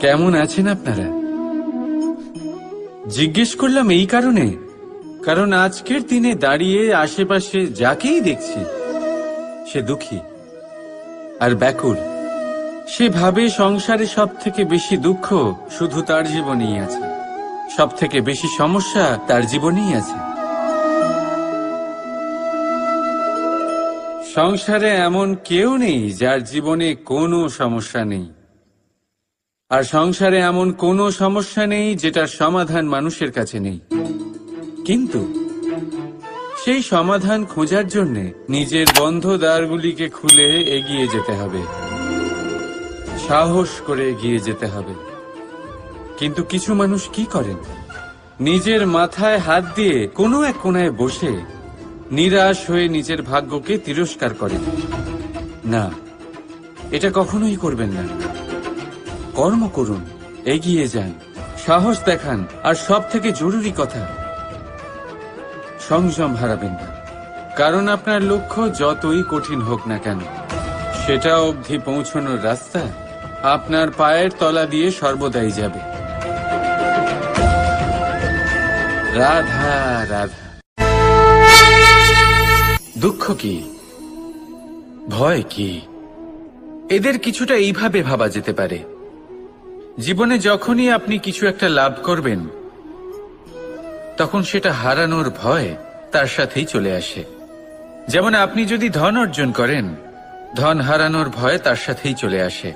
কেমন আছেন আপনারা? জিজ্ঞেস করলাম এই কারণে, কারণ আজকের দিনে দাঁড়িয়ে আশেপাশে যাকেই দেখছি সে দুঃখী আর ব্যাকুল। সে ভাবে সংসারে সব থেকে বেশি দুঃখ শুধু তার জীবনেই আছে, সব থেকে বেশি সমস্যা তার জীবনেই আছে। সংসারে এমন কেউ নেই যার জীবনে কোনো সমস্যা নেই, আর সংসারে এমন কোনো সমস্যা নেই যেটার সমাধান মানুষের কাছে নেই। কিন্তু সেই সমাধান খোঁজার জন্য নিজের বন্ধ দ্বারগুলিকে খুলে এগিয়ে যেতে হবে, সাহস করে এগিয়ে যেতে হবে। কিন্তু কিছু মানুষ কি করেন? নিজের মাথায় হাত দিয়ে কোনো এক কোণায় বসে নিরাশ হয়ে নিজের ভাগ্যকে তিরস্কার করেন। না, এটা কখনোই করবেন না। কর্ম করুন, এগিয়ে যান, সাহস দেখান, আর সব থেকে জরুরি কথা, সংযম হারাবেন না। কারণ আপনার লক্ষ্য যতই কঠিন হোক না কেন, সেটা অবধি পৌঁছানোর রাস্তা আপনার পায়ের তলা দিয়ে সর্বদাই যাবে। রাধা রাধা। দুঃখ কি, ভয় কি, এদের কিছুটা এইভাবে ভাবা যেতে পারে। জীবনে যখনই আপনি কিছু একটা লাভ করবেন, তখন সেটা হারানোর ভয় তার সাথেই চলে আসে। যেমন আপনি যদি ধন অর্জন করেন, ধন হারানোর ভয় তার সাথেই চলে আসে।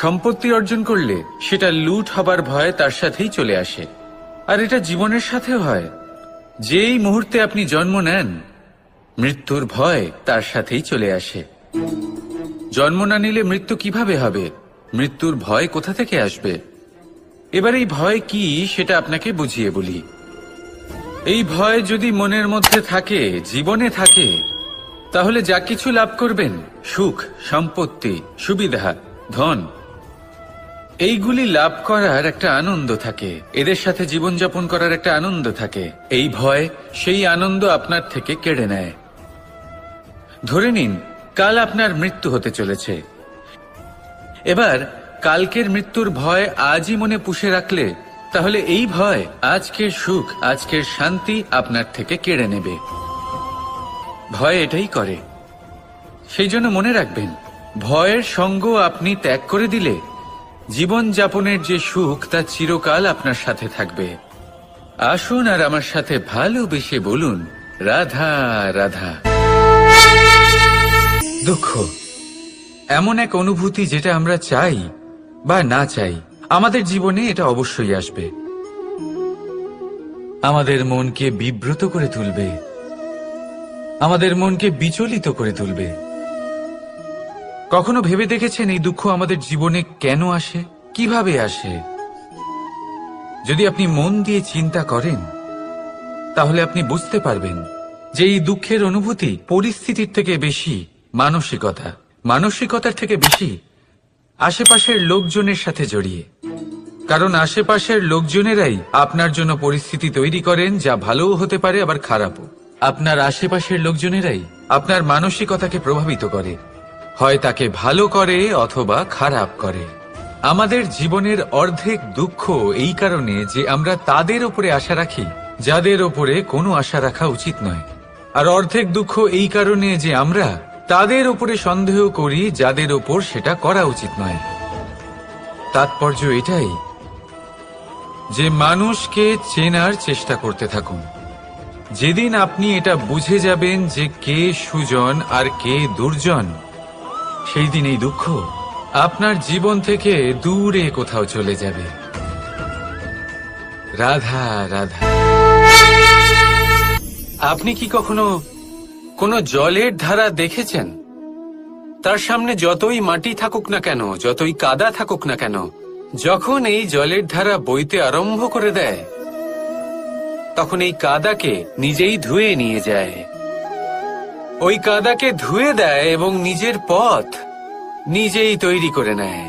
সম্পত্তি অর্জন করলে সেটা লুট হবার ভয় তার সাথেই চলে আসে। আর এটা জীবনের সাথেও হয়। যেই মুহূর্তে আপনি জন্ম নেন, মৃত্যুর ভয় তার সাথেই চলে আসে। জন্ম না নিলে মৃত্যু কিভাবে হবে? মৃত্যুর ভয় কোথা থেকে আসবে? এবার এই ভয় কি সেটা আপনাকে বুঝিয়ে বলি। এই ভয় যদি মনের মধ্যে থাকে, জীবনে থাকে, তাহলে যা কিছু লাভ করবেন, সুখ, সম্পত্তি, সুবিধা, ধন, এইগুলি লাভ করার একটা আনন্দ থাকে, এদের সাথে জীবনযাপন করার একটা আনন্দ থাকে। এই ভয় সেই আনন্দ আপনার থেকে কেড়ে নেয়। ধরে নিন কাল আপনার মৃত্যু হতে চলেছে। এবার কালকের মৃত্যুর ভয় আজই মনে পুষে রাখলে, তাহলে এই ভয় আজকের সুখ, আজকের শান্তি আপনার থেকে কেড়ে নেবে। ভয় এটাই করে। সেই জন্য মনে রাখবেন, ভয়ের সঙ্গ আপনি ত্যাগ করে দিলে জীবন যাপনের যে সুখ তা চিরকাল আপনার সাথে থাকবে। আসুন আর আমার সাথে ভালোবেসে বলুন, রাধা রাধা। দুঃখ এমন এক অনুভূতি যেটা আমরা চাই বা না চাই, আমাদের জীবনে এটা অবশ্যই আসবে। আমাদের মনকে বিব্রত করে তুলবে, আমাদের মনকে বিচলিত করে তুলবে। কখনো ভেবে দেখেছেন এই দুঃখ আমাদের জীবনে কেন আসে, কিভাবে আসে? যদি আপনি মন দিয়ে চিন্তা করেন, তাহলে আপনি বুঝতে পারবেন যে এই দুঃখের অনুভূতি পরিস্থিতির থেকে বেশি মানসিকতার থেকে বেশি আশেপাশের লোকজনের সাথে জড়িয়ে। কারণ আশেপাশের লোকজনেরাই আপনার জন্য পরিস্থিতি তৈরি করেন, যা ভালোও হতে পারে আবার খারাপও। আপনার আশেপাশের লোকজনেরাই আপনার মানসিকতাকে প্রভাবিত করে, হয় তাকে ভালো করে অথবা খারাপ করে। আমাদের জীবনের অর্ধেক দুঃখ এই কারণে যে আমরা তাদের উপরে আশা রাখি যাদের উপরে কোনো আশা রাখা উচিত নয়, আর অর্ধেক দুঃখ এই কারণে যে আমরা তাদের উপরে সন্দেহ করি যাদের উপর সেটা করা উচিত নয়। তাৎপর্য এটাই যে মানুষকে চেনার চেষ্টা করতে থাকুন। যেদিন আপনি এটা বুঝে যাবেন যে কে সুজন আর কে দুর্জন, সেই দিন এই দুঃখ আপনার জীবন থেকে দূরে কোথাও চলে যাবে। রাধা রাধা। আপনি কি কখনো কোনো জলের ধারা দেখেছেন? তার সামনে যতই মাটি থাকুক না কেন, যতই কাদা থাকুক না কেন, যখন এই জলের ধারা বইতে আরম্ভ করে দেয়, তখন এই কাদাকে নিজেই ধুয়ে নিয়ে যায়। ওই কাদাকে ধুয়ে দেয় এবং নিজের পথ নিজেই তৈরি করে নেয়।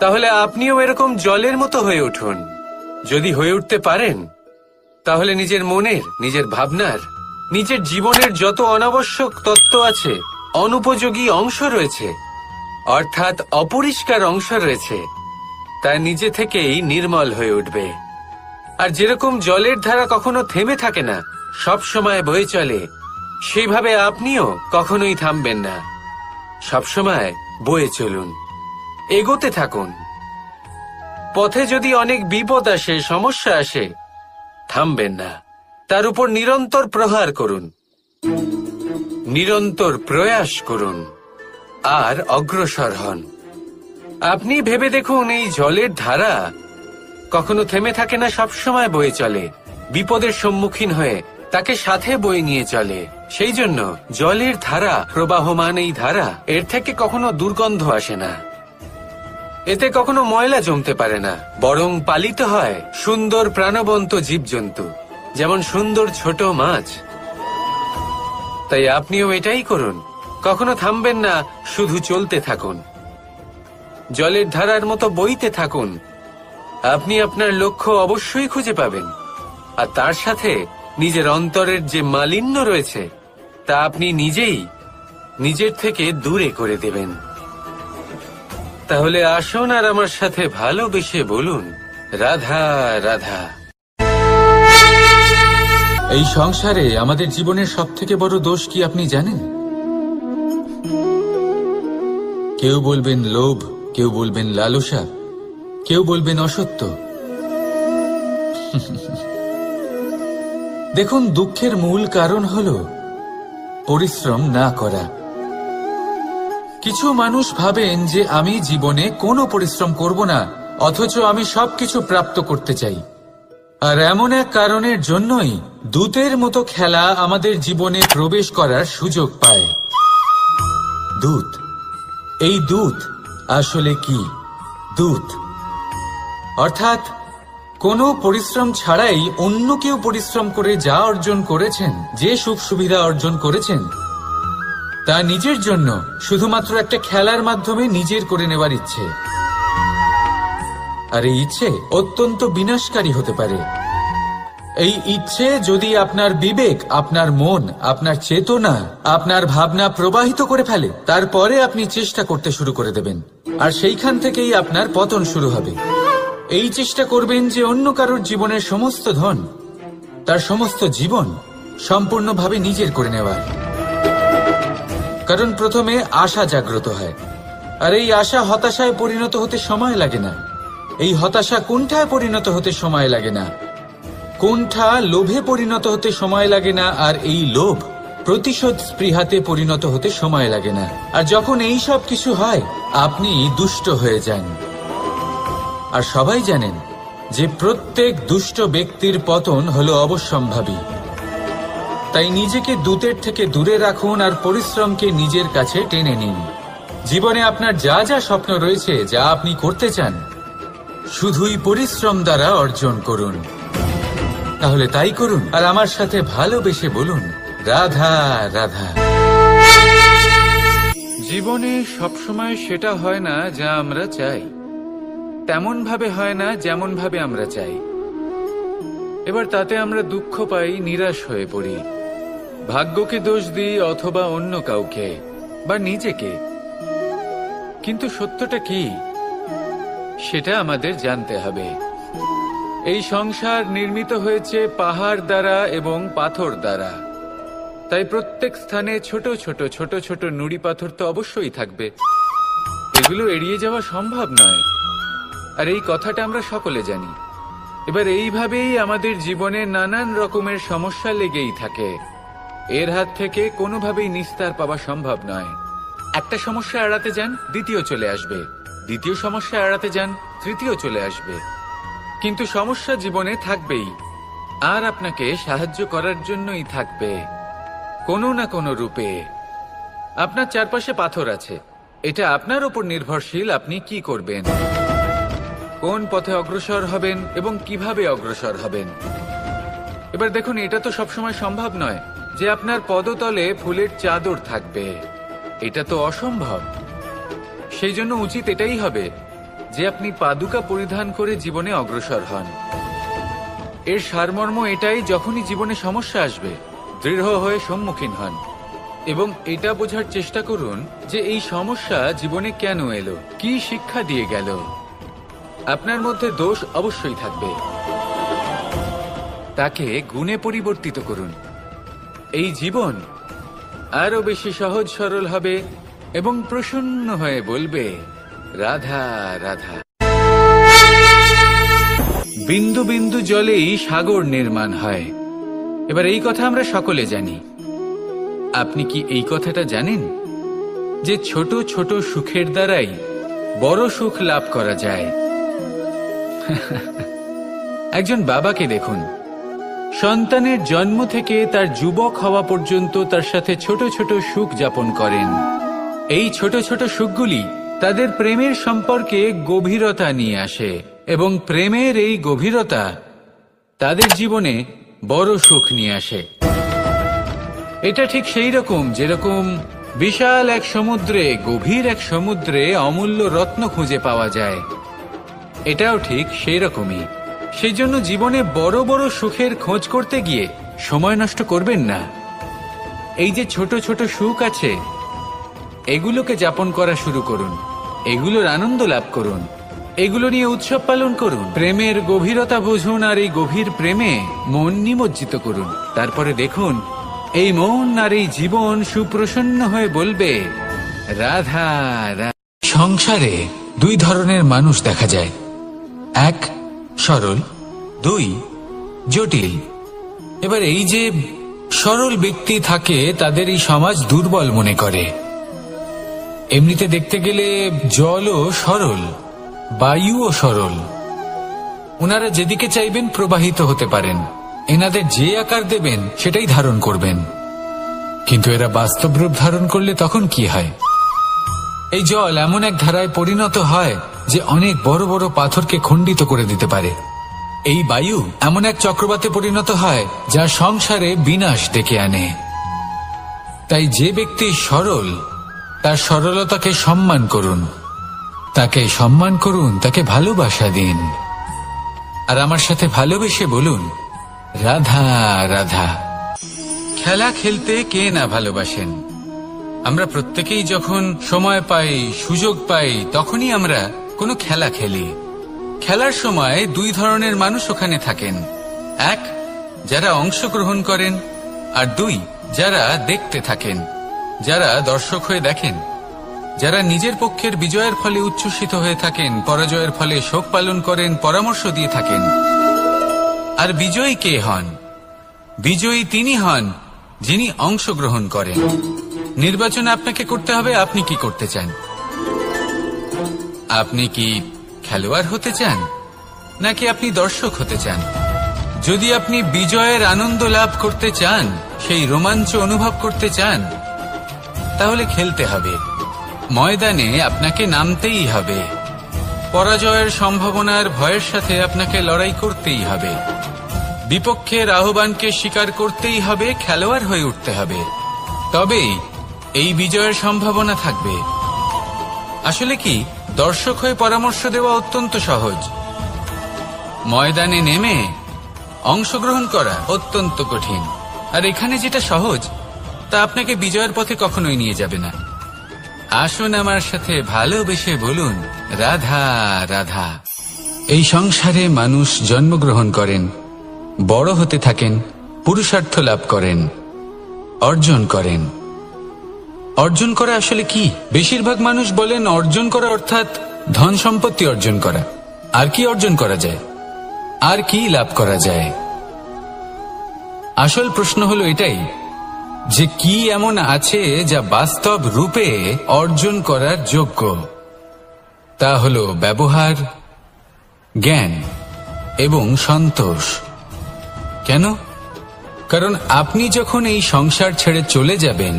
তাহলে আপনিও এরকম জলের মতো হয়ে উঠুন। যদি হয়ে উঠতে পারেন, তাহলে নিজের মনের, নিজের ভাবনার, নিজের জীবনের যত অনাবশ্যক তত্ত্ব আছে, অনুপযোগী অংশ রয়েছে, অর্থাৎ অপরিষ্কার অংশ রয়েছে, তা নিজে থেকেই নির্মল হয়ে উঠবে। আর যেরকম জলের ধারা কখনো থেমে থাকে না, সব সময় বয়ে চলে, সেইভাবে আপনিও কখনোই থামবেন না। সবসময় বয়ে চলুন, এগোতে থাকুন। পথে যদি অনেক বিপদ আসে, সমস্যা আসে, থামবেন না, তার উপর নিরন্তর প্রহার করুন, নিরন্তর প্রয়াস করুন আর অগ্রসর হন। আপনি ভেবে দেখুন, এই জলের ধারা কখনো থেমে থাকে না, সবসময় বয়ে চলে, বিপদের সম্মুখীন হয়ে তাকে সাথে বয়ে নিয়ে চলে। সেই জন্য জলের ধারা, প্রবাহমান এই ধারা, এর থেকে কখনো দুর্গন্ধ আসে না, এতে কখনো ময়লা জমতে পারে না, বরং পালিত হয় সুন্দর প্রাণবন্ত জীবজন্তু, যেমন সুন্দর ছোট মাছ। তাই আপনিও এটাই করুন, কখনো থামবেন না, শুধু চলতে থাকুন, জলের ধারার মতো বইতে থাকুন। আপনি আপনার লক্ষ্য অবশ্যই খুঁজে পাবেন, আর তার সাথে নিজের অন্তরের যে মালিন্য রয়েছে তা আপনি নিজেই নিজের থেকে দূরে করে দেবেন। তাহলে আসুন আর আমার সাথে ভালোবেসে বলুন, রাধা রাধা। এই সংসারে আমাদের জীবনের সবথেকে বড় দোষ কি আপনি জানেন? কেউ বলবেন লোভ, কেউ বলবেন লালসা, কেউ বলবেন অসত্য। দেখুন, দুঃখের মূল কারণ হলো পরিশ্রম না করা। কিছু মানুষ ভাবেন যে আমি জীবনে কোনো পরিশ্রম করব না, অথচ আমি সবকিছু প্রাপ্ত করতে চাই। আর এমন এক কারণের জন্যই দূতের মতো খেলা আমাদের জীবনে প্রবেশ করার সুযোগ পায়। দূত, এই দূত আসলে কি? দূত অর্থাৎ কোনো পরিশ্রম ছাড়াই অন্য কেউ পরিশ্রম করে যা অর্জন করেছেন, যে সুখ সুবিধা অর্জন করেছেন, তা নিজের জন্য শুধুমাত্র একটা খেলার মাধ্যমে নিজের করে নেওয়ার ইচ্ছে। আর এই ইচ্ছে অত্যন্ত বিনাশকারী হতে পারে। এই ইচ্ছে যদি আপনার বিবেক, আপনার মন, আপনার চেতনা, আপনার ভাবনা প্রবাহিত করে ফেলে, তারপরে আপনি চেষ্টা করতে শুরু করে দেবেন, আর সেইখান থেকেই আপনার পতন শুরু হবে। এই চেষ্টা করবেন যে অন্য কারোর জীবনের সমস্ত ধন, তার সমস্ত জীবন সম্পূর্ণভাবে নিজের করে নেওয়ার। কারণ প্রথমে আশা জাগ্রত হয়, আর এই আশা হতাশায় পরিণত হতে সময় লাগে না। এই হতাশা কুণ্ঠায় পরিণত হতে সময় লাগে না, কুণ্ঠা লোভে পরিণত হতে সময় লাগে না, আর এই লোভ প্রতিশোধ স্পৃহাতে পরিণত হতে সময় লাগে না। আর যখন এই সব কিছু হয়, আপনি দুষ্ট হয়ে যান। আর সবাই জানেন যে প্রত্যেক দুষ্ট ব্যক্তির পতন হলো অবশ্যম্ভাবী। তাই নিজেকে দূতের থেকে দূরে রাখুন আর পরিশ্রমকে নিজের কাছে টেনে নিন। জীবনে আপনার যা যা স্বপ্ন রয়েছে, যা আপনি করতে চান, শুধুই পরিশ্রম দ্বারা অর্জন করুন। তাহলে তাই করুন, আর আমার সাথে ভালোবেসে বলুন, রাধা রাধা। জীবনে সবসময় সেটা হয় না যা আমরা চাই, তেমন ভাবে হয় না যেমন ভাবে আমরা চাই। এবার তাতে আমরা দুঃখ পাই, নিরাশ হয়ে পড়ি, ভাগ্যকে দোষ দিই অথবা অন্য কাউকে বা নিজেকে। কিন্তু সত্যটা কি, সেটা আমাদের জানতে হবে। এই সংসার নির্মিত হয়েছে পাহাড় দ্বারা এবং পাথর দ্বারা, তাই প্রত্যেক স্থানে ছোট ছোট ছোট ছোট নুড়ি পাথর তো অবশ্যই থাকবে। এগুলো এড়িয়ে যাওয়া সম্ভব নয়, আর এই কথাটা আমরা সকলে জানি। এবার এইভাবেই আমাদের জীবনে নানান রকমের সমস্যা লেগেই থাকে। এর হাত থেকে কোনোভাবেই নিস্তার পাওয়া সম্ভব নয়। একটা সমস্যা এড়াতে যান, দ্বিতীয় চলে আসবে, দ্বিতীয় সমস্যা এড়াতে যান, তৃতীয় চলে আসবে। কিন্তু সমস্যা জীবনে থাকবেই, আর আপনাকে সাহায্য করার জন্যই থাকবে কোনো না কোনো রূপে। আপনার চারপাশে পাথর আছে, এটা আপনার উপর নির্ভরশীল আপনি কি করবেন, কোন পথে অগ্রসর হবেন এবং কিভাবে অগ্রসর হবেন। এবার দেখুন, এটা তো সবসময় সম্ভব নয় যে আপনার পদতলে ফুলের চাদর থাকবে, এটা তো অসম্ভব। সেই জন্য উচিত এটাই হবে যে আপনি পাদুকা পরিধান করে জীবনে অগ্রসর হন। এর সারমর্ম এটাই, যখনই জীবনে সমস্যা আসবে দৃঢ় হয়ে সম্মুখীন হন এবং এটা বোঝার চেষ্টা করুন যে এই সমস্যা জীবনে কেন এলো, কি শিক্ষা দিয়ে গেল। আপনার মধ্যে দোষ অবশ্যই থাকবে, তাকে গুণে পরিবর্তিত করুন। এই জীবন আরো বেশি সহজ সরল হবে এবং প্রসন্ন হয়ে বলবে, রাধা রাধা। বিন্দু বিন্দু জলেই সাগর নির্মাণ হয়। এবার এই কথা আমরা সকলে জানি। আপনি কি এই কথাটা জানেন যে ছোট ছোট সুখের দ্বারাই বড় সুখ লাভ করা যায়? একজন বাবাকে দেখুন, সন্তানের জন্ম থেকে তার যুবক হওয়া পর্যন্ত তার সাথে ছোট ছোট সুখ যাপন করেন। এই ছোট ছোট সুখগুলি তাদের প্রেমের সম্পর্কে গভীরতা নিয়ে আসে এবং প্রেমের এই গভীরতা তাদের জীবনে বড় সুখ নিয়ে আসে। এটা ঠিক সেই রকম যেরকম বিশাল এক সমুদ্রে, গভীর এক সমুদ্রে অমূল্য রত্ন খুঁজে পাওয়া যায়। এটাও ঠিক সেই রকমই। সেই জন্য জীবনে বড় বড় সুখের খোঁজ করতে গিয়ে সময় নষ্ট করবেন না। এই যে ছোট ছোট সুখ আছে, এগুলোকে যাপন করা শুরু করুন, এগুলোর আনন্দ লাভ করুন, এগুলো নিয়ে উৎসব পালন করুন, প্রেমের গভীরতা বুঝুন আর এই গভীর প্রেমে মন নিমজ্জিত করুন। তারপরে দেখুন এই মন আর এই জীবন সুপ্রসন্ন হয়ে বলবে, রাধা রাধা। সংসারে দুই ধরনের মানুষ দেখা যায়, এক সরল, দুই জটিল। এবার এই যে সরল ব্যক্তি থাকে তাদের এই সমাজ দুর্বল মনে করে। এমনিতে দেখতে গেলে জলও সরল, বায়ুও সরল। ওনারা যেদিকে চাইবেন প্রবাহিত হতে পারেন, এনাদের যে আকার দেবেন সেটাই ধারণ করবেন। কিন্তু এরা বাস্তব রূপ ধারণ করলে তখন কি হয়? এই জল এমন এক ধারায় পরিণত হয় যে অনেক বড় বড় পাথরকে খণ্ডিত করে দিতে পারে। এই বায়ু এমন এক চক্রবাতে পরিণত হয় যা সংসারে বিনাশ ডেকে আনে। তাই যে ব্যক্তি সরল, তার সরলতাকে সম্মান করুন, তাকে সম্মান করুন, তাকে ভালোবাসা দিন। আর আমার সাথে ভালোবেসে বলুন, রাধা রাধা। খেলা খেলতে কে না ভালোবাসেন? আমরা প্রত্যেকেই যখন সময় পাই, সুযোগ পাই, তখনই আমরা কোনো খেলা খেলি। খেলার সময় দুই ধরনের মানুষ ওখানে থাকেন, এক যারা অংশগ্রহণ করেন, আর দুই যারা দেখতে থাকেন, যারা দর্শক হয়ে দেখেন, যারা নিজের পক্ষের বিজয়ের ফলে উচ্ছ্বসিত হয়ে থাকেন, পরাজয়ের ফলে শোক পালন করেন, পরামর্শ দিয়ে থাকেন। আর বিজয়ী কে হন? বিজয়ী তিনি হন যিনি অংশগ্রহণ করেন। নির্বাচন আপনাকে করতে হবে, আপনি কি করতে চান? আপনি কি খেলোয়াড় হতে চান নাকি আপনি দর্শক হতে চান? যদি আপনি বিজয়ের আনন্দ লাভ করতে চান, সেই রোমাঞ্চ অনুভব করতে চান, তাহলে খেলতে হবে, ময়দানে আপনাকে নামতেই হবে। পরাজয়ের সম্ভাবনার ভয়ের সাথে আপনাকে লড়াই করতেই হবে, বিপক্ষের আহ্বানকে স্বীকার করতেই হবে, খেলোয়াড় হয়ে উঠতে হবে। তবেই এই বিজয়ের সম্ভাবনা থাকবে। আসলে কি, দর্শক হয়ে পরামর্শ দেওয়া অত্যন্ত সহজ, ময়দানে নেমে অংশগ্রহণ করা অত্যন্ত কঠিন। আর এখানে যেটা সহজ তা আপনাকে বিজয়ের পথে কখনোই নিয়ে যাবে না। আসুন আমার সাথে ভালোবেসে বলুন, রাধা রাধা। এই সংসারে মানুষ জন্মগ্রহণ করেন, বড় হতে থাকেন, পুরুষার্থ লাভ করেন, অর্জন করেন। অর্জন করা আসলে কি? বেশিরভাগ মানুষ বলেন অর্জন করা অর্থাৎ ধন সম্পত্তি অর্জন করা। আর কি অর্জন করা যায়? আর কি লাভ করা যায়? আসল প্রশ্ন হলো এটাই যে কি এমন আছে যা বাস্তব রূপে অর্জন করার যোগ্য। তা হলো ব্যবহার, জ্ঞান এবং সন্তোষ। কেন? কারণ আপনি যখন এই সংসার ছেড়ে চলে যাবেন,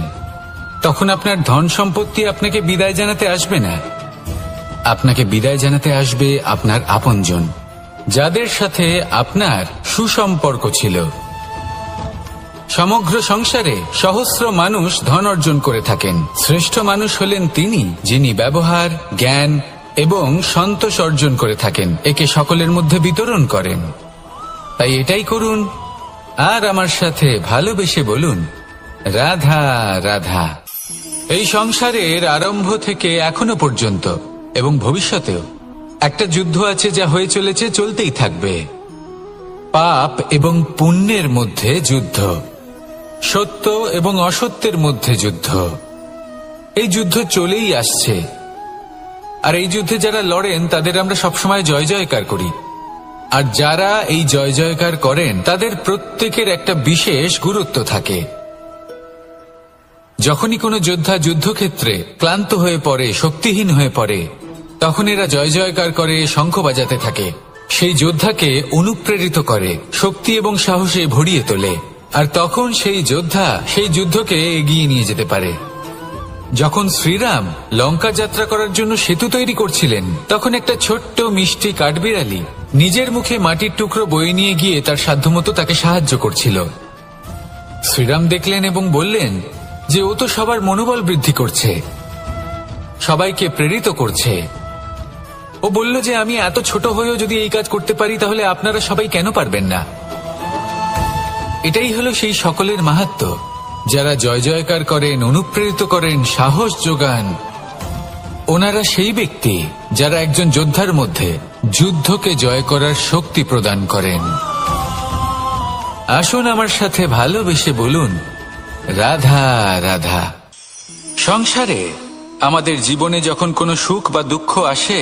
তখন আপনার ধন সম্পত্তি আপনাকে বিদায় জানাতে আসবে না। আপনাকে বিদায় জানাতে আসবে আপনার আপনজন, যাদের সাথে আপনার সুসম্পর্ক ছিল। সমগ্র সংসারে সহস্র মানুষ ধন অর্জন করে থাকেন। শ্রেষ্ঠ মানুষ হলেন তিনি যিনি ব্যবহার, জ্ঞান এবং সন্তোষ অর্জন করে থাকেন, একে সকলের মধ্যে বিতরণ করেন। তাই এটাই করুন আর আমার সাথে ভালোবেসে বলুন, রাধা রাধা। এই সংসারের আরম্ভ থেকে এখনো পর্যন্ত এবং ভবিষ্যতেও একটা যুদ্ধ আছে যা হয়ে চলেছে, চলতেই থাকবে। পাপ এবং পুণ্যের মধ্যে যুদ্ধ, সত্য এবং অসত্যের মধ্যে যুদ্ধ। এই যুদ্ধ চলেই আসছে, আর এই যুদ্ধে যারা লড়েন তাদের আমরা সবসময় জয় জয়কার করি। আর যারা এই জয় জয়কার করেন তাদের প্রত্যেকের একটা বিশেষ গুরুত্ব থাকে। যখনই কোনো যোদ্ধা যুদ্ধক্ষেত্রে ক্লান্ত হয়ে পড়ে, শক্তিহীন হয়ে পড়ে, তখন এরা জয় জয়কার করে, শঙ্খ বাজাতে থাকে। সেই যোদ্ধাকে অনুপ্রেরিত করে, শক্তি এবং সাহসে ভরিয়ে তোলে, আর তখন সেই যোদ্ধা সেই যুদ্ধকে এগিয়ে নিয়ে যেতে পারে। যখন শ্রীরাম লঙ্কা যাত্রা করার জন্য সেতু তৈরি করছিলেন, তখন একটা ছোট্ট মিষ্টি কাঠবিড়ালি নিজের মুখে মাটির টুকরো বয়ে নিয়ে গিয়ে তার সাধ্যমতো তাকে সাহায্য করছিল। শ্রীরাম দেখলেন এবং বললেন যে ও তো সবার মনোবল বৃদ্ধি করছে, সবাইকে প্রেরিত করছে। ও বলল যে আমি এত ছোট হয়েও যদি এই কাজ করতে পারি, তাহলে আপনারা সবাই কেন পারবেন না? এটাই হলো সেই সকলের মাহাত্ম্য, যারা জয় জয়কার করেন, অনুপ্রেরিত করেন, সাহস যোগান। ওনারা সেই ব্যক্তি যারা একজন যোদ্ধার মধ্যে যুদ্ধকে জয় করার শক্তি প্রদান করেন। আসুন আমার সাথে ভালোবেসে বলুন, রাধা রাধা। সংসারে আমাদের জীবনে যখন কোনো সুখ বা দুঃখ আসে,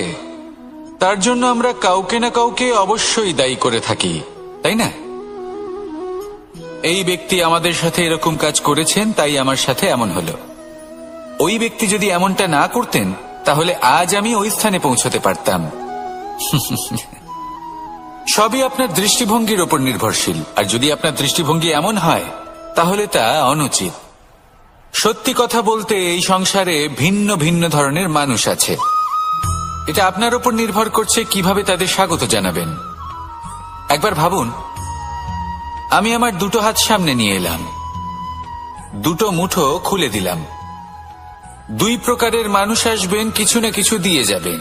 তার জন্য আমরা কাউকে না কাউকে অবশ্যই দায়ী করে থাকি, তাই না? এই ব্যক্তি আমাদের সাথে এরকম কাজ করেছেন, তাই আমার সাথে এমন হলো। ওই ব্যক্তি যদি এমনটা না করতেন, তাহলে আজ আমি ওই স্থানে পৌঁছতে পারতাম। সবই আপনার দৃষ্টিভঙ্গির ওপর নির্ভরশীল, আর যদি আপনার দৃষ্টিভঙ্গি এমন হয়, তাহলে তা অনুচিত। সত্যি কথা বলতে এই সংসারে ভিন্ন ভিন্ন ধরনের মানুষ আছে। এটা আপনার ওপর নির্ভর করছে কিভাবে তাদের স্বাগত জানাবেন। একবার ভাবুন, আমি আমার দুটো হাত সামনে নিয়ে এলাম, দুটো মুঠো খুলে দিলাম। দুই প্রকারের মানুষ আসবেন, কিছু না কিছু দিয়ে যাবেন।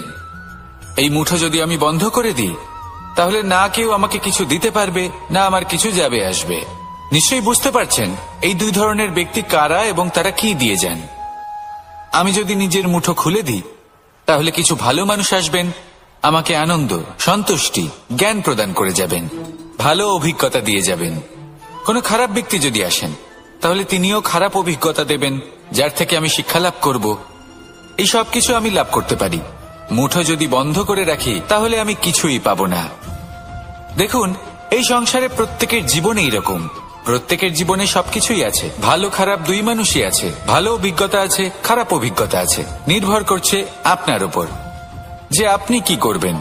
এই মুঠো যদি আমি বন্ধ করে দিই, তাহলে না কেউ আমাকে কিছু দিতে পারবে, না আমার কিছু যাবে আসবে। নিশ্চয়ই বুঝতে পারছেন এই দুই ধরনের ব্যক্তি কারা এবং তারা কি দিয়ে যান। আমি যদি নিজের মুঠো খুলে দিই, তাহলে কিছু ভালো মানুষ আসবেন, আমাকে আনন্দ, সন্তুষ্টি, জ্ঞান প্রদান করে যাবেন, ভালো অভিজ্ঞতা দিয়ে যাবেন। কোনো খারাপ ব্যক্তি যদি আসেন, তাহলে তিনিও খারাপ অভিজ্ঞতা দেবেন, যার থেকে আমি শিক্ষা লাভ করব। এই সব কিছু আমি লাভ করতে পারি। মুঠো যদি বন্ধ করে রাখি, তাহলে আমি কিছুই পাবো না। দেখুন, এই সংসারে প্রত্যেকের জীবনে এইরকম। প্রত্যেকের জীবনে সবকিছুই আছে, ভালো খারাপ দুই মানুষই আছে। ভালো অভিজ্ঞতা আছে, খারাপ অভিজ্ঞতা আছে। নির্ভর করছে আপনার উপর যে আপনি কি করবেন,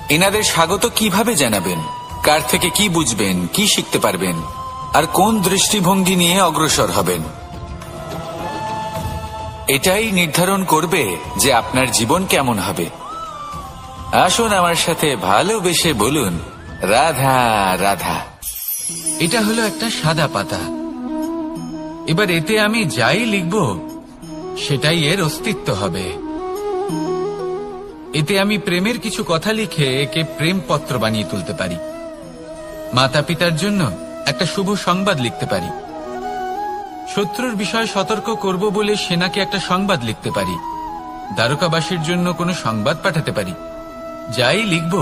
এনাদের স্বাগত কিভাবে জানাবেন, কার থেকে কি বুঝবেন, কি শিখতে পারবেন, আর কোন দৃষ্টিভঙ্গি নিয়ে অগ্রসর হবেন। এটাই নির্ধারণ করবে যে আপনার জীবন কেমন হবে। আসুন আমার সাথে ভালোবেসে বলুন, রাধা রাধা। এটা হলো একটা সাদা পাতা। এবার এতে আমি যাই লিখব, সেটাই এর অস্তিত্ব হবে। এতে আমি প্রেমের কিছু কথা লিখে একে প্রেমপত্র বানিয়ে তুলতে পারি। মাতা পিতার জন্য একটা শুভ সংবাদ লিখতে পারি। শত্রুর বিষয়ে সতর্ক করব বলে সেনাকে একটা সংবাদ লিখতে পারি। দ্বারকাবাসীর জন্য কোনো সংবাদ পাঠাতে পারি। যাই লিখব,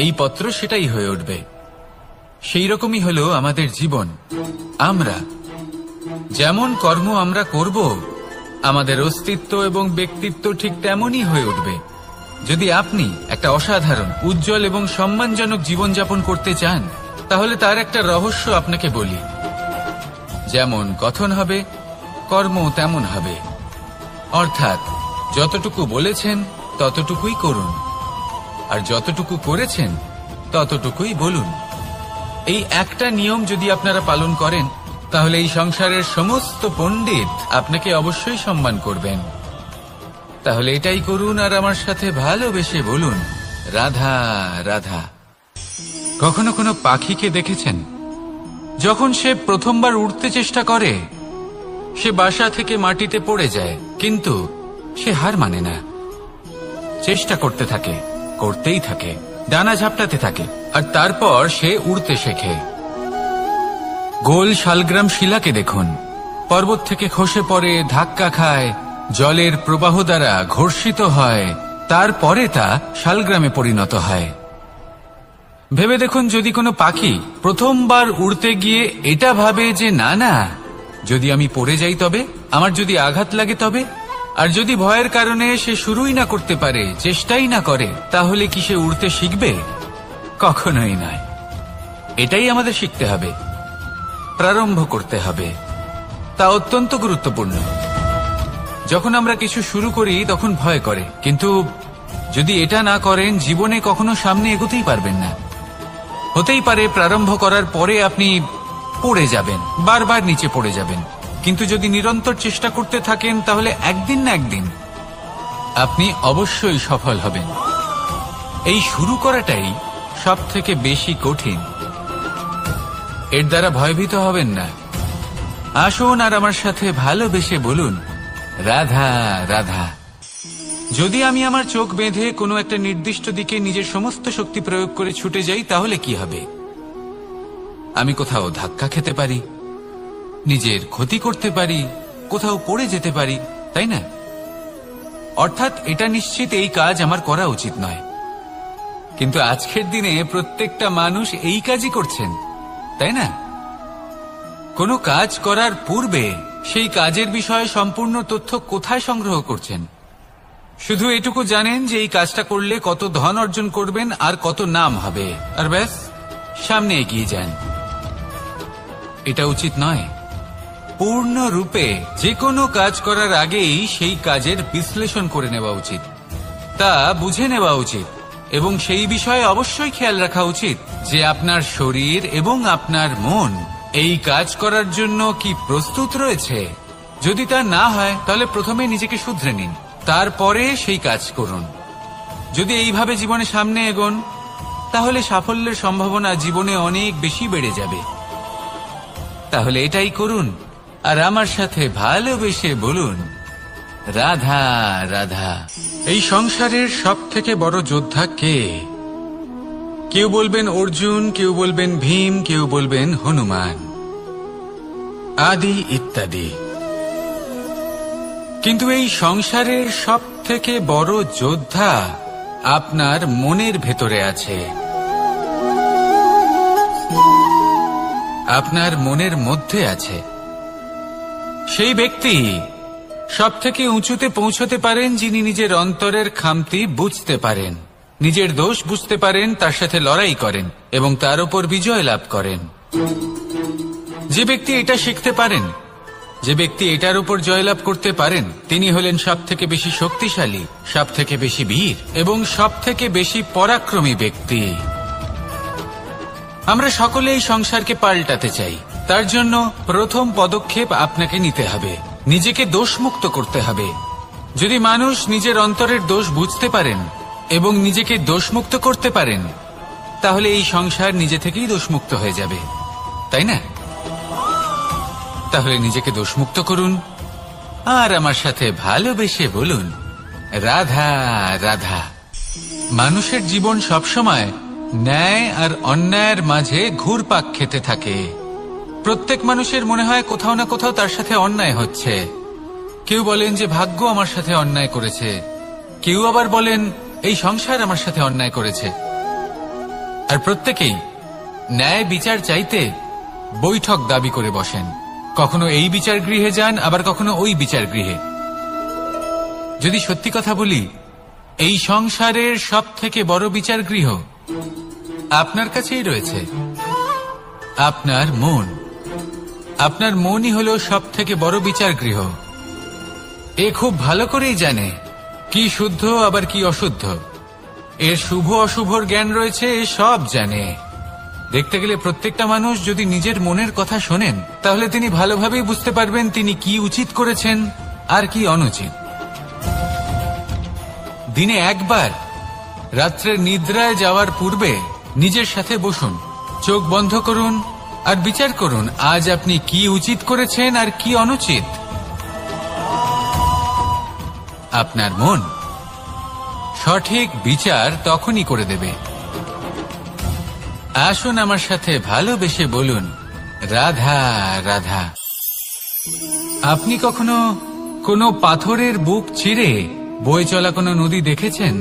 এই পত্র সেটাই হয়ে উঠবে। সেই রকমই হলো আমাদের জীবন। আমরা যেমন কর্ম আমরা করব, আমাদের অস্তিত্ব এবং ব্যক্তিত্ব ঠিক তেমনই হয়ে উঠবে। যদি আপনি একটা অসাধারণ, উজ্জ্বল এবং সম্মানজনক জীবনযাপন করতে চান, তাহলে তার একটা রহস্য আপনাকে বলি। যেমন কথন হবে, কর্ম তেমন হবে। অর্থাৎ যতটুকু বলেছেন ততটুকুই করুন, আর যতটুকু করেছেন ততটুকুই বলুন। এই একটা নিয়ম যদি আপনারা পালন করেন, তাহলে এই সংসারের সমস্ত পণ্ডিত আপনাকে অবশ্যই সম্মান করবেন। তাহলে এটাই করুন, আর আমার সাথে ভালোবেসে বলুন, রাধা রাধা। কখনো কোনো পাখিকে দেখেছেন? যখন সে প্রথমবার উড়তে চেষ্টা করে, সে বাসা থেকে মাটিতে পড়ে যায়, কিন্তু সে হার মানে না। চেষ্টা করতে থাকে, করতেই থাকে, ডানা ঝাপটাতে থাকে, আর তারপর সে উড়তে শেখে। গোল শালগ্রাম শিলাকে দেখুন, পর্বত থেকে খসে পড়ে, ধাক্কা খায়, জলের প্রবাহ দ্বারা ঘর্ষিত হয়, তারপরে তা শালগ্রামে পরিণত হয়। ভেবে দেখুন, যদি কোনো পাখি প্রথমবার উড়তে গিয়ে এটা ভাবে যে না না, যদি আমি পড়ে যাই তবে, আমার যদি আঘাত লাগে তবে, আর যদি ভয়ের কারণে সে শুরুই না করতে পারে, চেষ্টাই না করে, তাহলে কি সে উড়তে শিখবে? কখনোই নয়। এটাই আমাদের শিখতে হবে, প্রারম্ভ করতে হবে। তা অত্যন্ত গুরুত্বপূর্ণ। যখন আমরা কিছু শুরু করি তখন ভয় করে, কিন্তু যদি এটা না করেন জীবনে কখনো সামনে এগোতেই পারবেন না। হতেই পারে প্রারম্ভ করার পরে আপনি পড়ে যাবেন, বারবার নিচে পড়ে যাবেন, কিন্তু যদি নিরন্তর চেষ্টা করতে থাকেন তাহলে একদিন না একদিন আপনি অবশ্যই সফল হবেন। এই শুরু করাটাই সব থেকে বেশি কঠিন। এর দ্বারা ভয়ভীত হবেন না। আসুন আর আমার সাথে ভালোবেসে বলুন, রাধা রাধা। যদি আমি আমার চোখ বেঁধে কোনো একটা নির্দিষ্ট দিকে নিজের সমস্ত শক্তি প্রয়োগ করে ছুটে যাই, তাহলে কি হবে? আমি কোথাও ধাক্কা খেতে পারি, নিজের ক্ষতি করতে পারি, কোথাও পড়ে যেতে পারি, তাই না? অর্থাৎ এটা নিশ্চিত এই কাজ আমার করা উচিত নয়। কিন্তু আজকের দিনে প্রত্যেকটা মানুষ এই কাজই করছেন, তাই না? কোনো কাজ করার পূর্বে সেই কাজের বিষয়ে সম্পূর্ণ তথ্য কোথায় সংগ্রহ করছেন? শুধু এটুকু জানেন যে এই কাজটা করলে কত ধন অর্জন করবেন আর কত নাম হবে, আর ব্যাস সামনে এগিয়ে যান। এটা উচিত নয়। পূর্ণরূপে যে কোনো কাজ করার আগেই সেই কাজের বিশ্লেষণ করে নেওয়া উচিত, তা বুঝে নেওয়া উচিত, এবং সেই বিষয়ে অবশ্যই খেয়াল রাখা উচিত যে আপনার শরীর এবং আপনার মন এই কাজ করার জন্য কি প্রস্তুত রয়েছে। যদি তা না হয় তাহলে প্রথমে নিজেকে শুধরে নিন, তারপরে সেই কাজ করুন। যদি এইভাবে জীবনে সামনে এগোন তাহলে সাফল্যের সম্ভাবনা জীবনে অনেক বেশি বেড়ে যাবে। তাহলে এটাই করুন আর আমার সাথে ভালোবেসে বলুন, রাধা রাধা। এই সংসারের সব থেকে বড় যোদ্ধা কে? কেউ বলবেন অর্জুন, কেউ বলবেন ভীম, কেউ বলবেন হনুমান, আদি ইত্যাদি। কিন্তু এই সংসারের সব থেকে বড় যোদ্ধা আপনার মনের ভেতরে আছে, আপনার মনের মধ্যে আছে। সেই ব্যক্তি সব থেকে উঁচুতে পৌঁছতে পারেন যিনি নিজের অন্তরের খামতি বুঝতে পারেন, নিজের দোষ বুঝতে পারেন, তার সাথে লড়াই করেন এবং তার উপর বিজয় লাভ করেন। যে ব্যক্তি এটা শিখতে পারেন, যে ব্যক্তি এটার উপর জয়লাভ করতে পারেন, তিনি হলেন সব থেকে বেশি শক্তিশালী, সব থেকে বেশি বীর এবং সব থেকে বেশি পরাক্রমী ব্যক্তি। আমরা সকলে এই সংসারকে পাল্টাতে চাই। তার জন্য প্রথম পদক্ষেপ আপনাকে নিতে হবে, নিজেকে দোষমুক্ত করতে হবে। যদি মানুষ নিজের অন্তরের দোষ বুঝতে পারেন এবং নিজেকে দোষমুক্ত করতে পারেন, তাহলে এই সংসার নিজে থেকেই দোষমুক্ত হয়ে যাবে, তাই না? তাহলে নিজেকে দোষমুক্ত করুন আর আমার সাথে ভালোবেসে বলুন, রাধা রাধা। মানুষের জীবন সবসময় ন্যায় আর অন্যায়ের মাঝে ঘুরপাক খেতে থাকে। প্রত্যেক মানুষের মনে হয় কোথাও না কোথাও তার সাথে অন্যায় হচ্ছে। কেউ বলেন যে ভাগ্য আমার সাথে অন্যায় করেছে, কেউ আবার বলেন এই সংসার আমার সাথে অন্যায় করেছে। আর প্রত্যেকেই ন্যায় বিচার চাইতে বৈঠক দাবি করে বসেন। কখনো এই বিচার গৃহে যান, আবার কখনো ওই বিচার গৃহে। যদি সত্যি কথা বলি, এই সংসারের সব থেকে বড় বিচার গৃহ আপনার কাছেই রয়েছে, আপনার মন। আপনার মনই হলো সব থেকে বড় বিচার গৃহ। এ খুব ভালো করেই জানে কি শুদ্ধ আবার কি অশুদ্ধ, এর শুভ অশুভর জ্ঞান রয়েছে, এ সব জানে। দেখতে গেলে প্রত্যেকটা মানুষ যদি নিজের মনের কথা শোনেন, তাহলে তিনি ভালোভাবেই বুঝতে পারবেন তিনি কি উচিত করেছেন আর কি অনুচিত। দিনে একবার রাত্রের নিদ্রায় যাওয়ার পূর্বে নিজের সাথে বসুন, চোখ বন্ধ করুন আর বিচার করুন আজ আপনি কি উচিত করেছেন আর কি অনুচিত। আপনার মন সঠিক বিচার তখনই করে দেবে। আসুন আমার সাথে ভালোবেসে বলুন, রাধা রাধা। আপনি কখনো কোনো পাথরের বুক চিরে বয়ে চলা কোনো নদী দেখেছেন?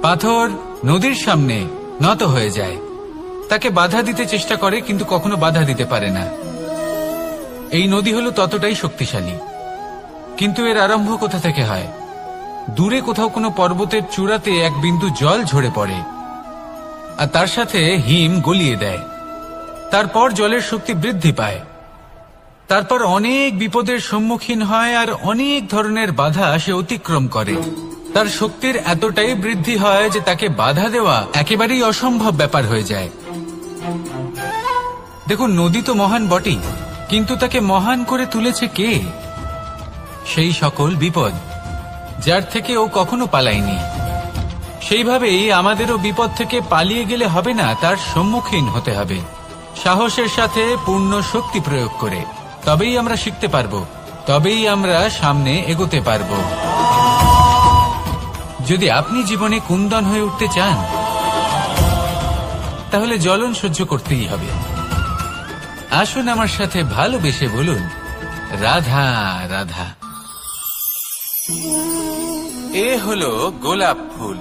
পাথর নদীর সামনে নত হয়ে যায়, তাকে বাধা দিতে চেষ্টা করে কিন্তু কখনো বাধা দিতে পারে না। এই নদী হলো ততটাই শক্তিশালী, কিন্তু এর আরম্ভ কোথা থেকে হয়? দূরে কোথাও কোনো পর্বতের চূড়াতে এক বিন্দু জল ঝরে পড়ে আর তার সাথে হিম গলিয়ে দেয়। তারপর জলের শক্তি বৃদ্ধি পায়, তারপর অনেক বিপদের সম্মুখীন হয় আর অনেক ধরনের বাধা সে অতিক্রম করে। তার শক্তির এতটাই বৃদ্ধি হয় যে তাকে বাধা দেওয়া একেবারেই অসম্ভব ব্যাপার হয়ে যায়। দেখুন, নদী তো মহান বটেই, কিন্তু তাকে মহান করে তুলেছে কে? সেই সকল বিপদ যার থেকে ও কখনো পালায়নি। সেইভাবেই আমাদেরও বিপদ থেকে পালিয়ে গেলে হবে না, তার সম্মুখীন হতে হবে সাহসের সাথে, পূর্ণ শক্তি প্রয়োগ করে। তবেই আমরা শিখতে পারবো, তবেই আমরা সামনে এগোতে পারবো। যদি আপনি জীবনে কুন্দন হয়ে উঠতে চান, তাহলে জ্বলন সহ্য করতেই হবে। আসুন আমার সাথে ভালোবেসে বলুন, রাধা রাধা। এ হলো গোলাপ ফুল।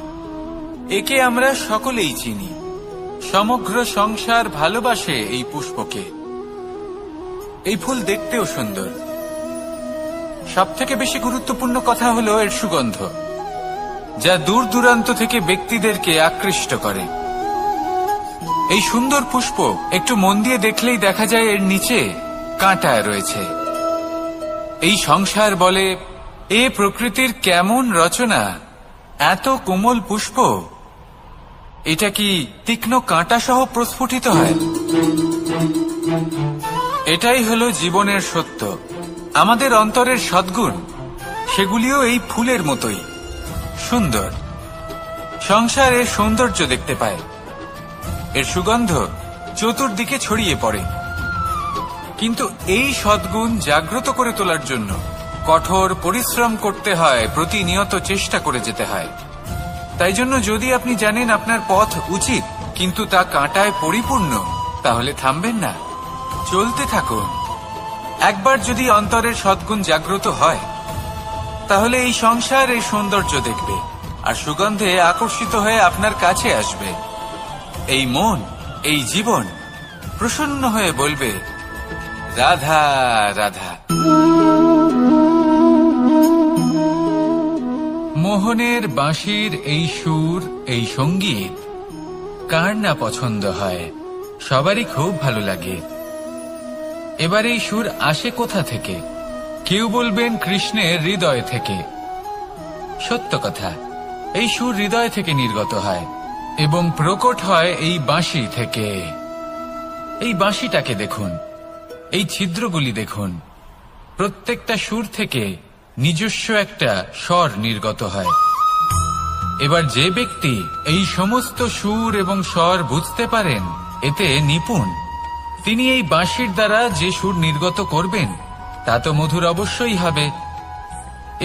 একে আমরা সকলেই চিনি। সমগ্র সংসার ভালোবাসে এই পুষ্পকে। এই ফুল দেখতেও সুন্দর। সবথেকে বেশি গুরুত্বপূর্ণ কথা হলো এর সুগন্ধ, যা দূর দূরান্ত থেকে ব্যক্তিদেরকে আকৃষ্ট করে। এই সুন্দর পুষ্প একটু মন দিয়ে দেখলেই দেখা যায় এর নিচে কাঁটা রয়েছে। এই সংসার বলে, এ প্রকৃতির কেমন রচনা, এত কোমল পুষ্প, এটা কি তীক্ষ্ণ কাঁটা সহ প্রস্ফুটিত হয়? এটাই হলো জীবনের সত্য। আমাদের অন্তরের সদ্গুণ, সেগুলিও এই ফুলের মতোই সুন্দর। সংসার এর সৌন্দর্য দেখতে পায়, এর সুগন্ধ চতুর্দিকে ছড়িয়ে পড়ে। কিন্তু এই সদ্গুণ জাগ্রত করে তোলার জন্য কঠোর পরিশ্রম করতে হয়, প্রতিনিয়ত চেষ্টা করে যেতে হয়। তাই জন্য যদি আপনি জানেন আপনার পথ উচিত কিন্তু তা কাঁটায় পরিপূর্ণ, তাহলে থামবেন না, চলতে থাকুন। একবার যদি অন্তরের সদ্গুণ জাগ্রত হয়, তাহলে এই সংসার এর সৌন্দর্য দেখবে আর সুগন্ধে আকর্ষিত হয়ে আপনার কাছে আসবে। এই মন, এই জীবন প্রসন্ন হয়ে বলবে, রাধা রাধা। মোহনের বাঁশির এই সুর, এই সঙ্গীত কার না পছন্দ হয়? সবারই খুব ভালো লাগে। এবার এই সুর আসে কোথা থেকে? কেউ বলবেন কৃষ্ণের হৃদয় থেকে। সত্য কথা, এই সুর হৃদয় থেকে নির্গত হয় এবং প্রকট হয় এই বাঁশি থেকে। এই বাঁশিটাকে দেখুন, এই ছিদ্রগুলি দেখুন, প্রত্যেকটা সুর থেকে নিজস্ব একটা স্বর নির্গত হয়। এবার যে ব্যক্তি এই সমস্ত সুর এবং স্বর বুঝতে পারেন, এতে নিপুণ, তিনি এই বাঁশির দ্বারা যে সুর নির্গত করবেন তা তো মধুর অবশ্যই হবে।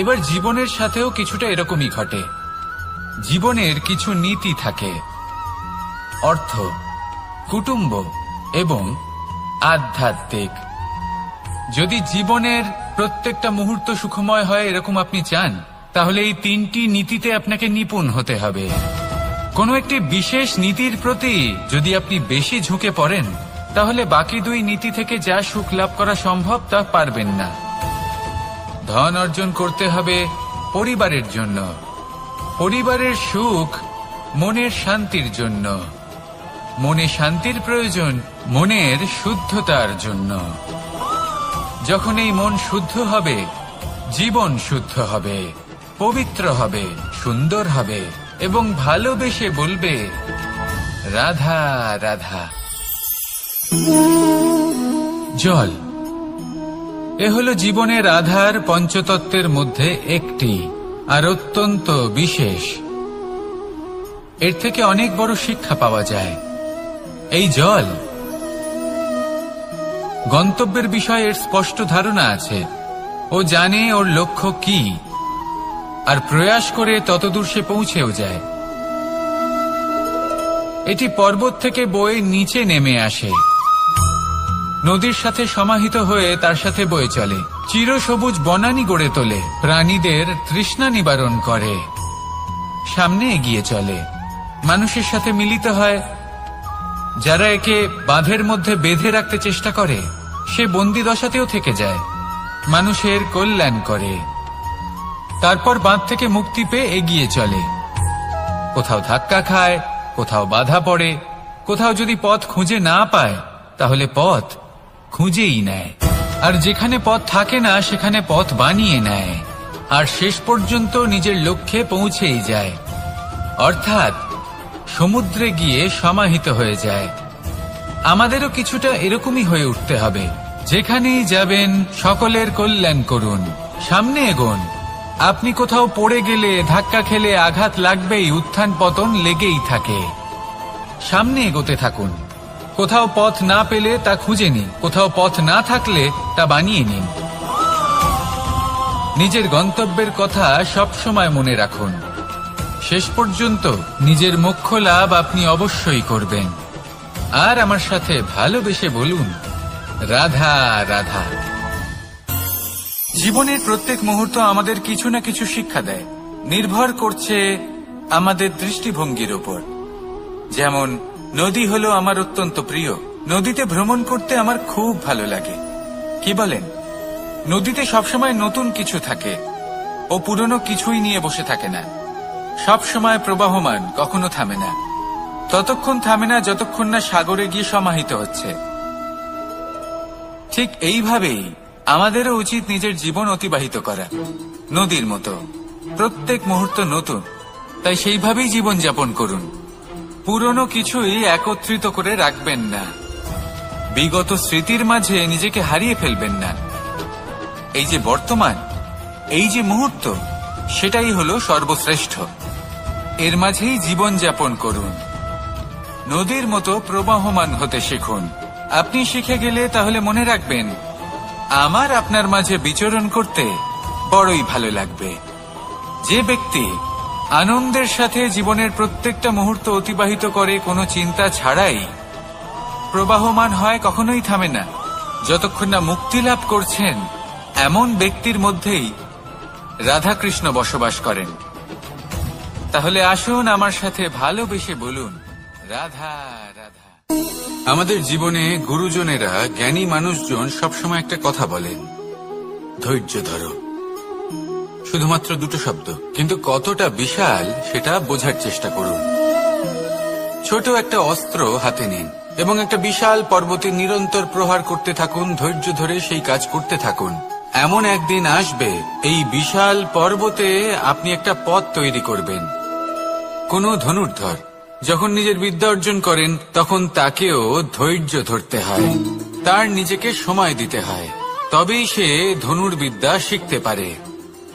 এবার জীবনের সাথেও কিছুটা এরকমই ঘটে। জীবনের কিছু নীতি থাকে, অর্থ, কুটুম্ব এবং আধ্যাত্মিক। যদি জীবনের প্রত্যেকটা মুহূর্ত সুখময় হয় এরকম আপনি চান, তাহলে এই তিনটি নীতিতে আপনাকে নিপুণ হতে হবে। কোনো একটি বিশেষ নীতির প্রতি যদি আপনি বেশি ঝুঁকে পড়েন, তাহলে বাকি দুই নীতি থেকে যা সুখ লাভ করা সম্ভব তা পারবেন না। ধন অর্জন করতে হবে পরিবারের জন্য, পরিবারের সুখ মনের শান্তির জন্য, মনে শান্তির প্রয়োজন মনের শুদ্ধতার জন্য। যখন এই মন শুদ্ধ হবে, জীবন শুদ্ধ হবে, পবিত্র হবে, সুন্দর হবে এবং ভালোবেসে বলবে, রাধা রাধা। জল, এ হলো জীবনের আধার, পঞ্চতত্ত্বের মধ্যে একটি, আর অত্যন্ত বিশেষ। এর থেকে অনেক বড় শিক্ষা পাওয়া যায়। এই জল, গন্তব্যের বিষয়ে এর স্পষ্ট ধারণা আছে। ও জানে ওর লক্ষ্য কি, আর প্রয়াস করে ততদূর সে পৌঁছেও যায়। এটি পর্বত থেকে বয়ে নিচে নেমে আসে। নদীর সাথে সমাহিত হয়ে তার সাথে বয়ে চলে, চিরসবুজ বনানী গড়ে তোলে, প্রাণীদের তৃষ্ণা নিবারণ করে, সামনে এগিয়ে চলে, মানুষের সাথে মিলিত হয়। যারা একে বাঁধের মধ্যে বেঁধে রাখতে চেষ্টা করে সে বন্দি দশাতেও থেকে যায়, মানুষের কল্যাণ করে। তারপর বাঁধ থেকে মুক্তি পেয়ে এগিয়ে চলে, কোথাও ধাক্কা খায়, কোথাও বাধা পড়ে, কোথাও যদি পথ খুঁজে না পায় তাহলে পথ খুঁজেই নেয়, আর যেখানে পথ থাকে না সেখানে পথ বানিয়ে নেয়, আর শেষ পর্যন্ত নিজের লক্ষ্যে পৌঁছেই যায়, অর্থাৎ সমুদ্রে গিয়ে সমাহিত হয়ে যায়। আমাদেরও কিছুটা এরকমই হয়ে উঠতে হবে। যেখানেই যাবেন সকলের কল্যাণ করুন, সামনে এগোন। আপনি কোথাও পড়ে গেলে, ধাক্কা খেলে আঘাত লাগবেই, উত্থান পতন লেগেই থাকে। সামনে এগোতে থাকুন। কোথাও পথ না পেলে তা খুঁজে নিন, কোথাও পথ না থাকলে তা বানিয়ে নিন। নিজের গন্তব্যের কথা সব সময় মনে রাখুন। শেষ পর্যন্ত নিজের মোক্ষ লাভ আপনি অবশ্যই করবেন। আর আমার সাথে ভালোবেসে বলুন, রাধা রাধা। জীবনের প্রত্যেক মুহূর্ত আমাদের কিছু না কিছু শিক্ষা দেয়, নির্ভর করছে আমাদের দৃষ্টিভঙ্গির উপর। যেমন নদী হলো আমার অত্যন্ত প্রিয়, নদীতে ভ্রমণ করতে আমার খুব ভালো লাগে। কি বলেন? নদীতে সবসময় নতুন কিছু থাকে, ও পুরনো কিছুই নিয়ে বসে থাকে না, সব সময় প্রবাহমান, কখনো থামে না। ততক্ষণ থামে না যতক্ষণ না সাগরে গিয়ে সমাহিত হচ্ছে। ঠিক এইভাবেই আমাদেরও উচিত নিজের জীবন অতিবাহিত করা, নদীর মতো। প্রত্যেক মুহূর্ত নতুন, তাই সেইভাবেই জীবন যাপন করুন। পুরনো কিছুই একত্রিত করে রাখবেন না, বিগত স্মৃতির মাঝে নিজেকে হারিয়ে ফেলবেন না। এই যে বর্তমান, এই যে মুহূর্ত, সেটাই হলো সর্বশ্রেষ্ঠ। এর মাঝেই জীবন যাপন করুন, নদীর মতো প্রবাহমান হতে শিখুন। আপনি শিখে গেলে তাহলে মনে রাখবেন, আমার আপনার মাঝে বিচরণ করতে বড়ই ভালো লাগবে। যে ব্যক্তি আনন্দের সাথে জীবনের প্রত্যেকটা মুহূর্ত অতিবাহিত করে কোনো চিন্তা ছাড়াই, প্রবাহমান হয়, কখনোই থামে না, যতক্ষণ না মুক্তি লাভ করছেন, এমন ব্যক্তির মধ্যেই রাধাকৃষ্ণ বসবাস করেন। তাহলে আসুন আমার সাথে ভালোবেসে বলুন, রাধা রাধা। আমাদের জীবনে গুরুজনেরা, জ্ঞানী মানুষজন সবসময় একটা কথা বলেন, ধৈর্য ধরো। শুধুমাত্র দুটো শব্দ, কিন্তু কতটা বিশাল সেটা বোঝার চেষ্টা করুন। ছোট একটা অস্ত্র হাতে নিন এবং একটা বিশাল পর্বতে নিরন্তর প্রহার করতে থাকুন, ধৈর্য ধরে সেই কাজ করতে থাকুন। এমন একদিন আসবে, এই বিশাল পর্বতে আপনি একটা পথ তৈরি করবেন। কোনো ধনুর্ধর যখন নিজের বিদ্যা অর্জন করেন, তখন তাকেও ধৈর্য ধরতে হয়, তার নিজেকে সময় দিতে হয়, তবেই সে ধনুর্বিদ্যা শিখতে পারে।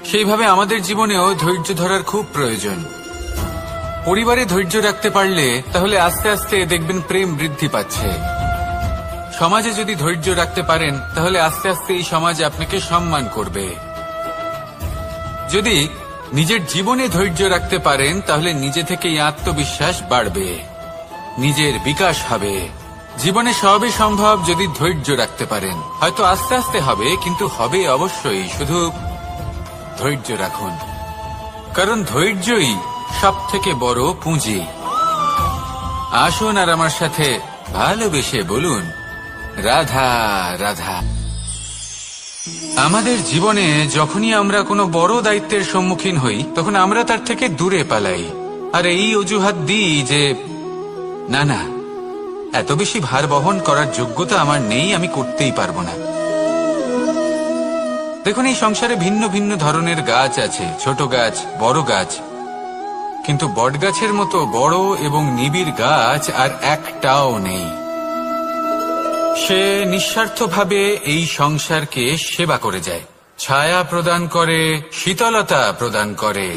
সেইভাবে আমাদের জীবনেও ধৈর্য ধরার খুব প্রয়োজন। পরিবারে ধৈর্য রাখতে পারলে তাহলে আস্তে আস্তে দেখবেন প্রেম বৃদ্ধি পাচ্ছে। সমাজে যদি ধৈর্য রাখতে পারেন তাহলে আস্তে আস্তে এই সমাজ আপনাকে সম্মান করবে। যদি নিজের জীবনে ধৈর্য রাখতে পারেন তাহলে নিজে থেকেই আত্মবিশ্বাস বাড়বে, নিজের বিকাশ হবে। জীবনে সবই সম্ভব যদি ধৈর্য রাখতে পারেন। হয়তো আস্তে আস্তে হবে, কিন্তু হবে অবশ্যই। শুধু ধৈর্য রাখুন, কারণ ধৈর্যই সব থেকে বড় পুঁজি। আসুন আর আমার সাথে ভালোবেসে বলুন, রাধা রাধা। আমাদের জীবনে যখনই আমরা কোনো বড় দায়িত্বের সম্মুখীন হই, তখন আমরা তার থেকে দূরে পালাই, আর এই অজুহাত দিই যে না না, এত বেশি ভার বহন করার যোগ্যতা আমার নেই, আমি করতেই পারবো না। দেখুন, এই সংসারে ভিন্ন ভিন্ন ধরনের গাছ আছে, ছোট গাছ, বড় গাছ, কিন্তু বটগাছের মতো বড় এবং নিবিড় গাছ আর একটাও নেই। সে নিঃস্বার্থভাবে এই সংসারকে সেবা করে যায়, ছায়া প্রদান করে, শীতলতা প্রদান করে।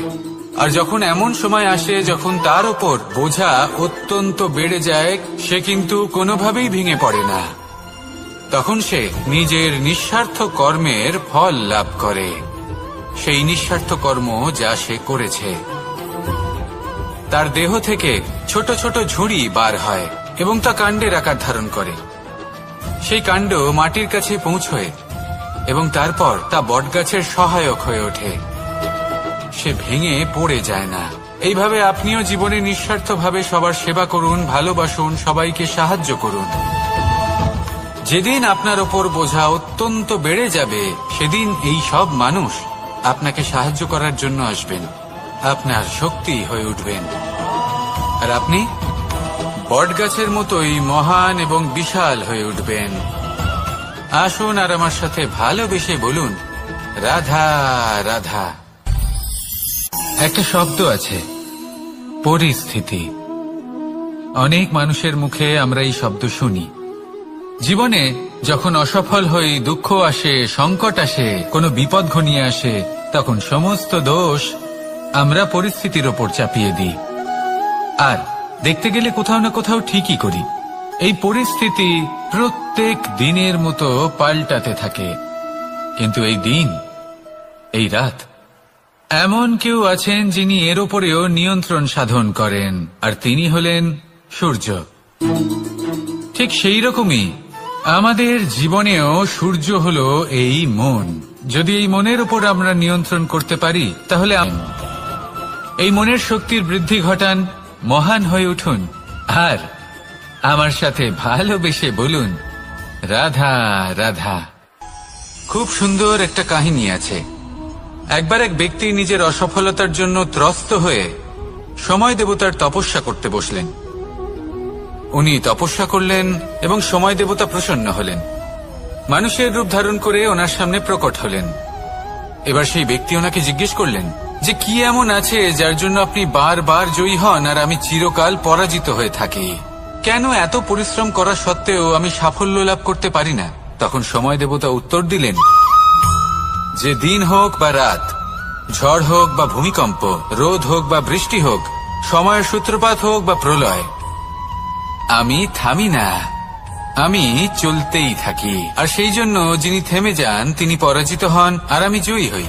আর যখন এমন সময় আসে যখন তার উপর বোঝা অত্যন্ত বেড়ে যায়, সে কিন্তু কোনোভাবেই ভেঙে পড়ে না। তখন সে নিজের নিঃস্বার্থ কর্মের ফল লাভ করে, সেই নিঃস্বার্থ কর্ম যা সে করেছে। তার দেহ থেকে ছোট ছোট ঝুড়ি বার হয় এবং তা কাণ্ডের আকার ধারণ করে। সেই কাণ্ড মাটির কাছে পৌঁছয় এবং তারপর তা বটগাছের সহায়ক হয়ে ওঠে। সে ভেঙে পড়ে যায় না। এইভাবে আপনিও জীবনে নিঃস্বার্থভাবে সবার সেবা করুন, ভালোবাসুন, সবাইকে সাহায্য করুন। যেদিন আপনার ওপর বোঝা অত্যন্ত বেড়ে যাবে, সেদিন এই সব মানুষ আপনাকে সাহায্য করার জন্য আসবেন, আপনার শক্তি হয়ে উঠবেন, আর আপনি বটগাছের মতোই মহান এবং বিশাল হয়ে উঠবেন। আসুন আর আমার সাথে ভালোবেসে বলুন, রাধা রাধা। একটা শব্দ আছে, পরিস্থিতি। অনেক মানুষের মুখে আমরা এই শব্দ শুনি। জীবনে যখন অসফল হই, দুঃখ আসে, সংকট আসে, কোনো বিপদ ঘনিয়ে আসে, তখন সমস্ত দোষ আমরা পরিস্থিতির ওপর চাপিয়ে দিই। আর দেখতে গেলে কোথাও না কোথাও ঠিকই করি। এই পরিস্থিতি প্রত্যেক দিনের মতো পাল্টাতে থাকে, কিন্তু এই দিন, এই রাত, এমন কেউ আছেন যিনি এর ওপরেও নিয়ন্ত্রণ সাধন করেন, আর তিনি হলেন সূর্য। ঠিক সেই রকমই আমাদের জীবনেও সূর্য হলো এই মন। যদি এই মনের উপর আমরা নিয়ন্ত্রণ করতে পারি, তাহলে এই মনের শক্তির বৃদ্ধি ঘটান, মহান হয়ে উঠুন, আর আমার সাথে ভালোবেসে বলুন, রাধা রাধা। খুব সুন্দর একটা কাহিনী আছে। একবার এক ব্যক্তি নিজের অসফলতার জন্য ত্রস্ত হয়ে সময় দেবতার তপস্যা করতে বসলেন। উনি তপস্যা করলেন এবং সময় দেবতা প্রসন্ন হলেন, মানুষের রূপ ধারণ করে ওনার সামনে প্রকট হলেন। এবার সেই ব্যক্তি ওনাকে জিজ্ঞেস করলেন যে কি এমন আছে যার জন্য আপনি বারবার জয়ী হন আর আমি চিরকাল পরাজিত হয়ে থাকি? কেন এত পরিশ্রম করা সত্ত্বেও আমি সাফল্য লাভ করতে পারি না? তখন সময় দেবতা উত্তর দিলেন যে দিন হোক বা রাত, ঝড় হোক বা ভূমিকম্প, রোদ হোক বা বৃষ্টি হোক, সময়ের সূত্রপাত হোক বা প্রলয়, আমি থামি না, আমি চলতেই থাকি। আর সেই জন্য যিনি থেমে যান তিনি পরাজিত হন আর আমি জয়ী হই।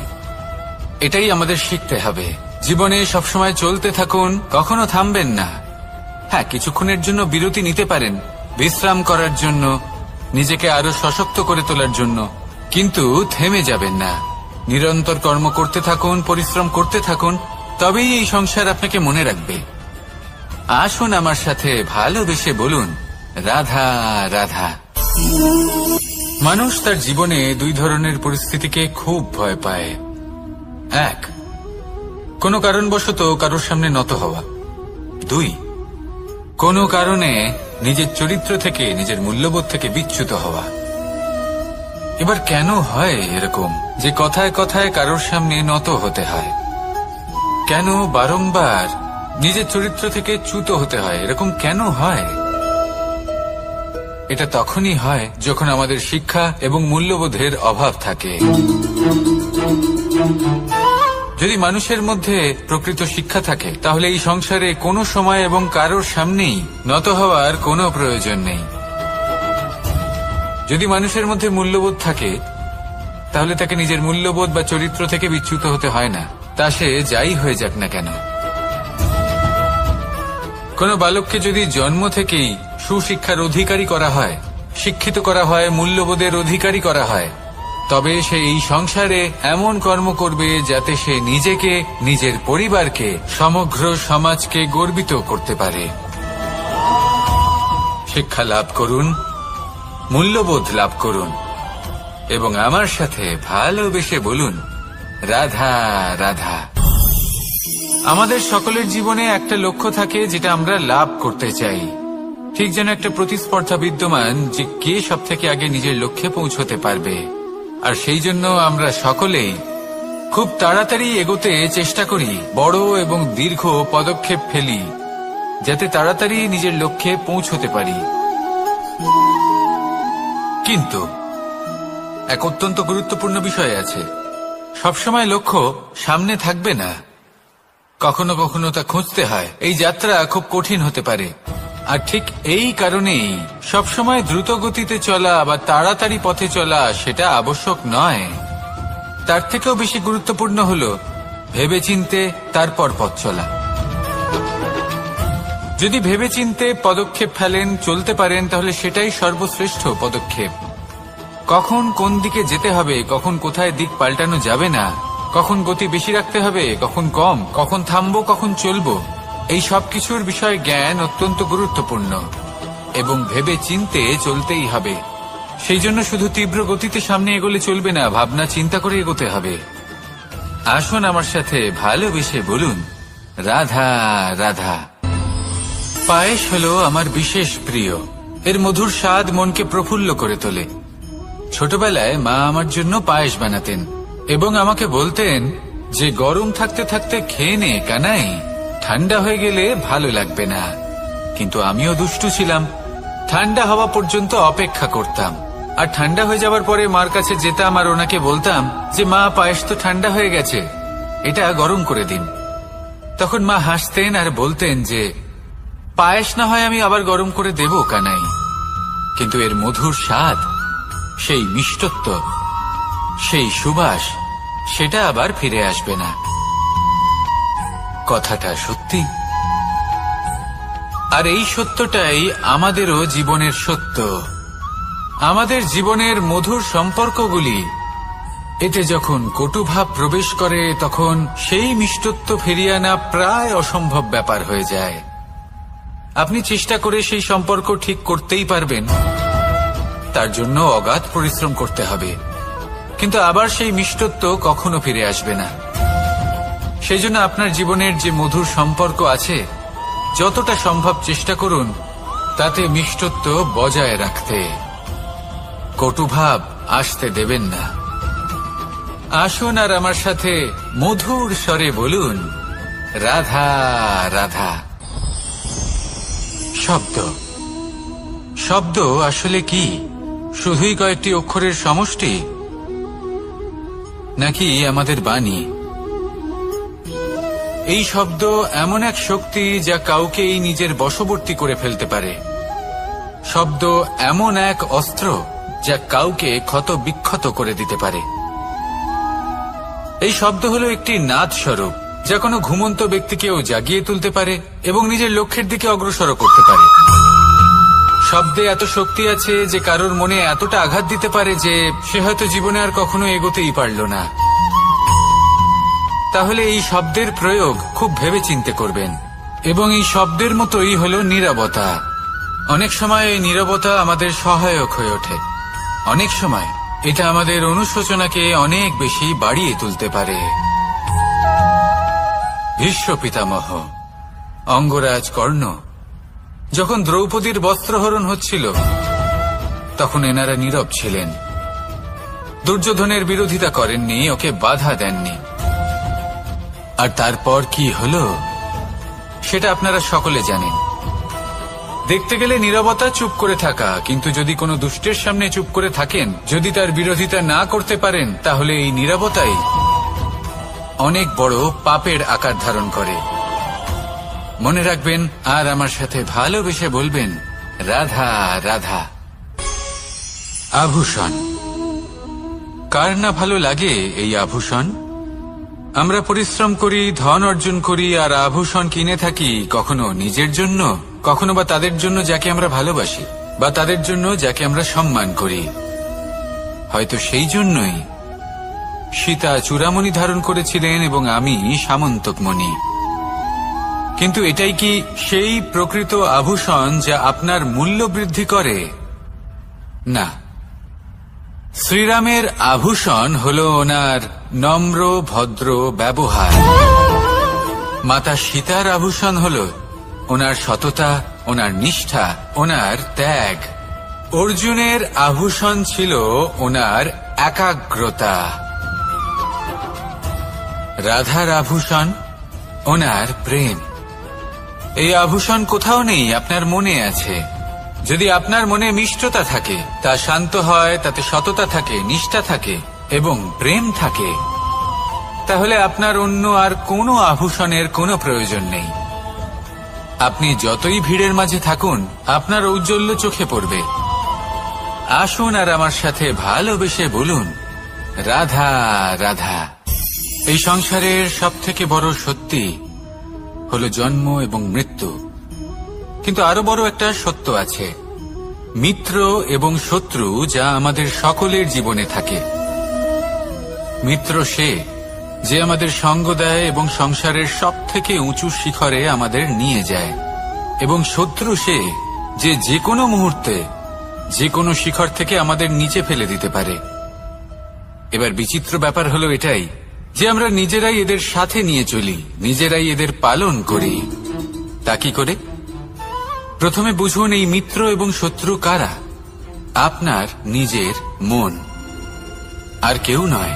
এটাই আমাদের শিখতে হবে। জীবনে সবসময় চলতে থাকুন, কখনো থামবেন না। হ্যাঁ, কিছুক্ষণের জন্য বিরতি নিতে পারেন, বিশ্রাম করার জন্য, নিজেকে আরো সশক্ত করে তোলার জন্য, কিন্তু থেমে যাবেন না। নিরন্তর কর্ম করতে থাকুন, পরিশ্রম করতে থাকুন, তবেই এই সংসার আপনাকে মনে রাখবে। আসুন আমার সাথে ভালোবেসে বলুন, রাধা রাধা। মানুষ তার জীবনে দুই ধরনের পরিস্থিতিকে খুব ভয় পায়। এক, কোনো কারণবশত কারোর সামনে নত হওয়া। দুই, কোনো কারণে নিজের চরিত্র থেকে, নিজের মূল্যবোধ থেকে বিচ্যুত হওয়া। এবার কেন হয় এরকম যে কথায় কথায় কারোর সামনে নত হতে হয়? কেন বারংবার নিজের চরিত্র থেকে চ্যুত হতে হয়? এরকম কেন হয়? এটা তখনই হয় যখন আমাদের শিক্ষা এবং মূল্যবোধের অভাব থাকে। যদি মানুষের মধ্যে প্রকৃত শিক্ষা থাকে, তাহলে এই সংসারে কোনো সময় এবং কারোর সামনেই নত হওয়ার কোনো প্রয়োজন নেই। যদি মানুষের মধ্যে মূল্যবোধ থাকে, তাহলে তাকে নিজের মূল্যবোধ বা চরিত্র থেকে বিচ্যুত হতে হয় না, তা সে যাই হয়ে যাক না কেন। কোনো বালককে যদি জন্ম থেকেই সুশিক্ষার অধিকারী করা হয়, শিক্ষিত করা হয়, মূল্যবোধের অধিকারী করা হয়, তবে সে এই সংসারে এমন কর্ম করবে যাতে সে নিজেকে, নিজের পরিবারকে, সমগ্র সমাজকে গর্বিত করতে পারে। শিক্ষা লাভ করুন, মূল্যবোধ লাভ করুন এবং আমার সাথে ভালোবেসে বলুন, রাধা রাধা। আমাদের সকলের জীবনে একটা লক্ষ্য থাকে যেটা আমরা লাভ করতে চাই। ঠিক যেন একটা প্রতিস্পর্ধা বিদ্যমান যে কে সব থেকে আগে নিজের লক্ষ্যে পৌঁছতে পারবে। আর সেই জন্য আমরা সকলেই খুব তাড়াতাড়ি এগোতে চেষ্টা করি, বড় এবং দীর্ঘ পদক্ষেপ ফেলি যাতে তাড়াতাড়ি নিজের লক্ষ্যে পৌঁছতে পারি। কিন্তু এক অত্যন্ত গুরুত্বপূর্ণ বিষয় আছে, সবসময় লক্ষ্য সামনে থাকবে না, কখনো কখনো তা খুঁজতে হয়। এই যাত্রা খুব কঠিন হতে পারে, আর ঠিক এই কারণেই সবসময় দ্রুত গতিতে চলা বা তাড়াতাড়ি পথে চলা সেটা আবশ্যক নয়। তার থেকেও বেশি গুরুত্বপূর্ণ হলো ভেবেচিন্তে তারপর পথ চলা। যদি ভেবেচিন্তে পদক্ষেপ ফেলেন, চলতে পারেন, তাহলে সেটাই সর্বশ্রেষ্ঠ পদক্ষেপ। কখন কোন দিকে যেতে হবে, কখন কোথায় দিক পাল্টানো যাবে না, কখন গতি বেশি রাখতে হবে, কখন কম, কখন থামবো, কখন চলবো, এই সব কিছুর বিষয়ে জ্ঞান অত্যন্ত গুরুত্বপূর্ণ এবং ভেবে চিন্তে চলতেই হবে। সেই জন্য শুধু তীব্র গতিতে সামনে এগোলে চলবে না, ভাবনা চিন্তা করে এগোতে হবে। আসুন আমার সাথে ভালোবেসে বলুন, রাধা রাধা। পায়েস হলো আমার বিশেষ প্রিয়। এর মধুর স্বাদ মনকে প্রফুল্ল করে তোলে। ছোটবেলায় মা আমার জন্য পায়েস বানাতেন এবং আমাকে বলতেন যে গরম থাকতে থাকতে খেয়ে নে কানাই, ঠান্ডা হয়ে গেলে ভালো লাগবে না। কিন্তু আমিও দুষ্টু ছিলাম, ঠান্ডা হওয়া পর্যন্ত অপেক্ষা করতাম, আর ঠান্ডা হয়ে যাওয়ার পরে মার কাছে যেতাম আর ওনাকে বলতাম যে মা, পায়েস তো ঠান্ডা হয়ে গেছে, এটা গরম করে দিন। তখন মা হাসতেন আর বলতেন যে পায়েস না হয় আমি আবার গরম করে দেব কানাই, কিন্তু এর মধুর স্বাদ, সেই মিষ্টত্ব, সেই সুবাস, সেটা আবার ফিরে আসবে না। কথাটা সত্যি। আর এই সত্যটাই আমাদেরও জীবনের সত্য। আমাদের জীবনের মধুর সম্পর্কগুলি, এতে যখন কটুভাব প্রবেশ করে তখন সেই মিষ্টত্ব ফিরিয়ে আনা প্রায় অসম্ভব ব্যাপার হয়ে যায়। আপনি চেষ্টা করে সেই সম্পর্ক ঠিক করতেই পারবেন, তার জন্য অগাধ পরিশ্রম করতে হবে, কিন্তু আবার সেই মিষ্টত্ব কখনো ফিরে আসবে না। সেই জন্য আপনার জীবনের যে মধুর সম্পর্ক আছে, যতটা সম্ভব চেষ্টা করুন তাতে মিষ্টত্ব বজায় রাখতে। কটুভাব আসতে দেবেন না। আসুন আর আমার সাথে মধুর স্বরে বলুন, রাধা রাধা। শব্দ, শব্দ আসলে কি? শুধুই কয়েকটি অক্ষরের সমষ্টি, নাকি আমাদের বাণী? এই শব্দ এমন এক শক্তি যা কাউকেই নিজের বশবর্তী করে ফেলতে পারে। শব্দ এমন এক অস্ত্র যা কাউকে ক্ষত বিক্ষত করে দিতে পারে। এই শব্দ হলো একটি নাদ স্বরূপ যা কোনো ঘুমন্ত ব্যক্তিকেও জাগিয়ে তুলতে পারে এবং নিজের লক্ষ্যের দিকে অগ্রসর করতে পারে। শব্দে এত শক্তি আছে যে কারোর মনে এতটা আঘাত দিতে পারে যে সে হয়তো জীবনে আর কখনো এগোতেই পারল না। তাহলে এই শব্দের প্রয়োগ খুব ভেবে চিন্তে করবেন। এবং এই শব্দের মতোই হলো নীরবতা। অনেক সময় এই নীরবতা আমাদের সহায়ক হয়ে ওঠে, অনেক সময় এটা আমাদের অনুশোচনাকে অনেক বেশি বাড়িয়ে তুলতে পারে। ভীষ্ম পিতামহ, অঙ্গরাজ কর্ণ, যখন দ্রৌপদীর বস্ত্রহরণ হচ্ছিল তখন এনারা নীরব ছিলেন। দুর্যোধনের বিরোধিতা করেননি, ওকে বাধা দেননি। আর তারপর কি হলো সেটা আপনারা সকলে জানেন। দেখতে গেলে নীরবতা চুপ করে থাকা, কিন্তু যদি কোনো দুষ্টের সামনে চুপ করে থাকেন, যদি তার বিরোধিতা না করতে পারেন, তাহলে এই নীরবতাই অনেক বড় পাপের আকার ধারণ করে। মনে রাখবেন আর আমার সাথে ভালোবেসে বলবেন, রাধা রাধা। আভূষণ, কার না ভালো লাগে এই আভূষণ? আমরা পরিশ্রম করি, ধন অর্জন করি আর আভূষণ কিনে থাকি, কখনো নিজের জন্য, কখনো বা তাদের জন্য যাকে আমরা ভালোবাসি, বা তাদের জন্য যাকে আমরা সম্মান করি। হয়তো সেই জন্যই সীতা চূড়ামণি ধারণ করেছিলেন এবং আমি সামন্তকমণি। কিন্তু এটাই কি সেই প্রকৃত আভূষণ যা আপনার মূল্য বৃদ্ধি করে? না। শ্রীরামের আভূষণ হল ওনার নম্র ভদ্র ব্যবহার। মাতা সীতার আভূষণ হল ওনার সততা, ওনার নিষ্ঠা, ওনার ত্যাগ। অর্জুনের আভূষণ ছিল ওনার একাগ্রতা। রাধার আভূষণ ওনার প্রেম। এই আভূষণ কোথাও নেই, আপনার মনে আছে। যদি আপনার মনে মিষ্টতা থাকে, তা শান্ত হয়, তাতে সততা থাকে, নিষ্ঠা থাকে এবং প্রেম থাকে, তাহলে আপনার অন্য আর কোনো আভূষণের কোনো প্রয়োজন নেই। আপনি যতই ভিড়ের মাঝে থাকুন, আপনার ঔজ্জ্বল্য চোখে পড়বে। আসুন আর আমার সাথে ভালোবেসে বলুন, রাধা রাধা। এই সংসারের সবথেকে বড় সত্যি হলো জন্ম এবং মৃত্যু। কিন্তু আরো বড় একটা সত্য আছে, মিত্র এবং শত্রু যা আমাদের সকলের জীবনে থাকে। মিত্র সে যে আমাদের সঙ্গ দেয় এবং সংসারের সবথেকে উঁচু শিখরে আমাদের নিয়ে যায়, এবং শত্রু সে যে যে কোনো মুহূর্তে যে কোনো শিখর থেকে আমাদের নিচে ফেলে দিতে পারে। এবার বিচিত্র ব্যাপার হলো এটাই যে আমরা নিজেরাই এদের সাথে নিয়ে চলি, নিজেরাই এদের পালন করি। তা কি করে? প্রথমে বুঝুন এই মিত্র এবং শত্রু কারা। আপনার নিজের মন, আর কেউ নয়।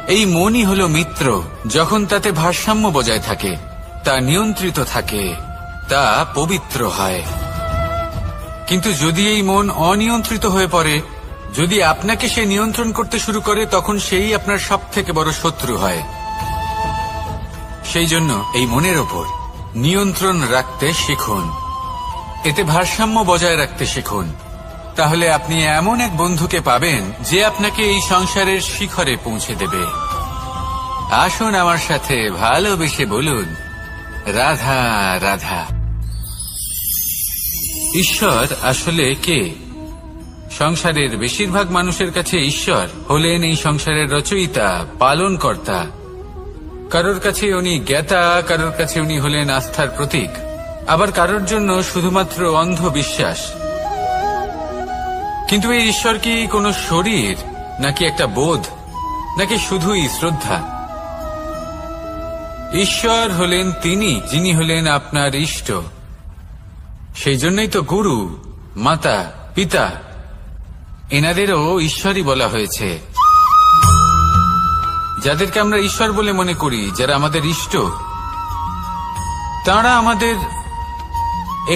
এই মনই হলো মিত্র যখন তাতে ভারসাম্য বজায় থাকে, তা নিয়ন্ত্রিত থাকে, তা পবিত্র হয়। কিন্তু যদি এই মন অনিয়ন্ত্রিত হয়ে পড়ে, যদি আপনাকে সে নিয়ন্ত্রণ করতে শুরু করে, তখন সেই আপনার সবথেকে বড় শত্রু হয়। সেই জন্য এই মনের ওপর নিয়ন্ত্রণ রাখতে শিখুন, এতে ভারসাম্য বজায় রাখতে শিখুন। তাহলে আপনি এমন এক বন্ধুকে পাবেন যে আপনাকে এই সংসারের শিখরে পৌঁছে দেবে। আসুন আমার সাথে ভালোবেসে বলুন, রাধা রাধা। ঈশ্বর আসলে কে? সংসারের বেশিরভাগ মানুষের কাছে ঈশ্বর হলেন এই সংসারের রচয়িতা, পালনকর্তা। কারোর কাছে উনি জ্ঞাতা, কারোর কাছে উনি হলেন আস্থার প্রতীক, আবার কারোর জন্য শুধুমাত্র অন্ধ বিশ্বাস। কিন্তু এই ঈশ্বর কি কোনো শরীর, নাকি একটা বোধ, নাকি শুধুই শ্রদ্ধা? ঈশ্বর হলেন তিনি যিনি হলেন আপনার ইষ্ট। সেই জন্যই তো গুরু, মাতা, পিতা এনাদেরও ঈশ্বরই বলা হয়েছে। যাদেরকে আমরা ঈশ্বর বলে মনে করি, যারা আমাদের ইষ্ট, তাঁরা আমাদের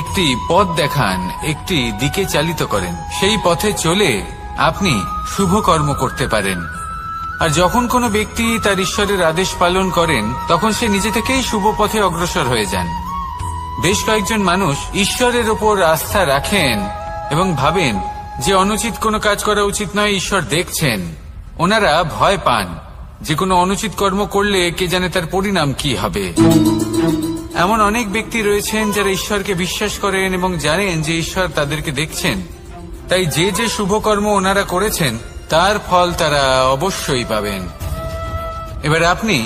একটি পথ দেখান, একটি দিকে চালিত করেন। সেই পথে চলে আপনি শুভ কর্ম করতে পারেন। আর যখন কোনো ব্যক্তি তার ঈশ্বরের আদেশ পালন করেন, তখন সে নিজে থেকেই শুভ পথে অগ্রসর হয়ে যান। বেশ কয়েকজন মানুষ ঈশ্বরের ওপর আস্থা রাখেন এবং ভাবেন যে অনুচিত কোনো কাজ করা উচিত নয়, ঈশ্বর দেখছেন। ওনারা ভয় পান যে কোনো অনুচিত কর্ম করলে কে জানে তার পরিণাম কি হবে। এমন অনেক ব্যক্তি রয়েছেন যারা ঈশ্বরকে বিশ্বাস করেন এবং জানেন যে ঈশ্বর তাদেরকে দেখছেন, তাই যে যে শুভ কর্ম ওনারা করেছেন তার ফল তারা অবশ্যই পাবেন। এবার আপনি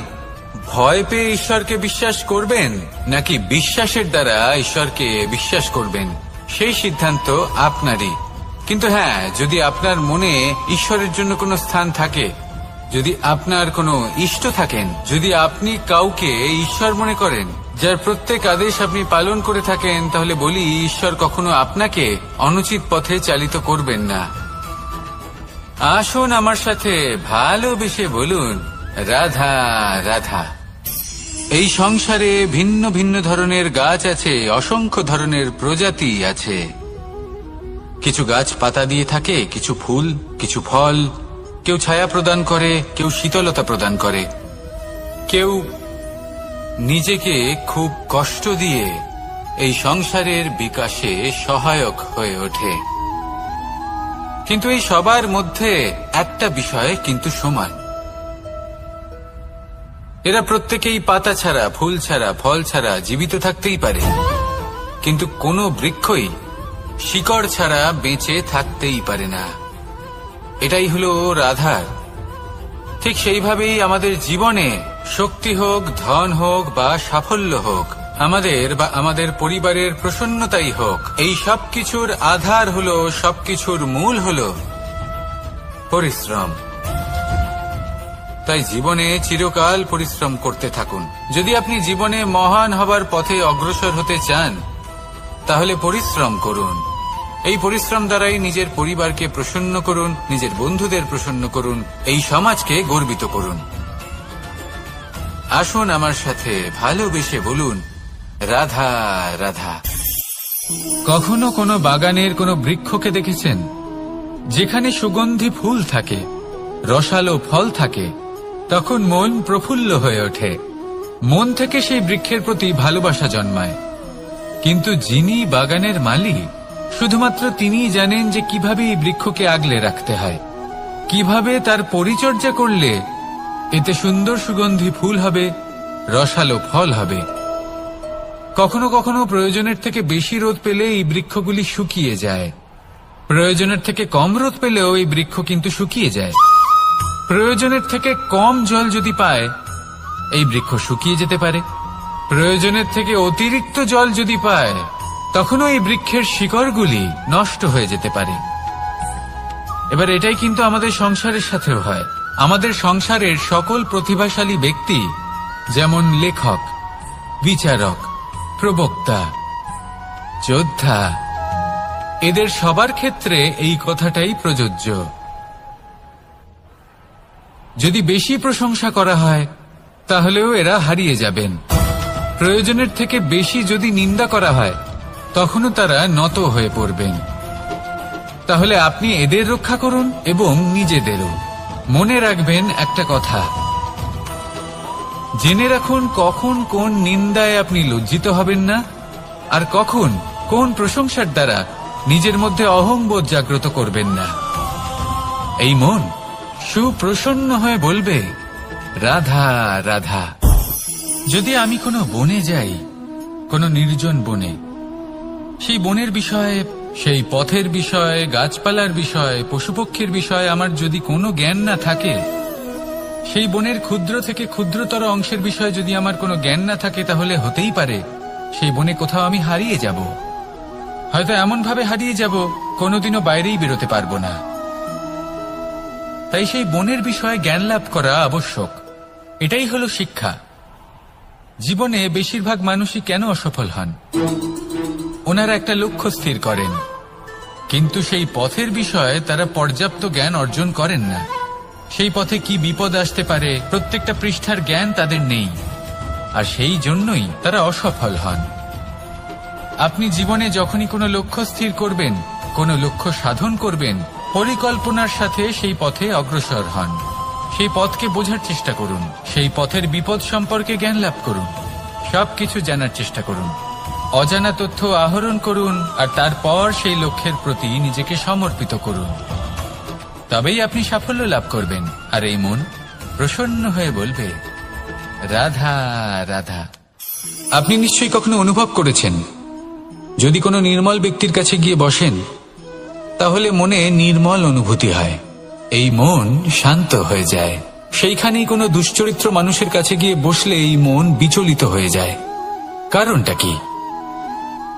ভয় পেয়ে ঈশ্বরকে বিশ্বাস করবেন, নাকি বিশ্বাসের দ্বারা ঈশ্বরকে বিশ্বাস করবেন, সেই সিদ্ধান্ত আপনারই। কিন্তু হ্যাঁ, যদি আপনার মনে ঈশ্বরের জন্য কোনো স্থান থাকে, যদি আপনার কোনো ইষ্ট থাকেন, যদি আপনি কাউকে ঈশ্বর মনে করেন, যার প্রত্যেক আদেশ আপনি পালন করে থাকেন, তাহলে বলি ঈশ্বর কখনো আপনাকে অনুচিত পথে চালিত করবেন না। আসুন আমার সাথে ভালোবেসে বলুন, রাধা রাধা। এই সংসারে ভিন্ন ভিন্ন ধরনের গাছ আছে, অসংখ্য ধরনের প্রজাতি আছে। কিছু গাছ পাতা দিয়ে থাকে, কিছু ফুল, কিছু ফল। কেউ ছায়া প্রদান করে, কেউ শীতলতা প্রদান করে, কেউ নিজেকে খুব কষ্ট দিয়ে এই সংসারের বিকাশে সহায়ক হয়ে ওঠে। কিন্তু এই সবার মধ্যে একটা বিষয় কিন্তু সমান, এরা প্রত্যেকেই পাতা ছাড়া, ফুল ছাড়া, ফল ছাড়া জীবিত থাকতেই পারে, কিন্তু কোনো বৃক্ষই শিকড় ছাড়া বেঁচে থাকতেই পারে না। এটাই হলো রাধার। ঠিক সেইভাবেই আমাদের জীবনে শক্তি হোক, ধন হোক বা সাফল্য হোক, আমাদের বা আমাদের পরিবারের প্রসন্নতাই হোক, এই সবকিছুর আধার হলো, সবকিছুর মূল হলো পরিশ্রম। তাই জীবনে চিরকাল পরিশ্রম করতে থাকুন। যদি আপনি জীবনে মহান হবার পথে অগ্রসর হতে চান, তাহলে পরিশ্রম করুন। এই পরিশ্রম দ্বারাই নিজের পরিবারকে প্রসন্ন করুন, নিজের বন্ধুদের প্রসন্ন করুন, এই সমাজকে গর্বিত করুন। আসুন আমার সাথে ভালোবেসে বলুন, রাধা রাধা। কখনো কোনো বাগানের কোনো বৃক্ষকে দেখেছেন যেখানে সুগন্ধি ফুল থাকে, রসালো ফল থাকে? তখন মন প্রফুল্ল হয়ে ওঠে, মন থেকে সেই বৃক্ষের প্রতি ভালোবাসা জন্মায়। কিন্তু যিনি বাগানের মালিক, শুধুমাত্র তিনিই জানেন যে কিভাবে এই বৃক্ষকে আগলে রাখতে হয়, কিভাবে তার পরিচর্যা করলে এতে সুন্দর সুগন্ধি ফুল হবে, রসালো ফল হবে। কখনো কখনো প্রয়োজনের থেকে বেশি রোদ পেলে এই বৃক্ষগুলি শুকিয়ে যায়, প্রয়োজনের থেকে কম রোদ পেলেও এই বৃক্ষ কিন্তু শুকিয়ে যায়। প্রয়োজনের থেকে কম জল যদি পায় এই বৃক্ষ শুকিয়ে যেতে পারে, প্রয়োজনের থেকে অতিরিক্ত জল যদি পায় তখনও এই বৃক্ষের শিকড়গুলি নষ্ট হয়ে যেতে পারে। এবার এটাই কিন্তু আমাদের সংসারের সাথেও হয়। আমাদের সংসারের সকল প্রতিভাশালী ব্যক্তি, যেমন লেখক, বিচারক, প্রবক্তা, যোদ্ধা, এদের সবার ক্ষেত্রে এই কথাটাই প্রযোজ্য। যদি বেশি প্রশংসা করা হয় তাহলেও এরা হারিয়ে যাবেন। প্রয়োজনের থেকে বেশি যদি নিন্দা করা হয় তখনও তারা নত হয়ে পড়বেন। তাহলে আপনি এদের রক্ষা করুন এবং নিজেদেরও। মনে রাখবেন একটা কথা, জেনে রাখুন কখন কোন নিন্দায় আপনি লজ্জিত হবেন না, আর কখন কোন প্রশংসার দ্বারা নিজের মধ্যে অহংবোধ জাগ্রত করবেন না। এই মন সুপ্রসন্ন হয়ে বলবে, রাধা রাধা। যদি আমি কোনো বনে যাই, কোনো নির্জন বনে, সেই বনের বিষয়ে, সেই পথের বিষয়ে, গাছপালার বিষয়ে, পশুপক্ষীর বিষয়ে আমার যদি কোনো জ্ঞান না থাকে, সেই বনের ক্ষুদ্র থেকে ক্ষুদ্রতর অংশের বিষয়ে যদি আমার কোনো জ্ঞান না থাকে, তাহলে হতেই পারে সেই বনে কোথাও আমি হারিয়ে যাব। হয়তো এমন ভাবে হারিয়ে যাব কোনোদিনও বাইরেই বেরোতে পারবো না। তাই সেই বনের বিষয়ে জ্ঞান লাভ করা আবশ্যক। এটাই হলো শিক্ষা। জীবনে বেশিরভাগ মানুষই কেন অসফল হন? ওনারা একটা লক্ষ্য স্থির করেন, কিন্তু সেই পথের বিষয়ে তারা পর্যাপ্ত জ্ঞান অর্জন করেন না। সেই পথে কি বিপদ আসতে পারে প্রত্যেকটা পৃষ্ঠার জ্ঞান তাদের নেই, আর সেই জন্যই তারা অসফল হন। আপনি জীবনে যখনই কোনো লক্ষ্য স্থির করবেন, কোনো লক্ষ্য সাধন করবেন, পরিকল্পনার সাথে সেই পথে অগ্রসর হন। সেই পথকে বোঝার চেষ্টা করুন, সেই পথের বিপদ সম্পর্কে জ্ঞান লাভ করুন, সবকিছু জানার চেষ্টা করুন, অজানা তথ্য আহরণ করুন, আর তারপর সেই লক্ষ্যের প্রতি নিজেকে সমর্পিত করুন। তবেই আপনি সাফল্য লাভ করবেন। আর এই মন প্রসন্ন হয়ে বলবে, রাধা রাধা। আপনি নিশ্চয়ই কখনো অনুভব করেছেন, যদি কোনো নির্মল ব্যক্তির কাছে গিয়ে বসেন তাহলে মনে নির্মল অনুভূতি হয়, এই মন শান্ত হয়ে যায়। সেইখানেই কোনো দুশ্চরিত্র মানুষের কাছে গিয়ে বসলে এই মন বিচলিত হয়ে যায়। কারণটা কি?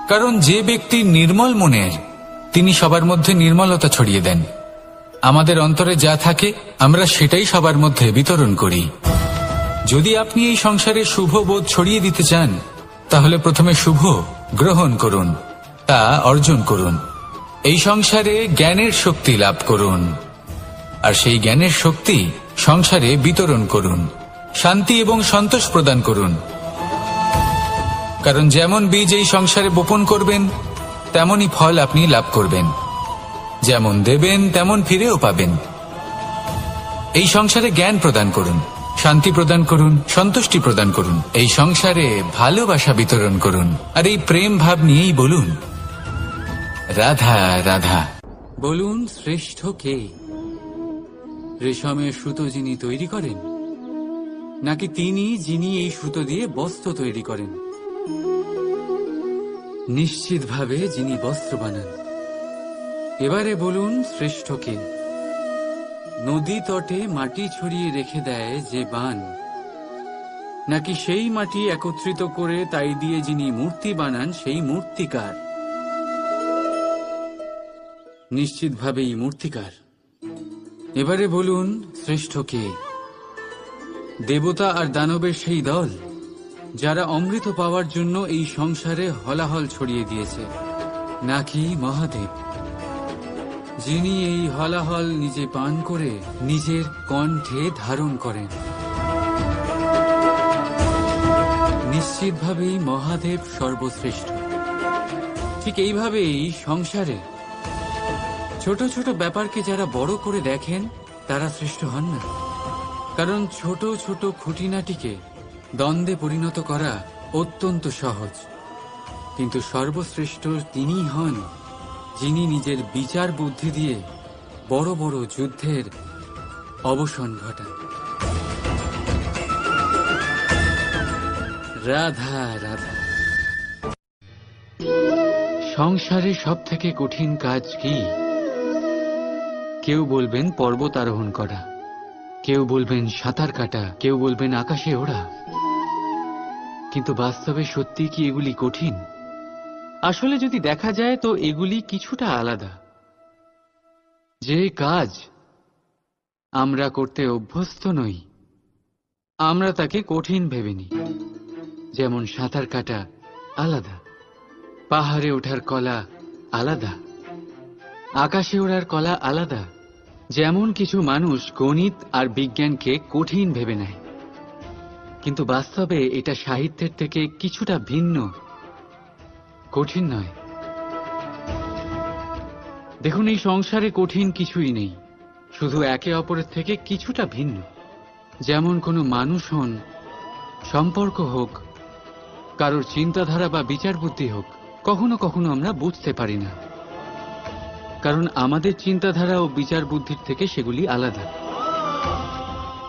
কারণ যে ব্যক্তি নির্মল মনের, তিনি সবার মধ্যে নির্মলতা ছড়িয়ে দেন। আমাদের অন্তরে যা থাকে আমরা সেটাই সবার মধ্যে বিতরণ করি। যদি আপনি এই সংসারে শুভ বোধ ছড়িয়ে দিতে চান, তাহলে প্রথমে শুভ গ্রহণ করুন, তা অর্জন করুন। এই সংসারে জ্ঞানের শক্তি লাভ করুন, আর সেই জ্ঞানের শক্তি সংসারে বিতরণ করুন। শান্তি এবং সন্তোষ প্রদান করুন। কারণ যেমন বীজ এই সংসারে বপন করবেন, তেমনই ফল আপনি লাভ করবেন। যেমন দেবেন তেমন ফিরেও পাবেন। এই সংসারে জ্ঞান প্রদান করুন, শান্তি প্রদান করুন, সন্তুষ্টি প্রদান করুন। এই সংসারে ভালোবাসা বিতরণ করুন, আর এই প্রেম ভাব নিয়েই বলুন, রাধা রাধা। বলুন, শ্রেষ্ঠ কে? রেশমের সুতো যিনি তৈরি করেন, নাকি তিনি যিনি এই সুতো দিয়ে বস্ত্র তৈরি করেন? নিশ্চিতভাবে যিনি বস্ত্র বানান। এবারে বলুন, শ্রেষ্ঠ কে? নদী তটে মাটি ছড়িয়ে রেখে দেয় যে বান, নাকি সেই মাটি একত্রিত করে তাই দিয়ে যিনি মূর্তি বানান সেই মূর্তিকার? নিশ্চিতভাবেই মূর্তিকার। এবারে বলুন, শ্রেষ্ঠ কে? দেবতা আর দানবের সেই দল যারা অমৃত পাওয়ার জন্য এই সংসারে হলাহল ছড়িয়ে দিয়েছে, নাকি মহাদেব যিনি এই হলাহল নিজে পান করে নিজের কণ্ঠে ধারণ করেন? নিশ্চিতভাবেই মহাদেব সর্বশ্রেষ্ঠ। ঠিক এইভাবেই সংসারে ছোট ছোট ব্যাপারকে যারা বড় করে দেখেন তারা শ্রেষ্ঠ হন না। কারণ ছোট ছোট খুঁটিনাটিকে দ্বন্দ্বে পরিণত করা অত্যন্ত সহজ, কিন্তু সর্বশ্রেষ্ঠ তিনিই হন যিনি নিজের বিচার বুদ্ধি দিয়ে বড় বড় যুদ্ধের অবসান ঘটান। রাধা রাধা। সংসারে সব থেকে কঠিন কাজ কি? কেউ বলবেন পর্বত আরোহণ করা, কেউ বলবেন সাঁতার কাটা, কেউ বলবেন আকাশে ওড়া। কিন্তু বাস্তবে সত্যি কি এগুলি কঠিন? আসলে যদি দেখা যায় তো এগুলি কিছুটা আলাদা। যে কাজ আমরা করতে অভ্যস্ত নই, আমরা তাকে কঠিন ভেবে নিই। যেমন সাঁতার কাটা আলাদা, পাহাড়ে ওঠার কলা আলাদা, আকাশে ওড়ার কলা আলাদা। যেমন কিছু মানুষ গণিত আর বিজ্ঞানকে কঠিন ভেবে নেয়, কিন্তু বাস্তবে এটা সাহিত্যের থেকে কিছুটা ভিন্ন, কঠিন নয়। দেখুন, এই সংসারে কঠিন কিছুই নেই, শুধু একে অপরের থেকে কিছুটা ভিন্ন। যেমন কোনো মানুষ হন, সম্পর্ক হোক, কারোর চিন্তাধারা বা বিচার বুদ্ধি হোক, কখনো কখনো আমরা বুঝতে পারি না, কারণ আমাদের চিন্তাধারা ও বিচার বুদ্ধির থেকে সেগুলি আলাদা।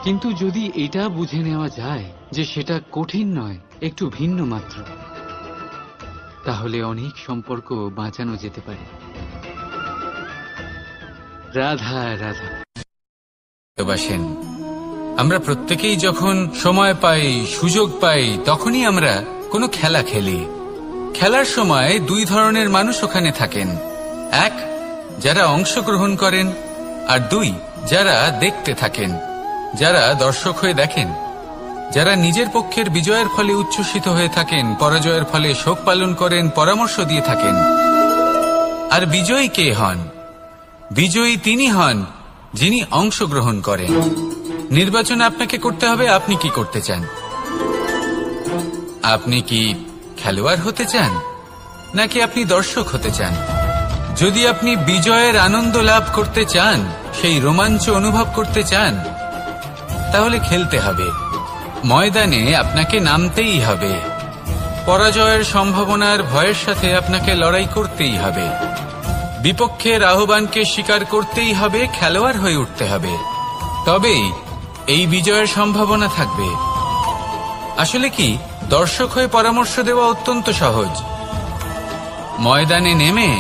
কিন্তু যদি এটা বুঝে নেওয়া যায় যে সেটা কঠিন নয়, একটু ভিন্ন মাত্র, তাহলে অনেক সম্পর্ক বাঁচানো যেতে পারে। রাধা রাধা। ভালোবাসেন। আমরা প্রত্যেকেই যখন সময় পাই, সুযোগ পাই, তখনই আমরা কোনো খেলা খেলি। খেলার সময় দুই ধরনের মানুষ ওখানে থাকেন, এক যারা অংশগ্রহণ করেন, আর দুই যারা দেখতে থাকেন, যারা দর্শক হয়ে দেখেন, যারা নিজের পক্ষের বিজয়ের ফলে উচ্ছ্বসিত হয়ে থাকেন, পরাজয়ের ফলে শোক পালন করেন, পরামর্শ দিয়ে থাকেন। আর বিজয়ী কে হন? বিজয়ী তিনি হন যিনি অংশগ্রহণ করেন। নির্বাচন আপনাকে করতে হবে, আপনি কি করতে চান? আপনি কি খেলোয়াড় হতে চান, নাকি আপনি দর্শক হতে চান? যদি আপনি বিজয়ের আনন্দ লাভ করতে চান, সেই রোমাঞ্চ অনুভব করতে চান, তাহলে খেলতে হবে, ময়দানে আপনাকে নামতেই হবে। পরাজয়ের সম্ভাবনার ভয়ের সাথে আপনাকে লড়াই করতেই হবে, বিপক্ষের আহ্বানকে স্বীকার করতেই হবে, খেলোয়াড় হয়ে উঠতে হবে, তবেই এই বিজয়ের সম্ভাবনা থাকবে। আসলে কি, দর্শক হয়ে পরামর্শ দেওয়া অত্যন্ত সহজ, ময়দানে নেমে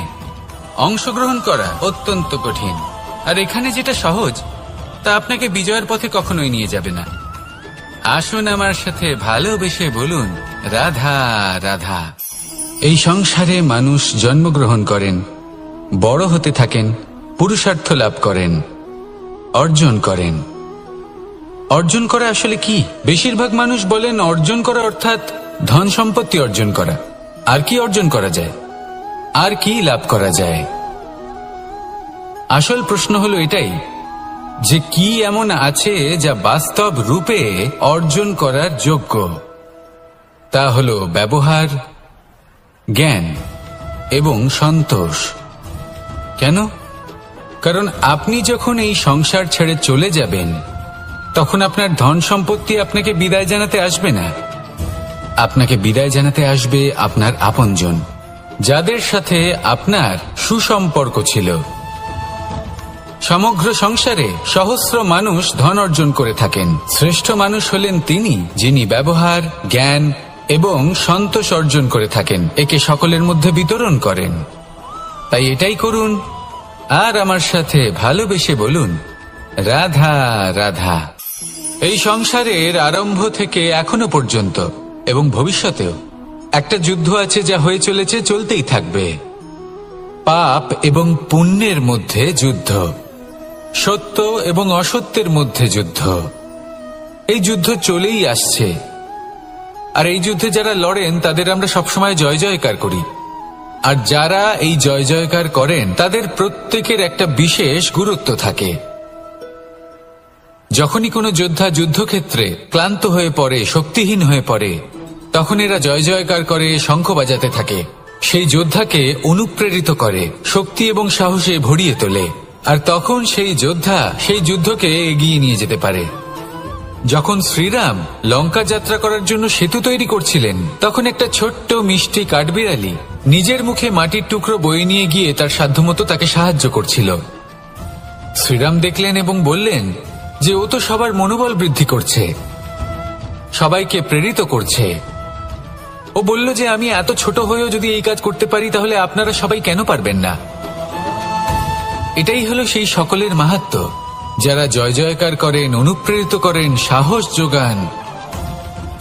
অংশগ্রহণ করা অত্যন্ত কঠিন। আর এখানে যেটা সহজ, তা আপনাকে বিজয়ের পথে কখনোই নিয়ে যাবে না। আসুন আমার সাথে ভালোবেসে বলুন, রাধা রাধা। এই সংসারে মানুষ জন্মগ্রহণ করেন, বড় হতে থাকেন, পুরুষার্থ লাভ করেন, অর্জন করেন। অর্জন করা আসলে কি? বেশিরভাগ মানুষ বলেন অর্জন করা অর্থাৎ ধন সম্পত্তি অর্জন করা। আর কি অর্জন করা যায়? আর কি লাভ করা যায়? আসল প্রশ্ন হলো এটাই যে কি এমন আছে যা বাস্তব রূপে অর্জন করার যোগ্য। তা হলো ব্যবহার, জ্ঞান এবং সন্তোষ। কেন? কারণ আপনি যখন এই সংসার ছেড়ে চলে যাবেন, তখন আপনার ধন সম্পত্তি আপনাকে বিদায় জানাতে আসবে না। আপনাকে বিদায় জানাতে আসবে আপনার আপনজন, যাদের সাথে আপনার সুসম্পর্ক ছিল। সমগ্র সংসারে সহস্র মানুষ ধন অর্জন করে থাকেন। শ্রেষ্ঠ মানুষ হলেন তিনি যিনি ব্যবহার, জ্ঞান এবং সন্তোষ অর্জন করে থাকেন, একে সকলের মধ্যে বিতরণ করেন। তাই এটাই করুন, আর আমার সাথে ভালোবেসে বলুন, রাধা রাধা। এই সংসারের আরম্ভ থেকে এখনো পর্যন্ত এবং ভবিষ্যতেও একটা যুদ্ধ আছে, যা হয়ে চলেছে, চলতেই থাকবে। পাপ এবং পুণ্যের মধ্যে যুদ্ধ, সত্য এবং অসত্যের মধ্যে যুদ্ধ। এই যুদ্ধ চলেই আসছে, আর এই যুদ্ধে যারা লড়েন তাদের আমরা সবসময় জয় জয়কার করি। আর যারা এই জয় জয়কার করেন তাদের প্রত্যেকের একটা বিশেষ গুরুত্ব থাকে। যখনই কোনো যোদ্ধা যুদ্ধক্ষেত্রে ক্লান্ত হয়ে পড়ে, শক্তিহীন হয়ে পড়ে, তখন এরা জয় জয়কার করে, শঙ্খ বাজাতে থাকে, সেই যোদ্ধাকে অনুপ্রেরিত করে, শক্তি এবং সাহসে ভরিয়ে তোলে। আর তখন সেই যোদ্ধা সেই যুদ্ধকে এগিয়ে নিয়ে যেতে পারে। যখন শ্রীরাম লঙ্কা যাত্রা করার জন্য সেতু তৈরি করছিলেন, তখন একটা ছোট্ট মিষ্টি কাঠবিড়ালি নিজের মুখে মাটির টুকরো বয়ে নিয়ে গিয়ে তার সাধ্যমতো তাকে সাহায্য করছিল। শ্রীরাম দেখলেন এবং বললেন যে ও তো সবার মনোবল বৃদ্ধি করছে, সবাইকে প্রেরিত করছে, ও বলল যে আমি এত ছোট হয়েও যদি এই কাজ করতে পারি তাহলে আপনারা সবাই কেন পারবেন না। এটাই হলো সেই সকলের মাহাত্ম্য যারা জয় জয়কার করেন, অনুপ্রেরিত করেন, সাহস যোগান।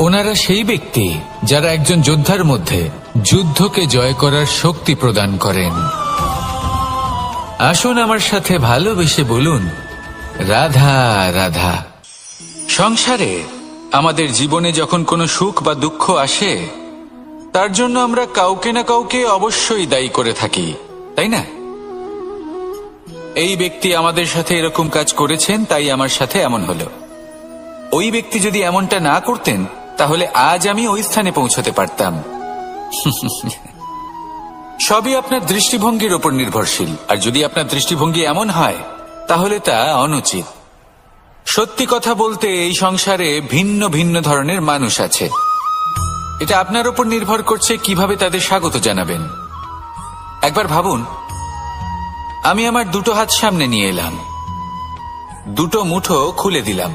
ওনারা সেই ব্যক্তি যারা একজন যোদ্ধার মধ্যে যুদ্ধকে জয় করার শক্তি প্রদান করেন। আসুন আমার সাথে ভালোবেসে বলুন, রাধা রাধা। সংসারে আমাদের জীবনে যখন কোনো সুখ বা দুঃখ আসে, তার জন্য আমরা কাউকে না কাউকে অবশ্যই দায়ী করে থাকি, তাই না? এই ব্যক্তি আমাদের সাথে এরকম কাজ করেছেন, তাই আমার সাথে এমন হলো। ওই ব্যক্তি যদি এমনটা না করতেন তাহলে আজ আমি ওই স্থানে পৌঁছতে পারতাম। সবই আপনার দৃষ্টিভঙ্গির ওপর নির্ভরশীল, আর যদি আপনার দৃষ্টিভঙ্গি এমন হয় তাহলে তা অনুচিত। সত্যি কথা বলতে এই সংসারে ভিন্ন ভিন্ন ধরনের মানুষ আছে। এটা আপনার ওপর নির্ভর করছে কিভাবে তাদের স্বাগত জানাবেন। একবার ভাবুন, আমি আমার দুটো হাত সামনে নিয়ে এলাম, দুটো মুঠো খুলে দিলাম।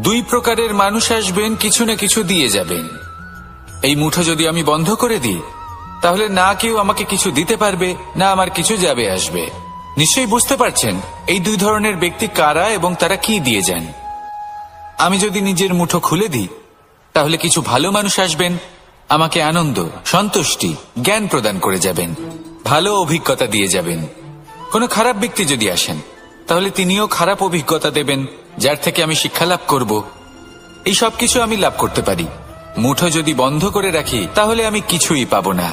দুই প্রকারের মানুষ আসবেন, কিছু না কিছু দিয়ে যাবেন। এই মুঠো যদি আমি বন্ধ করে দিই তাহলে না কেউ আমাকে কিছু দিতে পারবে, না আমার কিছু যাবে আসবে। নিশ্চয়ই বুঝতে পারছেন এই দুই ধরনের ব্যক্তি কারা এবং তারা কি দিয়ে যান। আমি যদি নিজের মুঠো খুলে দিই তাহলে কিছু ভালো মানুষ আসবেন, আমাকে আনন্দ, সন্তুষ্টি, জ্ঞান প্রদান করে যাবেন, ভালো অভিজ্ঞতা দিয়ে যাবেন। কোনো খারাপ ব্যক্তি যদি আসেন তাহলে তিনিও খারাপ অভিজ্ঞতা দেবেন, যার থেকে আমি শিক্ষা লাভ করব। এই সব কিছু আমি লাভ করতে পারি। মুঠো যদি বন্ধ করে রাখি তাহলে আমি কিছুই পাবো না।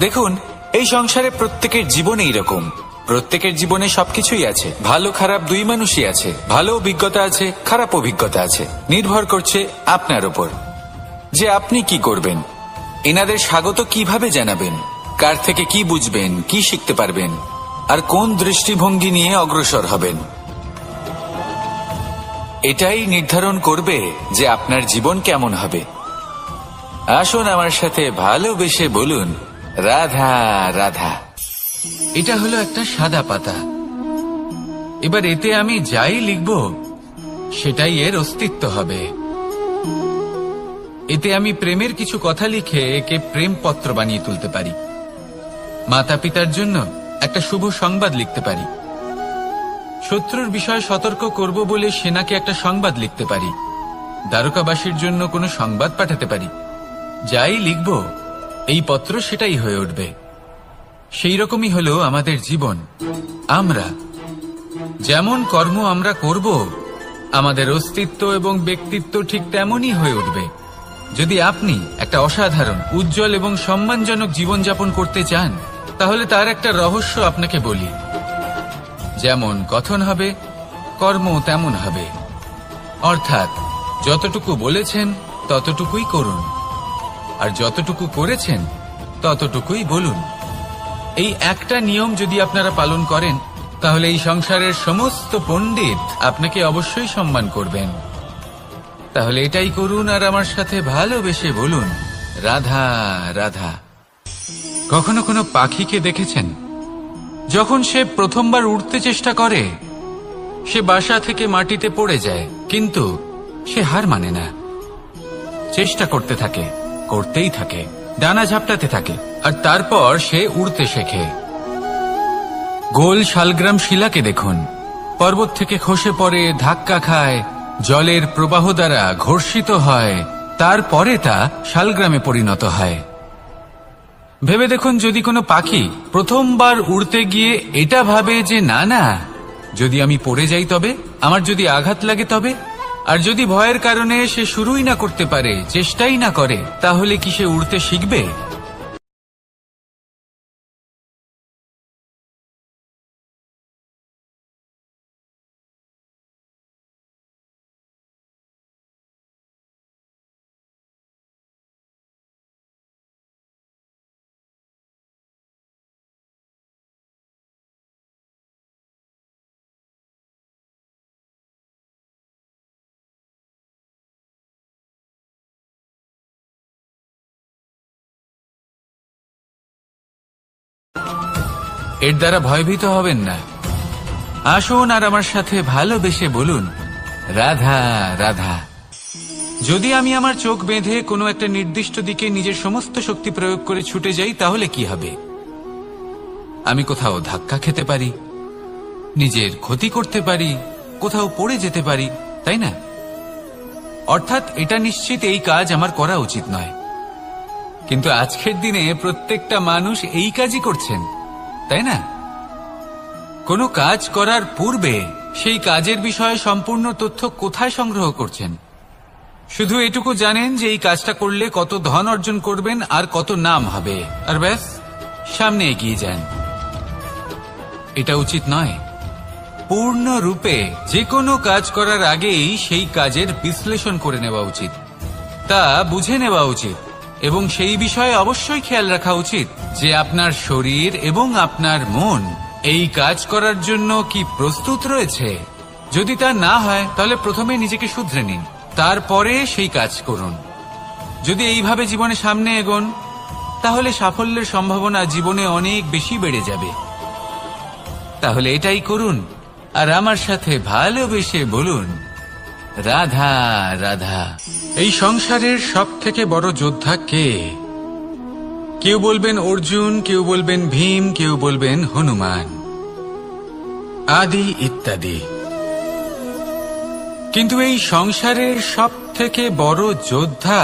দেখুন, এই সংসারে প্রত্যেকের জীবনে এইরকম। প্রত্যেকের জীবনে সবকিছুই আছে, ভালো খারাপ দুই মানুষই আছে। ভালো অভিজ্ঞতা আছে, খারাপ অভিজ্ঞতা আছে। নির্ভর করছে আপনার ওপর যে আপনি কি করবেন, এনাদের স্বাগত কিভাবে জানাবেন, কার থেকে কি বুঝবেন, কি শিখতে পারবেন, আর কোন দৃষ্টিভঙ্গি নিয়ে অগ্রসর হবেন। এটাই নির্ধারণ করবে যে আপনার জীবন কেমন হবে। আসুন আমার সাথে ভালোবেসে বলুন, রাধা রাধা। এটা হলো একটা সাদা পাতা। এবার এতে আমি যাই লিখব সেটাই এর অস্তিত্ব হবে। এতে আমি প্রেমের কিছু কথা লিখে একে প্রেমপত্র বানিয়ে তুলতে পারি। মাতা পিতার জন্য একটা শুভ সংবাদ লিখতে পারি। শত্রুর বিষয়ে সতর্ক করব বলে সেনাকে একটা সংবাদ লিখতে পারি। দ্বারকাবাসীর জন্য কোনো সংবাদ পাঠাতে পারি। যাই লিখব এই পত্র সেটাই হয়ে উঠবে। সেই রকমই হলো আমাদের জীবন। আমরা যেমন কর্ম আমরা করব, আমাদের অস্তিত্ব এবং ব্যক্তিত্ব ঠিক তেমনই হয়ে উঠবে। যদি আপনি একটা অসাধারণ, উজ্জ্বল এবং সম্মানজনক জীবনযাপন করতে চান তাহলে তার একটা রহস্য আপনাকে বলি। যেমন কথন হবে, কর্ম তেমন হবে। অর্থাৎ যতটুকু বলেছেন ততটুকুই করুন, আর যতটুকু করেছেন ততটুকুই বলুন। এই একটা নিয়ম যদি আপনারা পালন করেন তাহলে এই সংসারের সমস্ত পণ্ডিত আপনাকে অবশ্যই সম্মান করবেন। তাহলে এটাই করুন আর আমার সাথে ভালোবেসে বলুন, রাধা রাধা। কখনো কোনো পাখিকে দেখেছেন? যখন সে প্রথমবার উড়তে চেষ্টা করে সে বাসা থেকে মাটিতে পড়ে যায়, কিন্তু সে হার মানে না। চেষ্টা করতে থাকে, করতেই থাকে, ডানা ঝাপটাতে থাকে, আর তারপর সে উড়তে শেখে। গোল শালগ্রাম শিলাকে দেখুন, পর্বত থেকে খসে পড়ে, ধাক্কা খায়, জলের প্রবাহ দ্বারা ঘর্ষিত হয়, তারপরে তা শালগ্রামে পরিণত হয়। ভেবে দেখুন, যদি কোনো পাখি প্রথমবার উড়তে গিয়ে এটা ভাবে যে না না, যদি আমি পড়ে যাই তবে, আমার যদি আঘাত লাগে তবে, আর যদি ভয়ের কারণে সে শুরুই না করতে পারে, চেষ্টাই না করে, তাহলে কি সে উড়তে শিখবে? এর দ্বারা ভয়ভীত হবেন না। আসুন আর আমার সাথে ভালোবেসে বলুন, রাধা রাধা। যদি আমি আমার চোখ বেঁধে কোনো একটা নির্দিষ্ট দিকে নিজের সমস্ত শক্তি প্রয়োগ করে ছুটে যাই তাহলে কি হবে? আমি কোথাও ধাক্কা খেতে পারি, নিজের ক্ষতি করতে পারি, কোথাও পড়ে যেতে পারি, তাই না? অর্থাৎ এটা নিশ্চিত এই কাজ আমার করা উচিত নয়। কিন্তু আজকের দিনে প্রত্যেকটা মানুষ এই কাজই করছেন, তাই না? কোনো কাজ করার পূর্বে সেই কাজের বিষয়ে সম্পূর্ণ তথ্য কোথায় সংগ্রহ করছেন? শুধু এটুকু জানেন যে এই কাজটা করলে কত ধন অর্জন করবেন আর কত নাম হবে, আর ব্যাস সামনে এগিয়ে যান। এটা উচিত নয়। পূর্ণরূপে যে কোনো কাজ করার আগেই সেই কাজের বিশ্লেষণ করে নেওয়া উচিত, তা বুঝে নেওয়া উচিত এবং সেই বিষয়ে অবশ্যই খেয়াল রাখা উচিত যে আপনার শরীর এবং আপনার মন এই কাজ করার জন্য কি প্রস্তুত রয়েছে। যদি তা না হয় তাহলে প্রথমে নিজেকে শুধরে নিন, তারপরে সেই কাজ করুন। যদি এইভাবে জীবনে সামনে এগোন তাহলে সাফল্যের সম্ভাবনা জীবনে অনেক বেশি বেড়ে যাবে। তাহলে এটাই করুন আর আমার সাথে ভালোবেসে বলুন, রাধা রাধা। এই সংসারের সব থেকে বড় যোদ্ধা কে? কেউ বলবেন অর্জুন, কেউ বলবেন ভীম, কেউ বলবেন হনুমান আদি ইত্যাদি। কিন্তু এই সংসারের সব থেকে বড় যোদ্ধা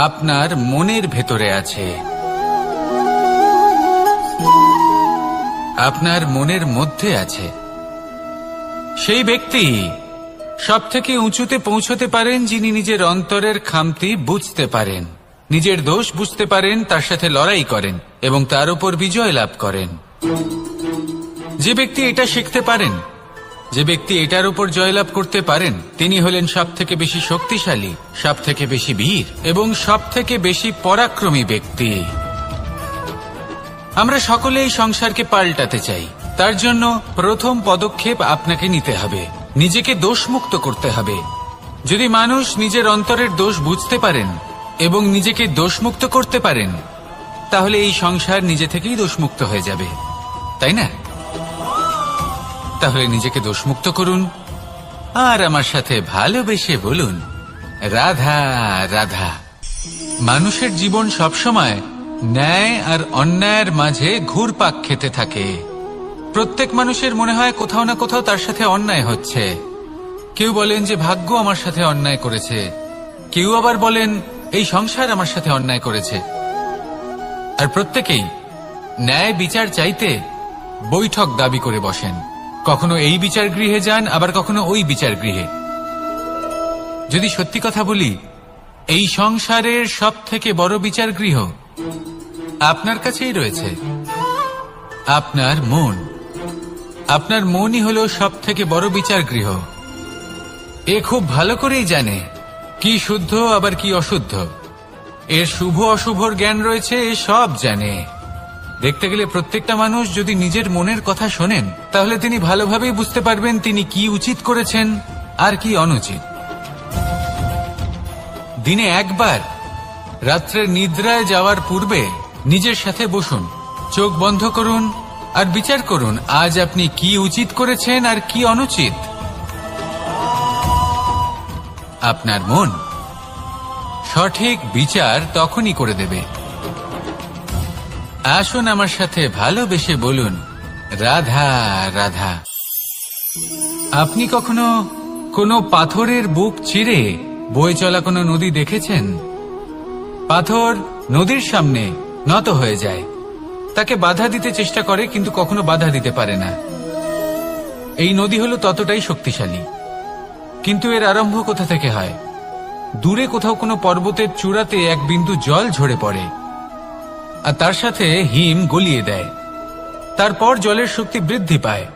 আপনার মনের ভেতরে আছে, আপনার মনের মধ্যে আছে। সেই ব্যক্তি সব থেকে উঁচুতে পৌঁছতে পারেন যিনি নিজের অন্তরের খামতি বুঝতে পারেন, নিজের দোষ বুঝতে পারেন, তার সাথে লড়াই করেন এবং তার উপর বিজয় লাভ করেন। যে ব্যক্তি এটা শিখতে পারেন, যে ব্যক্তি এটার উপর জয়লাভ করতে পারেন, তিনি হলেন সব থেকে বেশি শক্তিশালী, সব থেকে বেশি বীর এবং সব থেকে বেশি পরাক্রমী ব্যক্তি। আমরা সকলে এই সংসারকে পাল্টাতে চাই। তার জন্য প্রথম পদক্ষেপ আপনাকে নিতে হবে, নিজেকে দোষমুক্ত করতে হবে। যদি মানুষ নিজের অন্তরের দোষ বুঝতে পারেন এবং নিজেকে দোষমুক্ত করতে পারেন তাহলে এই সংসার নিজে থেকেই দোষমুক্ত হয়ে যাবে, তাই না? তাহলে নিজেকে দোষমুক্ত করুন আর আমার সাথে ভালোবেসে বলুন, রাধা রাধা। মানুষের জীবন সবসময় ন্যায় আর অন্যায়ের মাঝে ঘুরপাক খেতে থাকে। প্রত্যেক মানুষের মনে হয় কোথাও না কোথাও তার সাথে অন্যায় হচ্ছে। কেউ বলেন যে ভাগ্য আমার সাথে অন্যায় করেছে, কেউ আবার বলেন এই সংসার আমার সাথে অন্যায় করেছে। আর প্রত্যেকেই ন্যায় বিচার চাইতে বৈঠক দাবি করে বসেন। কখনো এই বিচার গৃহে যান, আবার কখনো ওই বিচার গৃহে। যদি সত্যি কথা বলি, এই সংসারের সব থেকে বড় বিচার গৃহ আপনার কাছেই রয়েছে, আপনার মন। আপনার মনই হলো সব থেকে বড় বিচার গৃহ। এ খুব ভালো করেই জানে কি শুদ্ধ আবার কি অশুদ্ধ, এর শুভ অশুভর জ্ঞান রয়েছে, এ সব জানে। দেখতে গেলে প্রত্যেকটা মানুষ যদি নিজের মনের কথা শোনেন তাহলে তিনি ভালোভাবেই বুঝতে পারবেন তিনি কি উচিত করেছেন আর কি অনুচিত। দিনে একবার রাত্রের নিদ্রায় যাওয়ার পূর্বে নিজের সাথে বসুন, চোখ বন্ধ করুন আর বিচার করুন আজ আপনি কি উচিত করেছেন আর কি অনুচিত। আপনার মন সঠিক বিচার তখনই করে দেবে। আসুন আমার সাথে ভালোবেসে বলুন, রাধা রাধা। আপনি কখনো কোনো পাথরের বুক চিরে বয়ে চলা কোনো নদী দেখেছেন? পাথর নদীর সামনে নত হয়ে যায়, তাকে বাধা দিতে চেষ্টা করে কিন্তু কখনো বাধা দিতে পারে না। এই নদী হলো ততটাই শক্তিশালী, কিন্তু এর আরম্ভ কোথা থেকে হয়? দূরে কোথাও কোনো পর্বতের চূড়াতে এক বিন্দু জল ঝরে পড়ে আর তার সাথে হিম গলিয়ে দেয়। তারপর জলের শক্তি বৃদ্ধি পায়,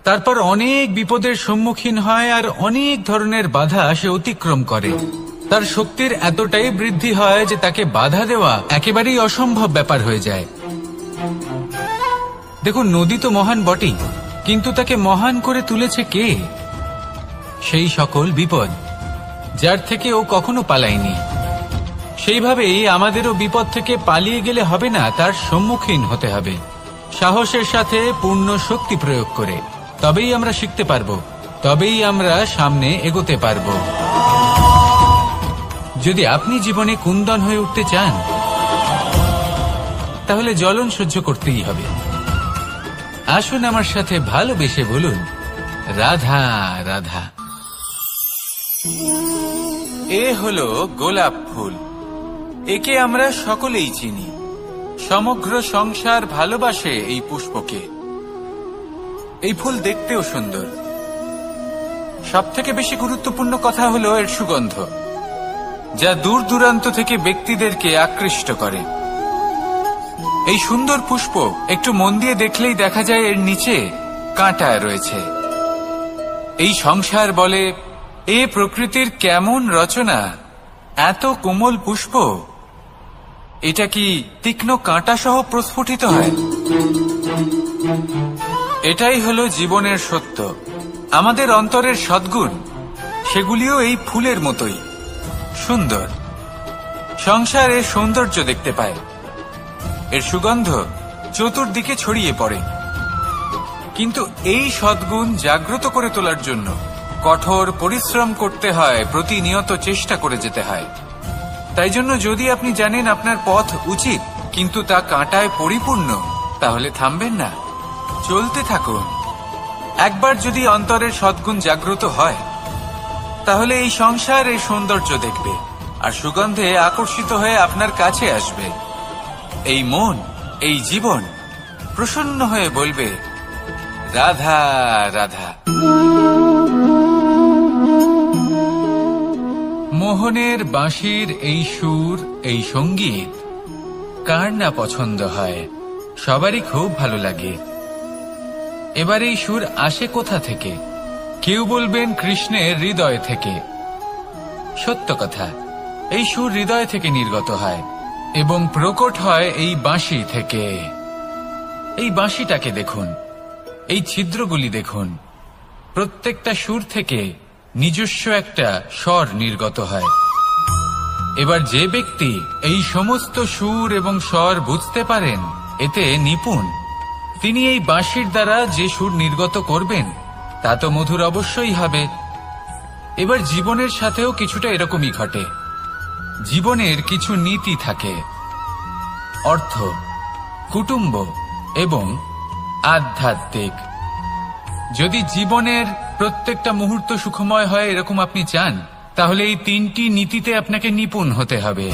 তারপর অনেক বিপদের সম্মুখীন হয় আর অনেক ধরনের বাধা সে অতিক্রম করে। তার শক্তির এতটাই বৃদ্ধি হয় যে তাকে বাধা দেওয়া একেবারেই অসম্ভব ব্যাপার হয়ে যায়। দেখুন, নদী তো মহান বটেই, কিন্তু তাকে মহান করে তুলেছে কে? সেই সকল বিপদ যার থেকে ও কখনো পালায়নি। সেইভাবেই আমাদেরও বিপদ থেকে পালিয়ে গেলে হবে না, তার সম্মুখীন হতে হবে সাহসের সাথে, পূর্ণ শক্তি প্রয়োগ করে। তবেই আমরা শিখতে পারবো, তবেই আমরা সামনে এগোতে পারবো। যদি আপনি জীবনে কুন্দন হয়ে উঠতে চান তাহলে জ্বলন সহ্য করতেই হবে। আসুন আমার সাথে ভালোবেসে বলুন, রাধা রাধা। এ হলো গোলাপ ফুল। একে আমরা সকলেই চিনি। সমগ্র সংসার ভালোবাসে এই পুষ্পকে। এই ফুল দেখতেও সুন্দর। সবথেকে বেশি গুরুত্বপূর্ণ কথা হলো এর সুগন্ধ, যা দূর দূরান্ত থেকে ব্যক্তিদেরকে আকৃষ্ট করে। এই সুন্দর পুষ্প একটু মন দিয়ে দেখলেই দেখা যায় এর নিচে কাঁটা রয়েছে। এই সংসার বলে, এ প্রকৃতির কেমন রচনা, এত কোমল পুষ্প, এটা কি তীক্ষ্ণ কাঁটা সহ প্রস্ফুটিত হয়? এটাই হলো জীবনের সত্য। আমাদের অন্তরের সদ্গুণ, সেগুলিও এই ফুলের মতোই সুন্দর। সংসার এর সৌন্দর্য দেখতে পায়, এর সুগন্ধ চতুর্দিকে ছড়িয়ে পড়ে। কিন্তু এই সদ্গুণ জাগ্রত করে তোলার জন্য কঠোর পরিশ্রম করতে হয়, প্রতিনিয়ত চেষ্টা করে যেতে হয়। তাই জন্য যদি আপনি জানেন আপনার পথ উচিত কিন্তু তা কাঁটায় পরিপূর্ণ, তাহলে থামবেন না, চলতে থাকুন। একবার যদি অন্তরের সদ্গুণ জাগ্রত হয়, তাহলে এই সংসার এর সৌন্দর্য দেখবে আর সুগন্ধে আকর্ষিত হয়ে আপনার কাছে আসবে। এই মন, এই জীবন প্রসন্ন হয়ে বলবে, রাধা রাধা। মোহনের বাঁশির এই সুর, এই সঙ্গীত কার না পছন্দ হয়? সবারই খুব ভালো লাগে। এবার এই সুর আসে কোথা থেকে? কেউ বলবেন কৃষ্ণের হৃদয় থেকে। সত্য কথা, এই সুর হৃদয় থেকে নির্গত হয় এবং প্রকট হয় এই বাঁশি থেকে। এই বাঁশিটাকে দেখুন, এই ছিদ্রগুলি দেখুন, প্রত্যেকটা সুর থেকে নিজস্ব একটা স্বর নির্গত হয়। এবার যে ব্যক্তি এই সমস্ত সুর এবং স্বর বুঝতে পারেন, এতে নিপুণ, তিনি এই বাঁশির দ্বারা যে সুর নির্গত করবেন তা তো মধুর অবশ্যই হবে। এবার জীবনের সাথেও কিছুটা এরকমই ঘটে। জীবনের কিছু নীতি থাকে, অর্থ, কুটুম্ব এবং আধ্যাত্মিক। যদি জীবনের প্রত্যেকটা মুহূর্ত সুখময় হয় এরকম আপনি চান, তাহলে এই তিনটি নীতিতে আপনাকে নিপুণ হতে হবে।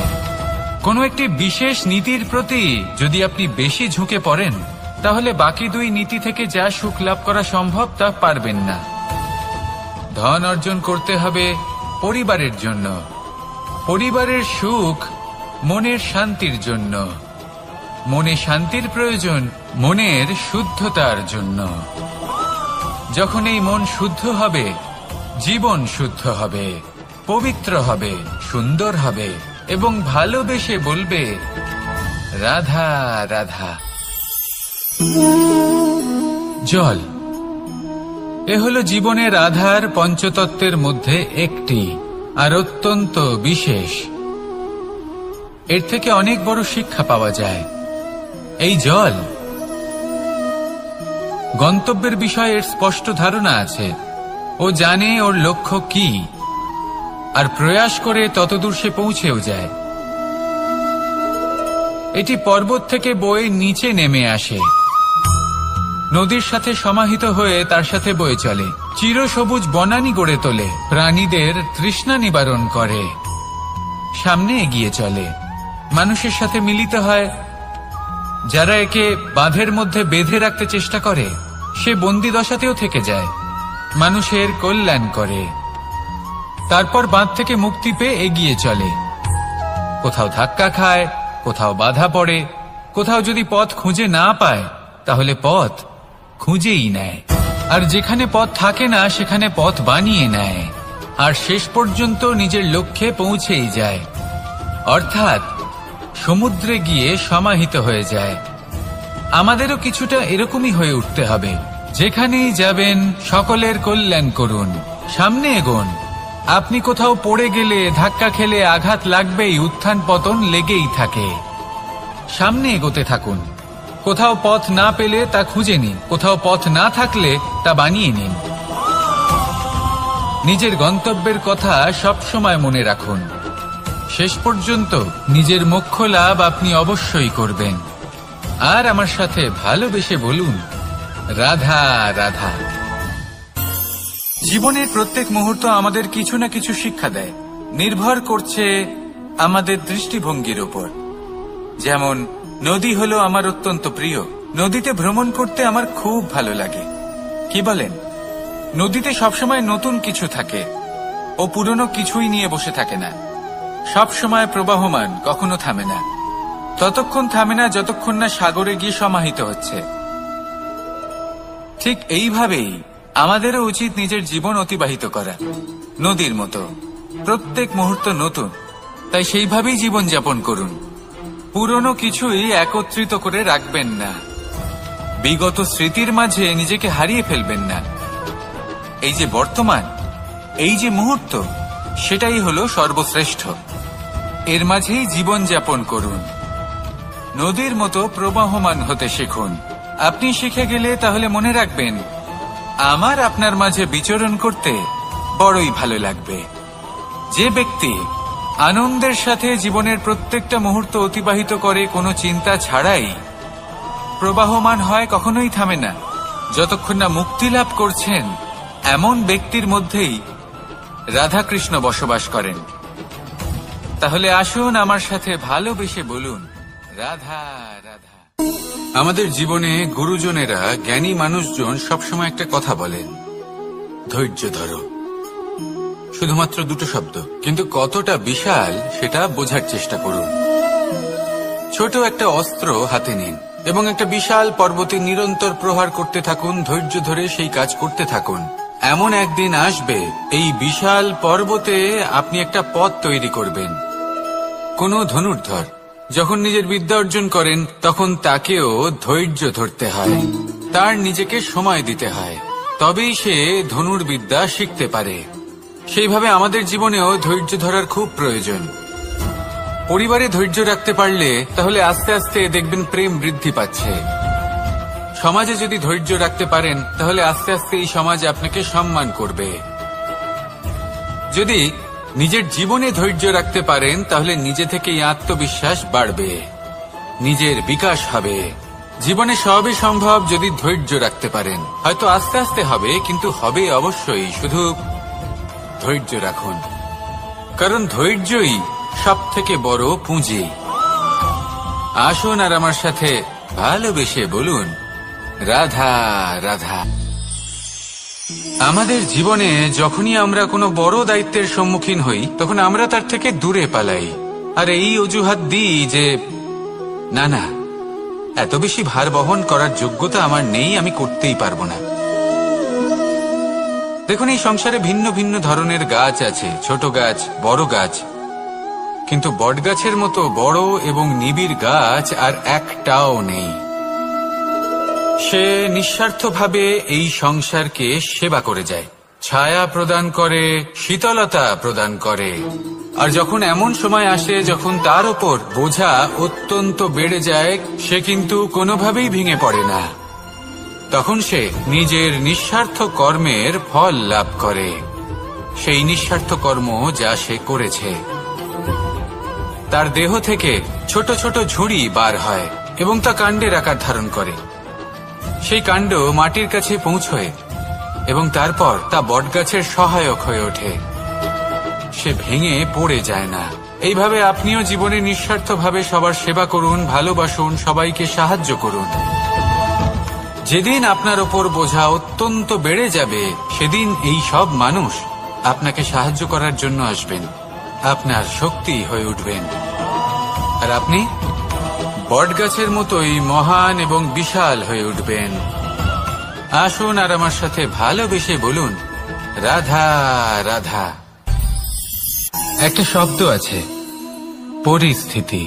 কোনো একটি বিশেষ নীতির প্রতি যদি আপনি বেশি ঝুঁকে পড়েন, তাহলে বাকি দুই নীতি থেকে যা সুখ লাভ করা সম্ভব তা পারবেন না। ধন অর্জন করতে হবে পরিবারের জন্য, পরিবারের সুখ মনের শান্তির জন্য, মনে শান্তির প্রয়োজন মনের শুদ্ধতার জন্য। যখন এই মন শুদ্ধ হবে, জীবন শুদ্ধ হবে, পবিত্র হবে, সুন্দর হবে এবং ভালোবেসে বলবে, রাধা রাধা। জল, এ হলো জীবনের আধার পঞ্চতত্ত্বের মধ্যে একটি, আর অত্যন্ত বিশেষ। এর থেকে অনেক বড় শিক্ষা পাওয়া যায়। এই জল, গন্তব্যের বিষয়ে এর স্পষ্ট ধারণা আছে। ও জানে ওর লক্ষ্য কি, আর প্রয়াস করে ততদূর সে পৌঁছেও যায়। এটি পর্বত থেকে বয়ে নিচে নেমে আসে, নদীর সাথে সমাহিত হয়ে তার সাথে বয়ে চলে, চিরসবুজ বনানী গড়ে তোলে, প্রাণীদের তৃষ্ণা নিবারণ করে, সামনে এগিয়ে চলে, মানুষের সাথে মিলিত হয়। যারা একে বাঁধের মধ্যে বেঁধে রাখতে চেষ্টা করে, সে বন্দি দশাতেও থেকে যায়, মানুষের কল্যাণ করে। তারপর বাঁধ থেকে মুক্তি পেয়ে এগিয়ে চলে, কোথাও ধাক্কা খায়, কোথাও বাধা পড়ে, কোথাও যদি পথ খুঁজে না পায় তাহলে পথ খুঁজেই নেয়, আর যেখানে পথ থাকে না সেখানে পথ বানিয়ে নেয়, আর শেষ পর্যন্ত নিজের লক্ষ্যে পৌঁছেই যায়, অর্থাৎ সমুদ্রে গিয়ে সমাহিত হয়ে যায়। আমাদেরও কিছুটা এরকমই হয়ে উঠতে হবে। যেখানেই যাবেন সকলের কল্যাণ করুন, সামনে এগোন। আপনি কোথাও পড়ে গেলে, ধাক্কা খেলে আঘাত লাগবেই, উত্থান পতন লেগেই থাকে। সামনে এগোতে থাকুন। কোথাও পথ না পেলে তা খুঁজে নিন, কোথাও পথ না থাকলে তা বানিয়ে নিন। নিজের গন্তব্যের কথা সব সময় মনে রাখুন। শেষ পর্যন্ত নিজের মোক্ষ লাভ আপনি অবশ্যই করবেন। আর আমার সাথে ভালোবেসে বলুন, রাধা রাধা। জীবনের প্রত্যেক মুহূর্ত আমাদের কিছু না কিছু শিক্ষা দেয়, নির্ভর করছে আমাদের দৃষ্টিভঙ্গির উপর। যেমন নদী হলো আমার অত্যন্ত প্রিয়, নদীতে ভ্রমণ করতে আমার খুব ভালো লাগে। কি বলেন? নদীতে সবসময় নতুন কিছু থাকে, ও পুরনো কিছুই নিয়ে বসে থাকে না। সবসময় প্রবাহমান, কখনো থামে না। ততক্ষণ থামে না যতক্ষণ না সাগরে গিয়ে সমাহিত হচ্ছে। ঠিক এইভাবেই আমাদেরও উচিত নিজের জীবন অতিবাহিত করা, নদীর মতো। প্রত্যেক মুহূর্ত নতুন, তাই সেইভাবেই জীবন যাপন করুন। পুরনো কিছুই একত্রিত করে রাখবেন না, বিগত স্মৃতির মাঝে নিজেকে হারিয়ে ফেলবেন না। এই যে বর্তমান, এই যে মুহূর্ত, সেটাই হলো সর্বশ্রেষ্ঠ। এর মাঝেই জীবন যাপন করুন, নদীর মতো প্রবাহমান হতে শিখুন। আপনি শিখে গেলে তাহলে মনে রাখবেন, আমার আপনার মাঝে বিচরণ করতে বড়ই ভালো লাগবে। যে ব্যক্তি আনন্দের সাথে জীবনের প্রত্যেকটা মুহূর্ত অতিবাহিত করে কোনো চিন্তা ছাড়াই, প্রবাহমান হয়, কখনোই থামে না, যতক্ষণ না মুক্তি লাভ করছেন, এমন ব্যক্তির মধ্যেই রাধাকৃষ্ণ বসবাস করেন। তাহলে আসুন আমার সাথে ভালোবেসে বলুন, রাধা রাধা। আমাদের জীবনে গুরুজনেরা, জ্ঞানী মানুষজন সবসময় একটা কথা বলেন, ধৈর্য ধরো। শুধুমাত্র দুটো শব্দ, কিন্তু কতটা বিশাল সেটা বোঝার চেষ্টা করুন। ছোট একটা অস্ত্র হাতে নিন এবং একটা বিশাল পর্বতে নিরন্তর প্রহার করতে থাকুন। ধৈর্য ধরে সেই কাজ করতে থাকুন। এমন একদিন আসবে, এই বিশাল পর্বতে আপনি একটা পথ তৈরি করবেন। কোন ধনুর্ধর যখন নিজের বিদ্যা অর্জন করেন, তখন তাকেও ধৈর্য ধরতে হয়, তার নিজেকে সময় দিতে হয়, তবেই সে ধনুর্বিদ্যা শিখতে পারে। সেইভাবে আমাদের জীবনেও ধৈর্য ধরার খুব প্রয়োজন। পরিবারে ধৈর্য রাখতে পারলে তাহলে আস্তে আস্তে দেখবেন প্রেম বৃদ্ধি পাচ্ছে। সমাজে যদি ধৈর্য রাখতে পারেন, তাহলে আস্তে আস্তে এই সমাজ আপনাকে সম্মান করবে। যদি নিজের জীবনে ধৈর্য রাখতে পারেন, তাহলে নিজে থেকেই আত্মবিশ্বাস বাড়বে, নিজের বিকাশ হবে। জীবনে সবই সম্ভব যদি ধৈর্য রাখতে পারেন। হয়তো আস্তে আস্তে হবে, কিন্তু হবে অবশ্যই। শুধু ধৈর্য রাখুন, কারণ ধৈর্যই সব থেকে বড় পুঁজি। আসুন আর আমার সাথে ভালোবেসে বলুন, রাধা রাধা। আমাদের জীবনে যখনই আমরা কোনো বড় দায়িত্বের সম্মুখীন হই, তখন আমরা তার থেকে দূরে পালাই, আর এই অজুহাত দিই যে না না, এত বেশি ভার বহন করার যোগ্যতা আমার নেই, আমি করতেই পারবো না। দেখুন, এই সংসারে ভিন্ন ভিন্ন ধরনের গাছ আছে, ছোট গাছ, বড় গাছ, কিন্তু বটগাছের মতো বড় এবং নিবিড় গাছ আর একটাও নেই। সে নিঃস্বার্থভাবে এই সংসারকে সেবা করে যায়, ছায়া প্রদান করে, শীতলতা প্রদান করে। আর যখন এমন সময় আসে যখন তার ওপর বোঝা অত্যন্ত বেড়ে যায়, সে কিন্তু কোনোভাবেই ভেঙে পড়ে না। তখন সে নিজের নিঃস্বার্থ কর্মের ফল লাভ করে, সেই নিঃস্বার্থ কর্ম যা সে করেছে। তার দেহ থেকে ছোট ছোট ঝুড়ি বার হয় এবং তা কাণ্ডের আকার ধারণ করে। সেই কাণ্ড মাটির কাছে পৌঁছয় এবং তারপর তা বটগাছের সহায়ক হয়ে ওঠে। সে ভেঙে পড়ে যায় না। এইভাবে আপনিও জীবনে নিঃস্বার্থভাবে সবার সেবা করুন, ভালোবাসুন, সবাইকে সাহায্য করুন। যেদিন আপনার ওপর বোঝা অত্যন্ত বেড়ে যাবে, সেদিন এই সব মানুষ আপনাকে সাহায্য করার জন্য আসবেন, আপনার শক্তি হয়ে উঠবেন, আর আপনি বটগাছের মতোই মহান এবং বিশাল হয়ে উঠবেন। আসুন আর আমার সাথে ভালোবেসে বলুন, রাধা রাধা। একটা শব্দ আছে, পরিস্থিতি।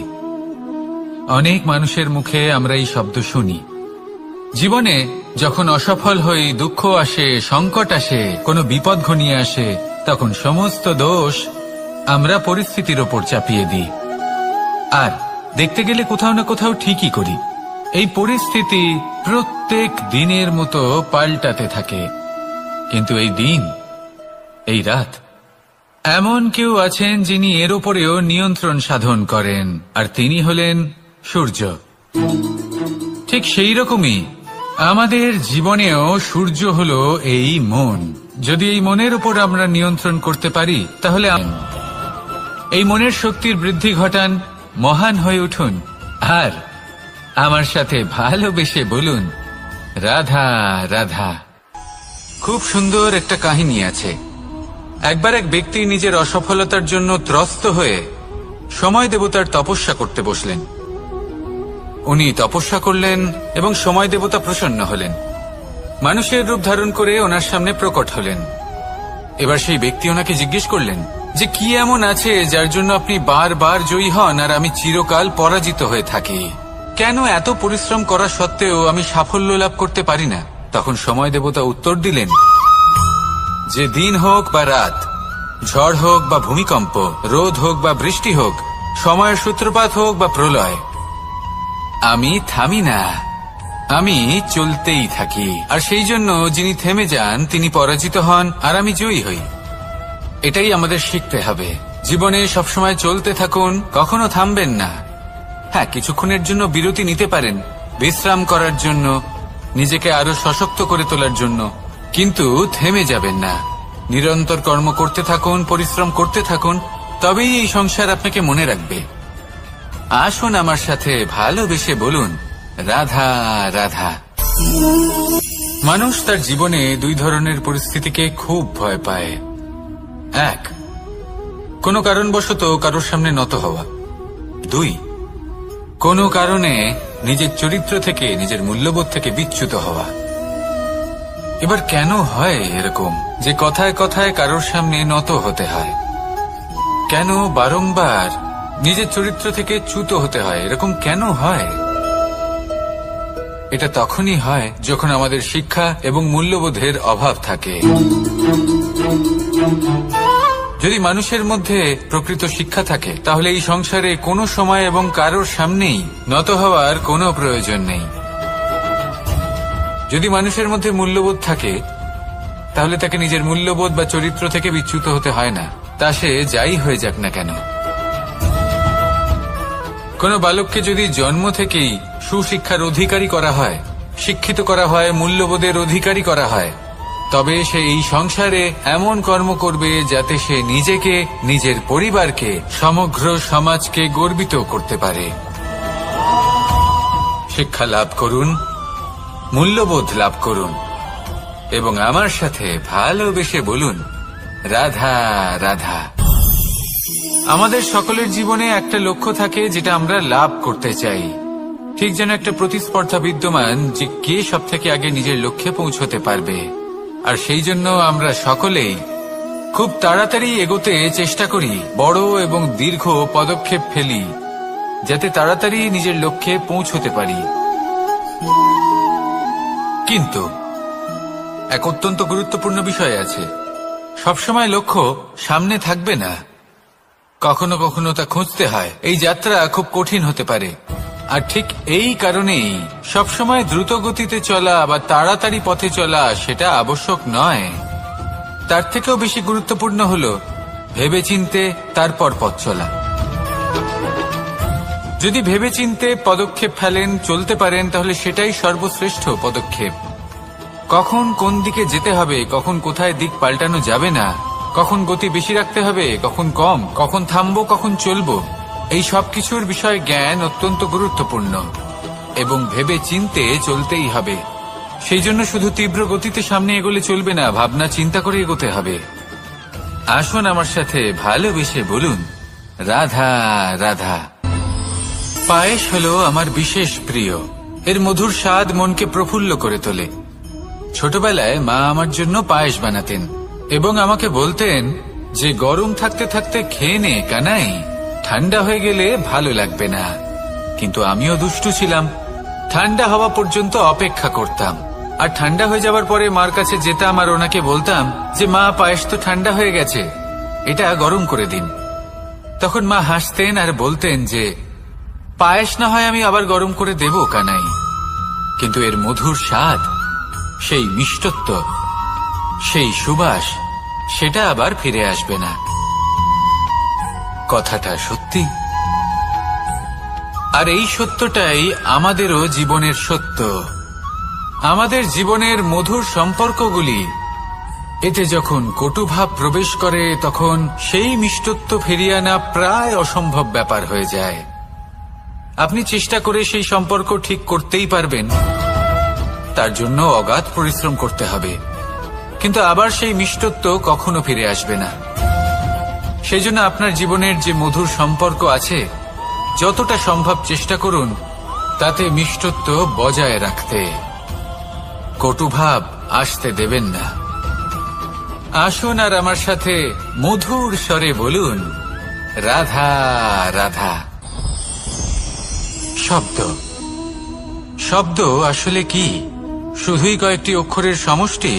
অনেক মানুষের মুখে আমরা এই শব্দ শুনি। জীবনে যখন অসফল হই, দুঃখ আসে, সংকট আসে, কোনো বিপদ ঘনিয়ে আসে, তখন সমস্ত দোষ আমরা পরিস্থিতির ওপর চাপিয়ে দিই। আর দেখতে গেলে কোথাও না কোথাও ঠিকই করি। এই পরিস্থিতি প্রত্যেক দিনের মতো পাল্টাতে থাকে, কিন্তু এই দিন, এই রাত এমন কেউ আছেন যিনি এর উপরেও নিয়ন্ত্রণ সাধন করেন, আর তিনি হলেন সূর্য। ঠিক সেই রকমই আমাদের জীবনেও সূর্য হলো এই মন। যদি এই মনের উপর আমরা নিয়ন্ত্রণ করতে পারি তাহলে এই মনের শক্তির বৃদ্ধি ঘটান, মহান হয়ে উঠুন, আর আমার সাথে ভালোবেসে বলুন রাধা রাধা। খুব সুন্দর একটা কাহিনী আছে। একবার এক ব্যক্তি নিজের অসফলতার জন্য ত্রস্ত হয়ে সময় দেবতার তপস্যা করতে বসলেন। উনি তপস্যা করলেন এবং সময় দেবতা প্রসন্ন হলেন, মানুষের রূপ ধারণ করে ওনার সামনে প্রকট হলেন। এবার সেই ব্যক্তি ওনাকে জিজ্ঞেস করলেন যে কি এমন আছে যার জন্য আপনি বারবার জয়ী হন আর আমি চিরকাল পরাজিত হয়ে থাকি? কেন এত পরিশ্রম করা সত্ত্বেও আমি সাফল্য লাভ করতে পারি না? তখন সময় দেবতা উত্তর দিলেন যে দিন হোক বা রাত, ঝড় হোক বা ভূমিকম্প, রোদ হোক বা বৃষ্টি হোক, সময়ের সূত্রপাত হোক বা প্রলয়, আমি থামি না, আমি চলতেই থাকি। আর সেই জন্য যিনি থেমে যান তিনি পরাজিত হন আর আমি জয়ী হই। এটাই আমাদের শিখতে হবে। জীবনে সবসময় চলতে থাকুন, কখনো থামবেন না। হ্যাঁ, কিছুক্ষণের জন্য বিরতি নিতে পারেন, বিশ্রাম করার জন্য, নিজেকে আরো সশক্ত করে তোলার জন্য, কিন্তু থেমে যাবেন না। নিরন্তর কর্ম করতে থাকুন, পরিশ্রম করতে থাকুন, তবেই এই সংসার আপনাকে মনে রাখবে। আসুন আমার সাথে ভালোবেসে বলুন রাধা রাধা। মানুষ তার জীবনে দুই ধরনের পরিস্থিতিকে খুব ভয় পায়। এক, কোনো কারণবশত কারোর সামনে নত হওয়া। দুই, কোনো কারণে নিজের চরিত্র থেকে, নিজের মূল্যবোধ থেকে বিচ্যুত হওয়া। এবার কেন হয় এরকম যে কথায় কথায় কারোর সামনে নত হতে হয়? কেন বারংবার নিজের চরিত্র থেকে চ্যুত হতে হয়? এরকম কেন হয়? এটা তখনই হয় যখন আমাদের শিক্ষা এবং মূল্যবোধের অভাব থাকে। যদি মানুষের মধ্যে প্রকৃত শিক্ষা থাকে তাহলে এই সংসারে কোনো সময় এবং কারোর সামনেই নত হওয়ার কোনো প্রয়োজন নেই। যদি মানুষের মধ্যে মূল্যবোধ থাকে তাহলে তাকে নিজের মূল্যবোধ বা চরিত্র থেকে বিচ্যুত হতে হয় না, তা সে যাই হয়ে যাক না কেন। কোনো বালককে যদি জন্ম থেকেই সুশিক্ষার অধিকারী করা হয়, শিক্ষিত করা হয়, মূল্যবোধের অধিকারী করা হয়, তবে সে এই সংসারে এমন কর্ম করবে যাতে সে নিজেকে, নিজের পরিবারকে, সমগ্র সমাজকে গর্বিত করতে পারে। শিক্ষা লাভ করুন, মূল্যবোধ লাভ করুন এবং আমার সাথে ভালোবেসে বলুন রাধা রাধা। আমাদের সকলের জীবনে একটা লক্ষ্য থাকে যেটা আমরা লাভ করতে চাই। ঠিক যেন একটা প্রতিস্পর্ধা বিদ্যমান যে কে সব থেকে আগে নিজের লক্ষ্যে পৌঁছতে পারবে। আর সেই জন্য আমরা সকলেই খুব তাড়াতাড়ি এগোতে চেষ্টা করি, বড় এবং দীর্ঘ পদক্ষেপ ফেলি যাতে তাড়াতাড়ি নিজের লক্ষ্যে পৌঁছতে পারি। কিন্তু এক অত্যন্ত গুরুত্বপূর্ণ বিষয় আছে, সবসময় লক্ষ্য সামনে থাকবে না, কখনো কখনো তা খুঁজতে হয়। এই যাত্রা খুব কঠিন হতে পারে, আর ঠিক এই কারণেই সবসময় দ্রুত গতিতে চলা বা তাড়াতাড়ি পথে চলা সেটা আবশ্যক নয়। তার থেকেও বেশি গুরুত্বপূর্ণ হলো ভেবেচিন্তে তারপর পথ চলা। যদি ভেবেচিন্তে পদক্ষেপ ফেলেন, চলতে পারেন, তাহলে সেটাই সর্বশ্রেষ্ঠ পদক্ষেপ। কখন কোন দিকে যেতে হবে, কখন কোথায় দিক পাল্টানো যাবে না, কখন গতি বেশি রাখতে হবে, কখন কম, কখন থামবো, কখন চলবো, এই সব কিছুর বিষয়ে জ্ঞান অত্যন্ত গুরুত্বপূর্ণ এবং ভেবে চিন্তে চলতেই হবে। সেই জন্য শুধু তীব্র গতিতে সামনে এগোলে চলবে না, ভাবনা চিন্তা করে এগোতে হবে। আসুন আমার সাথে ভালোবেসে বলুন রাধা রাধা। পায়েস হলো আমার বিশেষ প্রিয়। এর মধুর স্বাদ মনকে প্রফুল্ল করে তোলে। ছোটবেলায় মা আমার জন্য পায়েস বানাতেন এবং আমাকে বলতেন যে গরম থাকতে থাকতে খেয়ে নে কানাই, ঠান্ডা হয়ে গেলে ভালো লাগবে না। কিন্তু আমিও দুষ্টু ছিলাম, ঠান্ডা হওয়া পর্যন্ত অপেক্ষা করতাম, আর ঠান্ডা হয়ে যাবার পরে মার কাছে যেতাম আর ওনাকে বলতাম যে মা, পায়েস তো ঠান্ডা হয়ে গেছে, এটা গরম করে দিন। তখন মা হাসতেন আর বলতেন যে পায়েস না হয় আমি আবার গরম করে দেব কানাই, কিন্তু এর মধুর স্বাদ, সেই মিষ্টত্ব, সেই সুবাস, সেটা আবার ফিরে আসবে না। কথাটা সত্যি। আর এই সত্যটাই আমাদেরও জীবনের সত্য। আমাদের জীবনের মধুর সম্পর্কগুলি, এতে যখন কটুভাব প্রবেশ করে তখন সেই মিষ্টত্ব ফিরিয়ে আনা প্রায় অসম্ভব ব্যাপার হয়ে যায়। আপনি চেষ্টা করে সেই সম্পর্ক ঠিক করতেই পারবেন, তার জন্য অগাধ পরিশ্রম করতে হবে, কিন্তু আবার সেই মিষ্টত্ব কখনো ফিরে আসবে না। সেই জন্য আপনার জীবনের যে মধুর সম্পর্ক আছে, যতটা সম্ভব চেষ্টা করুন তাতে মিষ্টত্ব বজায় রাখতে। কটুভাব আসতে দেবেন না। আসুন আর আমার সাথে মধুর স্বরে বলুন, রাধা রাধা। শব্দ শব্দ আসলে কি? শুধুই কয়েকটি অক্ষরের সমষ্টি,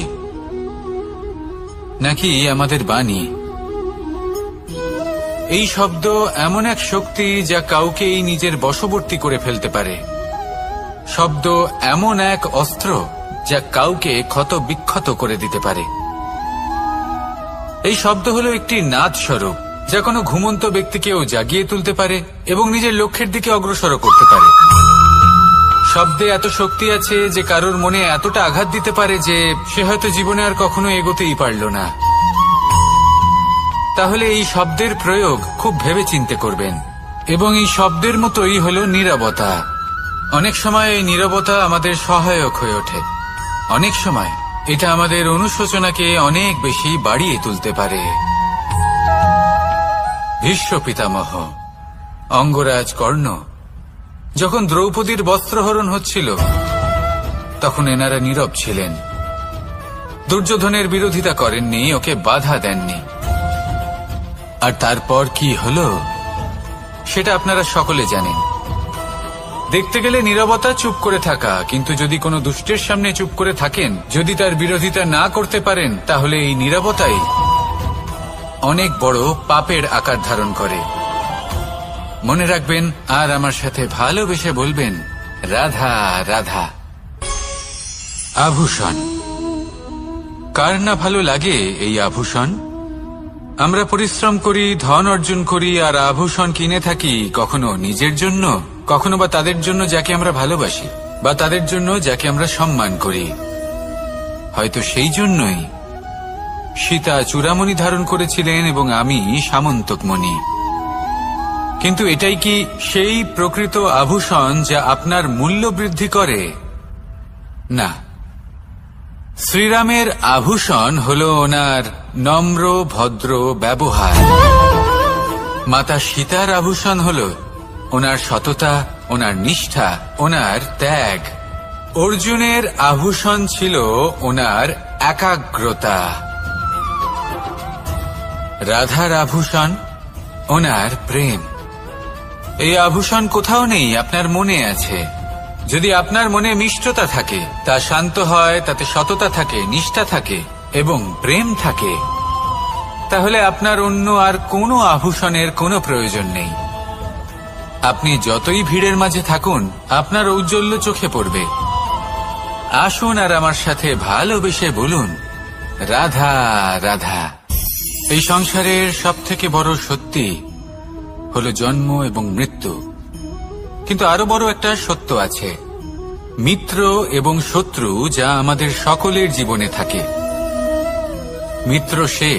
নাকি আমাদের বাণী? এই শব্দ এমন এক শক্তি যা কাউকে নিজের বশবর্তী করে ফেলতে পারে। শব্দ এমন এক অস্ত্র যা কাউকে ক্ষত বিক্ষত করে দিতে পারে। এই শব্দ হলো একটি নাদ স্বরূপ যা কোনো ঘুমন্ত ব্যক্তিকেও জাগিয়ে তুলতে পারে এবং নিজের লক্ষ্যের দিকে অগ্রসর করতে পারে। শব্দে এত শক্তি আছে যে কারোর মনে এতটা আঘাত দিতে পারে যে সে হয়তো জীবনে আর কখনো এগোতেই পারল না। তাহলে এই শব্দের প্রয়োগ খুব ভেবে চিন্তে করবেন। এবং এই শব্দের মতোই হলো নীরবতা। অনেক সময় এই নীরবতা আমাদের সহায়ক হয়ে ওঠে। অনেক সময় এটা আমাদের অনুশোচনাকে অনেক বেশি বাড়িয়ে তুলতে পারে। ভীষ্ম পিতামহ, অঙ্গরাজ কর্ণ, যখন দ্রৌপদীর বস্ত্রহরণ হচ্ছিল তখন এনারা নীরব ছিলেন। দুর্যোধনের বিরোধিতা করেননি, ওকে বাধা দেননি। আর তারপর কি হলো সেটা আপনারা সকলে জানেন। দেখতে গেলে নীরবতা চুপ করে থাকা, কিন্তু যদি কোনো দুষ্টের সামনে চুপ করে থাকেন, যদি তার বিরোধিতা না করতে পারেন, তাহলে এই নীরবতাই অনেক বড় পাপের আকার ধারণ করে। মনে রাখবেন আর আমার সাথে ভালোবেসে বলবেন, রাধা রাধা। আভূষণ। কার না ভালো লাগে এই আভূষণ? আমরা পরিশ্রম করি, ধন অর্জন করি আর আভূষণ কিনে থাকি, কখনো নিজের জন্য, কখনো বা তাদের জন্য যাকে আমরা ভালোবাসি, বা তাদের জন্য যাকে আমরা সম্মান করি। হয়তো সেই জন্যই সীতা চূড়ামণি ধারণ করেছিলেন এবং আমি সামন্তকমণি। কিন্তু এটাই কি সেই প্রকৃত আভূষণ যা আপনার মূল্য বৃদ্ধি করে? না। শ্রীরামের আভূষণ হল ওনার নম্র ভদ্র ব্যবহার। মাতা সীতার আভূষণ হল ওনার সততা, ওনার নিষ্ঠা, ওনার ত্যাগ। অর্জুনের আভূষণ ছিল ওনার একাগ্রতা। রাধার আভূষণ ওনার প্রেম। এই আভূষণ কোথাও নেই, আপনার মনে আছে। যদি আপনার মনে মিষ্টতা থাকে, তা শান্ত হয়, তাতে সততা থাকে, নিষ্ঠা থাকে এবং প্রেম থাকে, তাহলে আপনার অন্য আর কোনো আভূষণের কোনো প্রয়োজন নেই। আপনি যতই ভিড়ের মাঝে থাকুন, আপনার ঔজ্জ্বল্য চোখে পড়বে। আসুন আর আমার সাথে ভালোবেসে বলুন, রাধা রাধা। এই সংসারের সবথেকে বড় সত্যি হলো জন্ম এবং মৃত্যু, কিন্তু আরো বড় একটা সত্য আছে, মিত্র এবং শত্রু, যা আমাদের সকলের জীবনে থাকে। মিত্র সে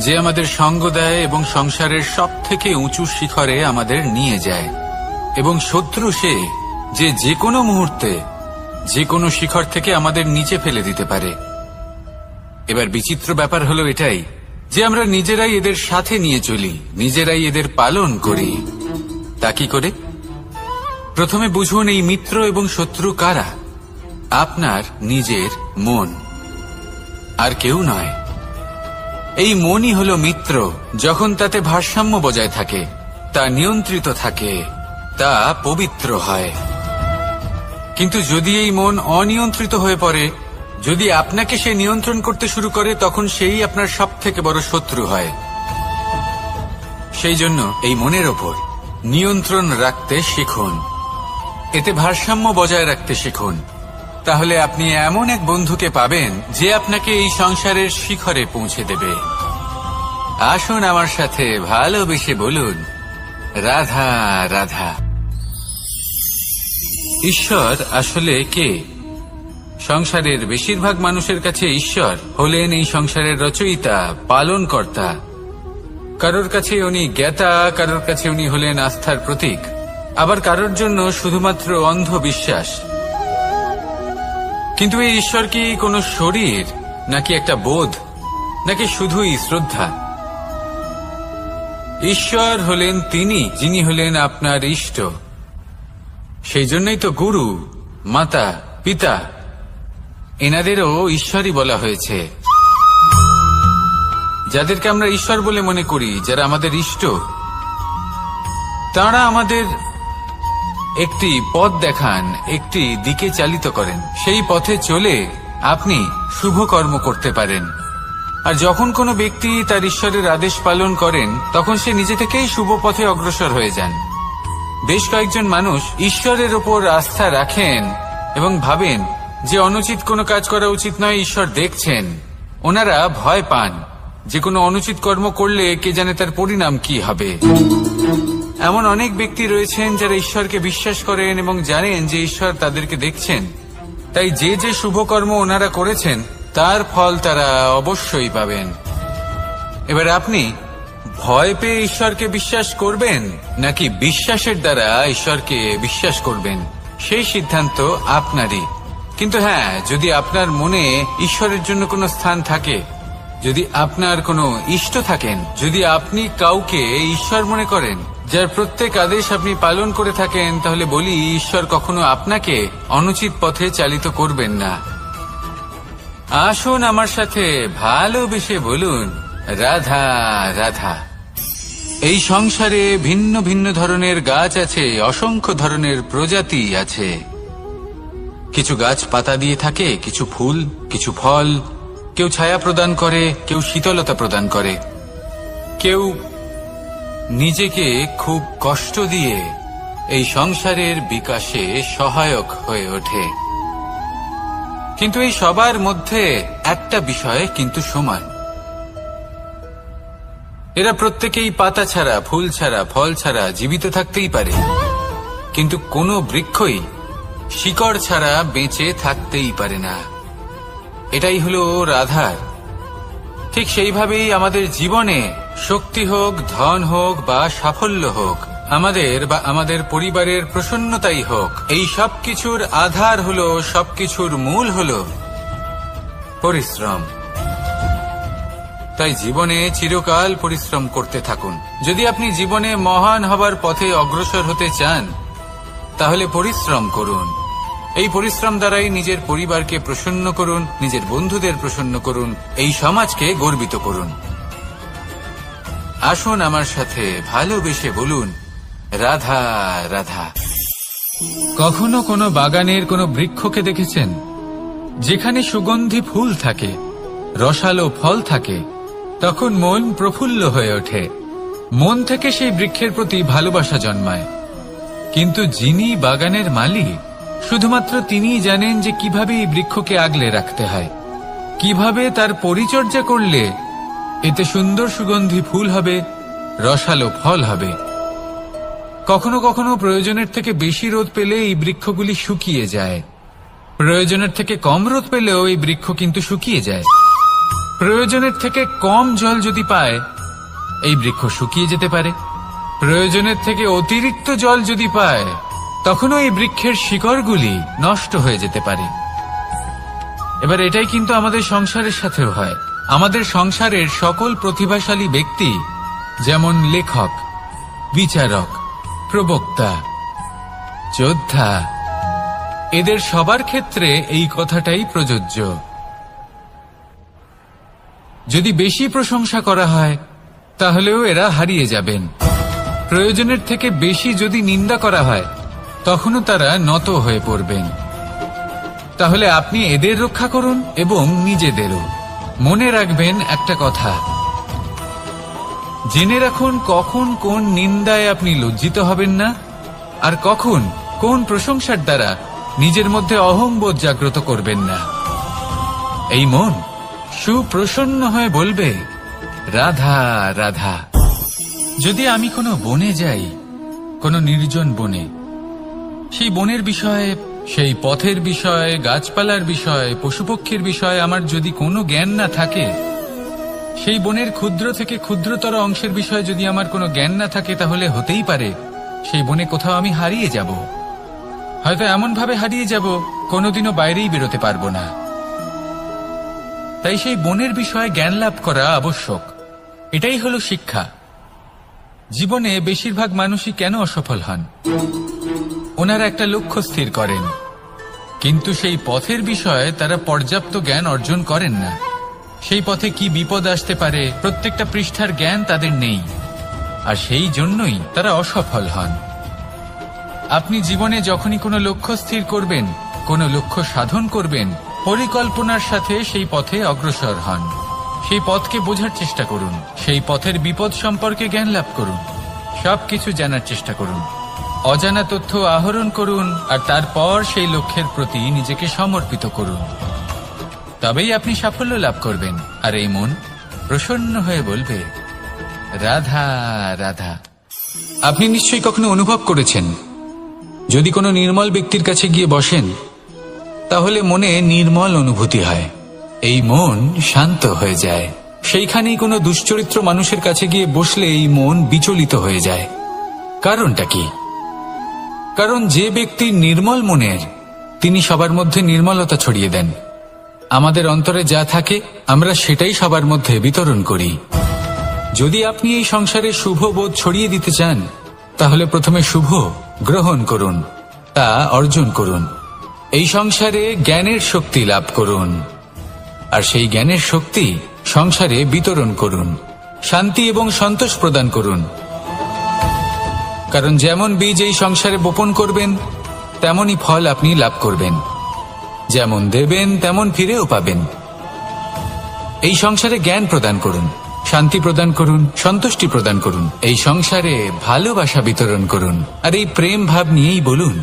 যে আমাদের সঙ্গ দেয় এবং সংসারের সবথেকে উঁচু শিখরে আমাদের নিয়ে যায়, এবং শত্রু সে যে যে কোনো মুহূর্তে যে কোনো শিখর থেকে আমাদের নিচে ফেলে দিতে পারে। এবার বিচিত্র ব্যাপার হলো এটাই যে আমরা নিজেরাই এদের সাথে নিয়ে চলি, নিজেরাই এদের পালন করি। তা কি করে? প্রথমে বুঝুন এই মিত্র এবং শত্রু কারা। আপনার নিজের মন, আর কেউ নয়। এই মনই হলো মিত্র যখন তাতে ভারসাম্য বজায় থাকে, তা নিয়ন্ত্রিত থাকে, তা পবিত্র হয়। কিন্তু যদি এই মন অনিয়ন্ত্রিত হয়ে পড়ে, যদি আপনাকে সে নিয়ন্ত্রণ করতে শুরু করে, তখন সেই আপনার সবথেকে বড় শত্রু হয়। সেই জন্য এই মনের ওপর নিয়ন্ত্রণ রাখতে শিখুন, এতে ভারসাম্য বজায় রাখতে শিখুন। তাহলে আপনি এমন এক বন্ধুকে পাবেন যে আপনাকে এই সংসারের শিখরে পৌঁছে দেবে। আসুন আমার সাথে ভালোবেসে বলুন, রাধা রাধা। ঈশ্বর আসলে কে? সংসারের বেশিরভাগ মানুষের কাছে ঈশ্বর হলেন এই সংসারের রচয়িতা, পালনকর্তা। কারোর কাছে উনি জ্ঞাতা, কারোর কাছে উনি হলেন আস্থার প্রতীক, আবার কারোর জন্য শুধুমাত্র অন্ধ বিশ্বাস। কিন্তু এই ঈশ্বর কি কোনো শরীর, নাকি একটা বোধ, নাকি শুধুই শ্রদ্ধা? ঈশ্বর হলেন তিনি যিনি হলেন আপনার ইষ্ট। সেই জন্যই তো গুরু, মাতা, পিতা এনাদেরও ঈশ্বরই বলা হয়েছে। যাদেরকে আমরা ঈশ্বর বলে মনে করি, যারা আমাদের ইষ্ট, তারা আমাদের একটি পথ দেখান, একটি দিকে চালিত করেন। সেই পথে চলে আপনি শুভ কর্ম করতে পারেন। আর যখন কোনো ব্যক্তি তার ঈশ্বরের আদেশ পালন করেন, তখন সে নিজে থেকেই শুভ পথে অগ্রসর হয়ে যান। বেশ কয়েকজন মানুষ ঈশ্বরের ওপর আস্থা রাখেন এবং ভাবেন যে অনুচিত কোনো কাজ করা উচিত নয়, ঈশ্বর দেখছেন। ওনারা ভয় পান যে কোনো অনুচিত কর্ম করলে কে জানে তার পরিণাম কি হবে। এমন অনেক ব্যক্তি রয়েছেন যারা ঈশ্বরকে বিশ্বাস করেন এবং জানেন যে ঈশ্বর তাদেরকে দেখছেন। তাই যে যে শুভ কর্ম ওনারা করেছেন তার ফল তারা অবশ্যই পাবেন। এবার আপনি ভয় পেয়ে ঈশ্বরকে বিশ্বাস করবেন, নাকি বিশ্বাসের দ্বারা ঈশ্বরকে বিশ্বাস করবেন, সেই সিদ্ধান্ত আপনারই। কিন্তু হ্যাঁ, যদি আপনার মনে ঈশ্বরের জন্য কোনো স্থান থাকে, যদি আপনার কোনো ইষ্ট থাকেন, যদি আপনি কাউকে ঈশ্বর মনে করেন, যার প্রত্যেক আদেশ আপনি পালন করে থাকেন, তাহলে বলি ঈশ্বর কখনো আপনাকে অনুচিত পথে চালিত করবেন না। আসুন আমার সাথে ভালোবেসে বলুন, রাধা রাধা। এই সংসারে ভিন্ন ভিন্ন ধরনের গাছ আছে, অসংখ্য ধরনের প্রজাতি আছে। কিছু গাছ পাতা দিয়ে থাকে, কিছু ফুল, কিছু ফল। কেউ ছায়া প্রদান করে, কেউ শীতলতা প্রদান করে, কেউ নিজেকে খুব কষ্ট দিয়ে এই সংসারের বিকাশে সহায়ক হয়ে ওঠে। কিন্তু এই সবার মধ্যে একটা বিষয় কিন্তু সমান, এরা প্রত্যেকেই পাতা ছাড়া, ফুল ছাড়া, ফল ছাড়া জীবিত থাকতেই পারে, কিন্তু কোনো বৃক্ষই শিকড় ছাড়া বেঁচে থাকতেই পারে না। এটাই হলো রাধার। ঠিক সেইভাবেই আমাদের জীবনে শক্তি হোক, ধন হোক বা সাফল্য হোক, আমাদের বা আমাদের পরিবারের প্রসন্নতাই হোক, এই সব কিছুর আধার হলো, সবকিছুর মূল হলো পরিশ্রম। তাই জীবনে চিরকাল পরিশ্রম করতে থাকুন। যদি আপনি জীবনে মহান হবার পথে অগ্রসর হতে চান, তাহলে পরিশ্রম করুন। এই পরিশ্রম দ্বারাই নিজের পরিবারকে প্রসন্ন করুন, নিজের বন্ধুদের প্রসন্ন করুন, এই সমাজকে গর্বিত করুন। আসুন আমার সাথে ভালোবেসে বলুন, রাধা রাধা। কখনো কোনো বাগানের কোনো বৃক্ষকে দেখেছেন যেখানে সুগন্ধি ফুল থাকে, রসালো ফল থাকে? তখন মন প্রফুল্ল হয়ে ওঠে, মন থেকে সেই বৃক্ষের প্রতি ভালোবাসা জন্মায়। কিন্তু যিনি বাগানের মালিক, শুধুমাত্র তিনিই জানেন যে কিভাবে এই বৃক্ষকে আগলে রাখতে হয়, কিভাবে তার পরিচর্যা করলে এতে সুন্দর সুগন্ধি ফুল হবে, রসালো ফল হবে। কখনো কখনো প্রয়োজনের থেকে বেশি রোদ পেলে এই বৃক্ষগুলি শুকিয়ে যায়, প্রয়োজনের থেকে কম রোদ পেলেও এই বৃক্ষ কিন্তু শুকিয়ে যায়। প্রয়োজনের থেকে কম জল যদি পায়, এই বৃক্ষ শুকিয়ে যেতে পারে। প্রয়োজনের থেকে অতিরিক্ত জল যদি পায়, তখনও এই বৃক্ষের শিকড়গুলি নষ্ট হয়ে যেতে পারে। এবার এটাই কিন্তু আমাদের সংসারের সাথেও হয়। আমাদের সংসারের সকল প্রতিভাশালী ব্যক্তি, যেমন লেখক, বিচারক, প্রবক্তা, যোদ্ধা, এদের সবার ক্ষেত্রে এই কথাটাই প্রযোজ্য। যদি বেশি প্রশংসা করা হয়, তাহলেও এরা হারিয়ে যাবেন। প্রয়োজনের থেকে বেশি যদি নিন্দা করা হয়, তখনও তারা নত হয়ে পড়বেন। তাহলে আপনি এদের রক্ষা করুন এবং নিজেদেরও। মনে রাখবেন একটা কথা, জেনে রাখুন কখন কোন নিন্দায় আপনি লজ্জিত হবেন না, আর কখন কোন প্রশংসার দ্বারা নিজের মধ্যে অহংবোধ জাগ্রত করবেন না। এই মন সুপ্রসন্ন হয়ে বলবে, রাধা রাধা। যদি আমি কোনো বনে যাই, কোনো নির্জন বনে, সেই বনের বিষয়ে, সেই পথের বিষয়ে, গাছপালার বিষয়ে, পশুপক্ষীর বিষয়ে আমার যদি কোনো জ্ঞান না থাকে, সেই বনের ক্ষুদ্র থেকে ক্ষুদ্রতর অংশের বিষয়ে যদি আমার কোনো জ্ঞান না থাকে, তাহলে হতেই পারে সেই বনে কোথাও আমি হারিয়ে যাব। হয়তো এমন ভাবে হারিয়ে যাব, কোনোদিনও বাইরেই বেরোতে পারবো না। তাই সেই বনের বিষয়ে জ্ঞান লাভ করা আবশ্যক। এটাই হলো শিক্ষা। জীবনে বেশিরভাগ মানুষই কেন অসফল হন? ওনারা একটা লক্ষ্য স্থির করেন, কিন্তু সেই পথের বিষয়ে তারা পর্যাপ্ত জ্ঞান অর্জন করেন না। সেই পথে কি বিপদ আসতে পারে প্রত্যেকটা পৃষ্ঠার জ্ঞান তাদের নেই, আর সেই জন্যই তারা অসফল হন। আপনি জীবনে যখনই কোনো লক্ষ্য স্থির করবেন, কোনো লক্ষ্য সাধন করবেন, পরিকল্পনার সাথে সেই পথে অগ্রসর হন। সেই পথকে বোঝার চেষ্টা করুন, সেই পথের বিপদ সম্পর্কে জ্ঞান লাভ করুন, সবকিছু জানার চেষ্টা করুন, অজানা তথ্য আহরণ করুন, আর তারপর সেই লক্ষ্যের প্রতি নিজেকে সমর্পিত করুন। তবেই আপনি সাফল্য লাভ করবেন। আর এই মন প্রসন্ন হয়ে বলবে, রাধা রাধা। আপনি নিশ্চয়ই কখনো অনুভব করেছেন, যদি কোনো নির্মল ব্যক্তির কাছে গিয়ে বসেন, তাহলে মনে নির্মল অনুভূতি হয়, এই মন শান্ত হয়ে যায়। সেইখানেই কোনো দুশ্চরিত্র মানুষের কাছে গিয়ে বসলে এই মন বিচলিত হয়ে যায়। কারণটা কি? কারণ যে ব্যক্তি নির্মল মনের, তিনি সবার মধ্যে নির্মলতা ছড়িয়ে দেন। আমাদের অন্তরে যা থাকে আমরা সেটাই সবার মধ্যে বিতরণ করি। যদি আপনি এই সংসারে শুভ বোধ ছড়িয়ে দিতে চান, তাহলে প্রথমে শুভ গ্রহণ করুন, তা অর্জন করুন। এই সংসারে জ্ঞানের শক্তি লাভ করুন, আর সেই জ্ঞানের শক্তি সংসারে বিতরণ করুন। শান্তি এবং সন্তোষ প্রদান করুন। কারণ যেমন বীজ এই সংসারে বপন করবেন, তেমনই ফল আপনি লাভ করবেন। যেমন দেবেন তেমন ফিরেও পাবেন। এই সংসারে জ্ঞান প্রদান করুন, শান্তি প্রদান করুন, সন্তুষ্টি প্রদান করুন। এই সংসারে ভালোবাসা বিতরণ করুন, আর এই প্রেম ভাব নিয়েই বলুন,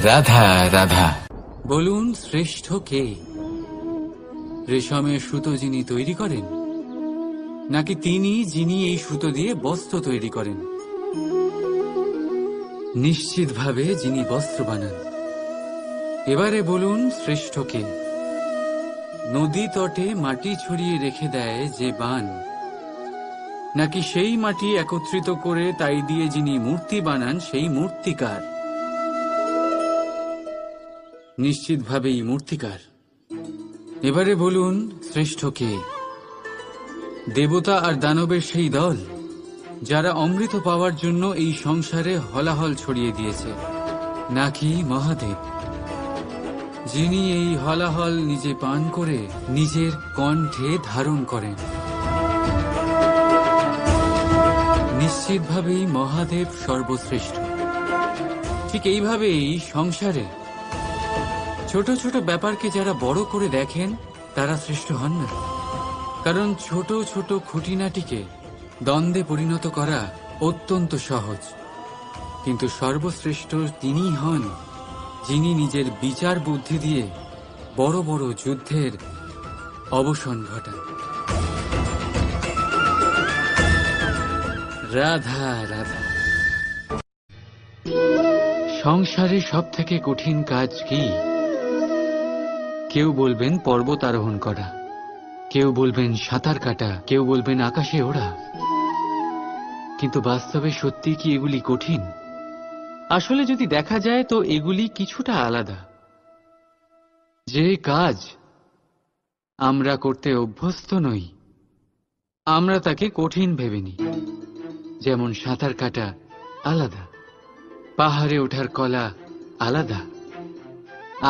রাধা রাধা। বলুন, শ্রেষ্ঠ কে? রেশমের সুতো যিনি তৈরি করেন, নাকি তিনি যিনি এই সুতো দিয়ে বস্ত্র তৈরি করেন? নিশ্চিতভাবে যিনি বস্ত্র বানান। এবারে বলুন, শ্রেষ্ঠ কে? নদী তটে মাটি ছড়িয়ে রেখে দেয় যে বান, নাকি সেই মাটি একত্রিত করে তাই দিয়ে যিনি মূর্তি বানান সেই মূর্তিকার? নিশ্চিতভাবেই মূর্তিকার। এবারে বলুন, শ্রেষ্ঠ কে? দেবতা আর দানবের সেই দল, যারা অমৃত পাওয়ার জন্য এই সংসারে হলাহল ছড়িয়ে দিয়েছে, নাকি মহাদেব, যিনি এই হলাহল নিজে পান করে নিজের কণ্ঠে ধারণ করেন? নিশ্চিতভাবেই মহাদেব সর্বশ্রেষ্ঠ। ঠিক এইভাবেই সংসারে ছোট ছোট ব্যাপারকে যারা বড় করে দেখেন, তারা শ্রেষ্ঠ হন না। কারণ ছোট ছোট খুঁটিনাটিকে দ্বন্দ্বে পরিণত করা অত্যন্ত সহজ, কিন্তু সর্বশ্রেষ্ঠ তিনিই হন যিনি নিজের বিচার বুদ্ধি দিয়ে বড় বড় যুদ্ধের অবসান ঘটান। রাধা রাধা। সংসারে সব থেকে কঠিন কাজ কি? কেউ বলবেন পর্বত আরোহণ করা, কেউ বলবেন সাঁতার কাটা, কেউ বলবেন আকাশে ওড়া। কিন্তু বাস্তবে সত্যি কি এগুলি কঠিন? আসলে যদি দেখা যায় তো এগুলি কিছুটা আলাদা। যে কাজ আমরা করতে অভ্যস্ত নই, আমরা তাকে কঠিন ভেবে নিই। যেমন সাঁতার কাটা আলাদা, পাহাড়ে ওঠার কলা আলাদা,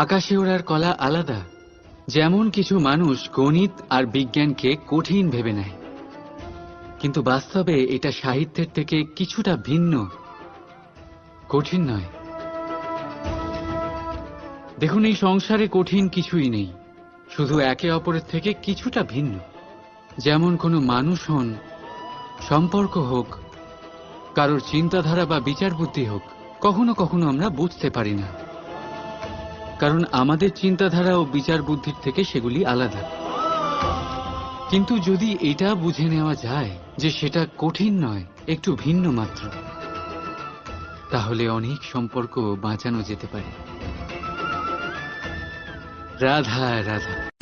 আকাশে ওড়ার কলা আলাদা। যেমন কিছু মানুষ গণিত আর বিজ্ঞানকে কঠিন ভেবে নেয়, কিন্তু বাস্তবে এটা সাহিত্যের থেকে কিছুটা ভিন্ন, কঠিন নয়। দেখুন, এই সংসারে কঠিন কিছুই নেই, শুধু একে অপরের থেকে কিছুটা ভিন্ন। যেমন কোনো মানুষ হন, সম্পর্ক হোক, কারোর চিন্তাধারা বা বিচার বুদ্ধি হোক, কখনো কখনো আমরা বুঝতে পারি না, কারণ আমাদের চিন্তাধারা ও বিচার বুদ্ধির থেকে সেগুলি আলাদা। কিন্তু যদি এটা বুঝে নেওয়া যায় যে সেটা কঠিন নয়, একটু ভিন্ন মাত্র, তাহলে অনেক সম্পর্ক বাঁচানো যেতে পারে। রাধা রাধা।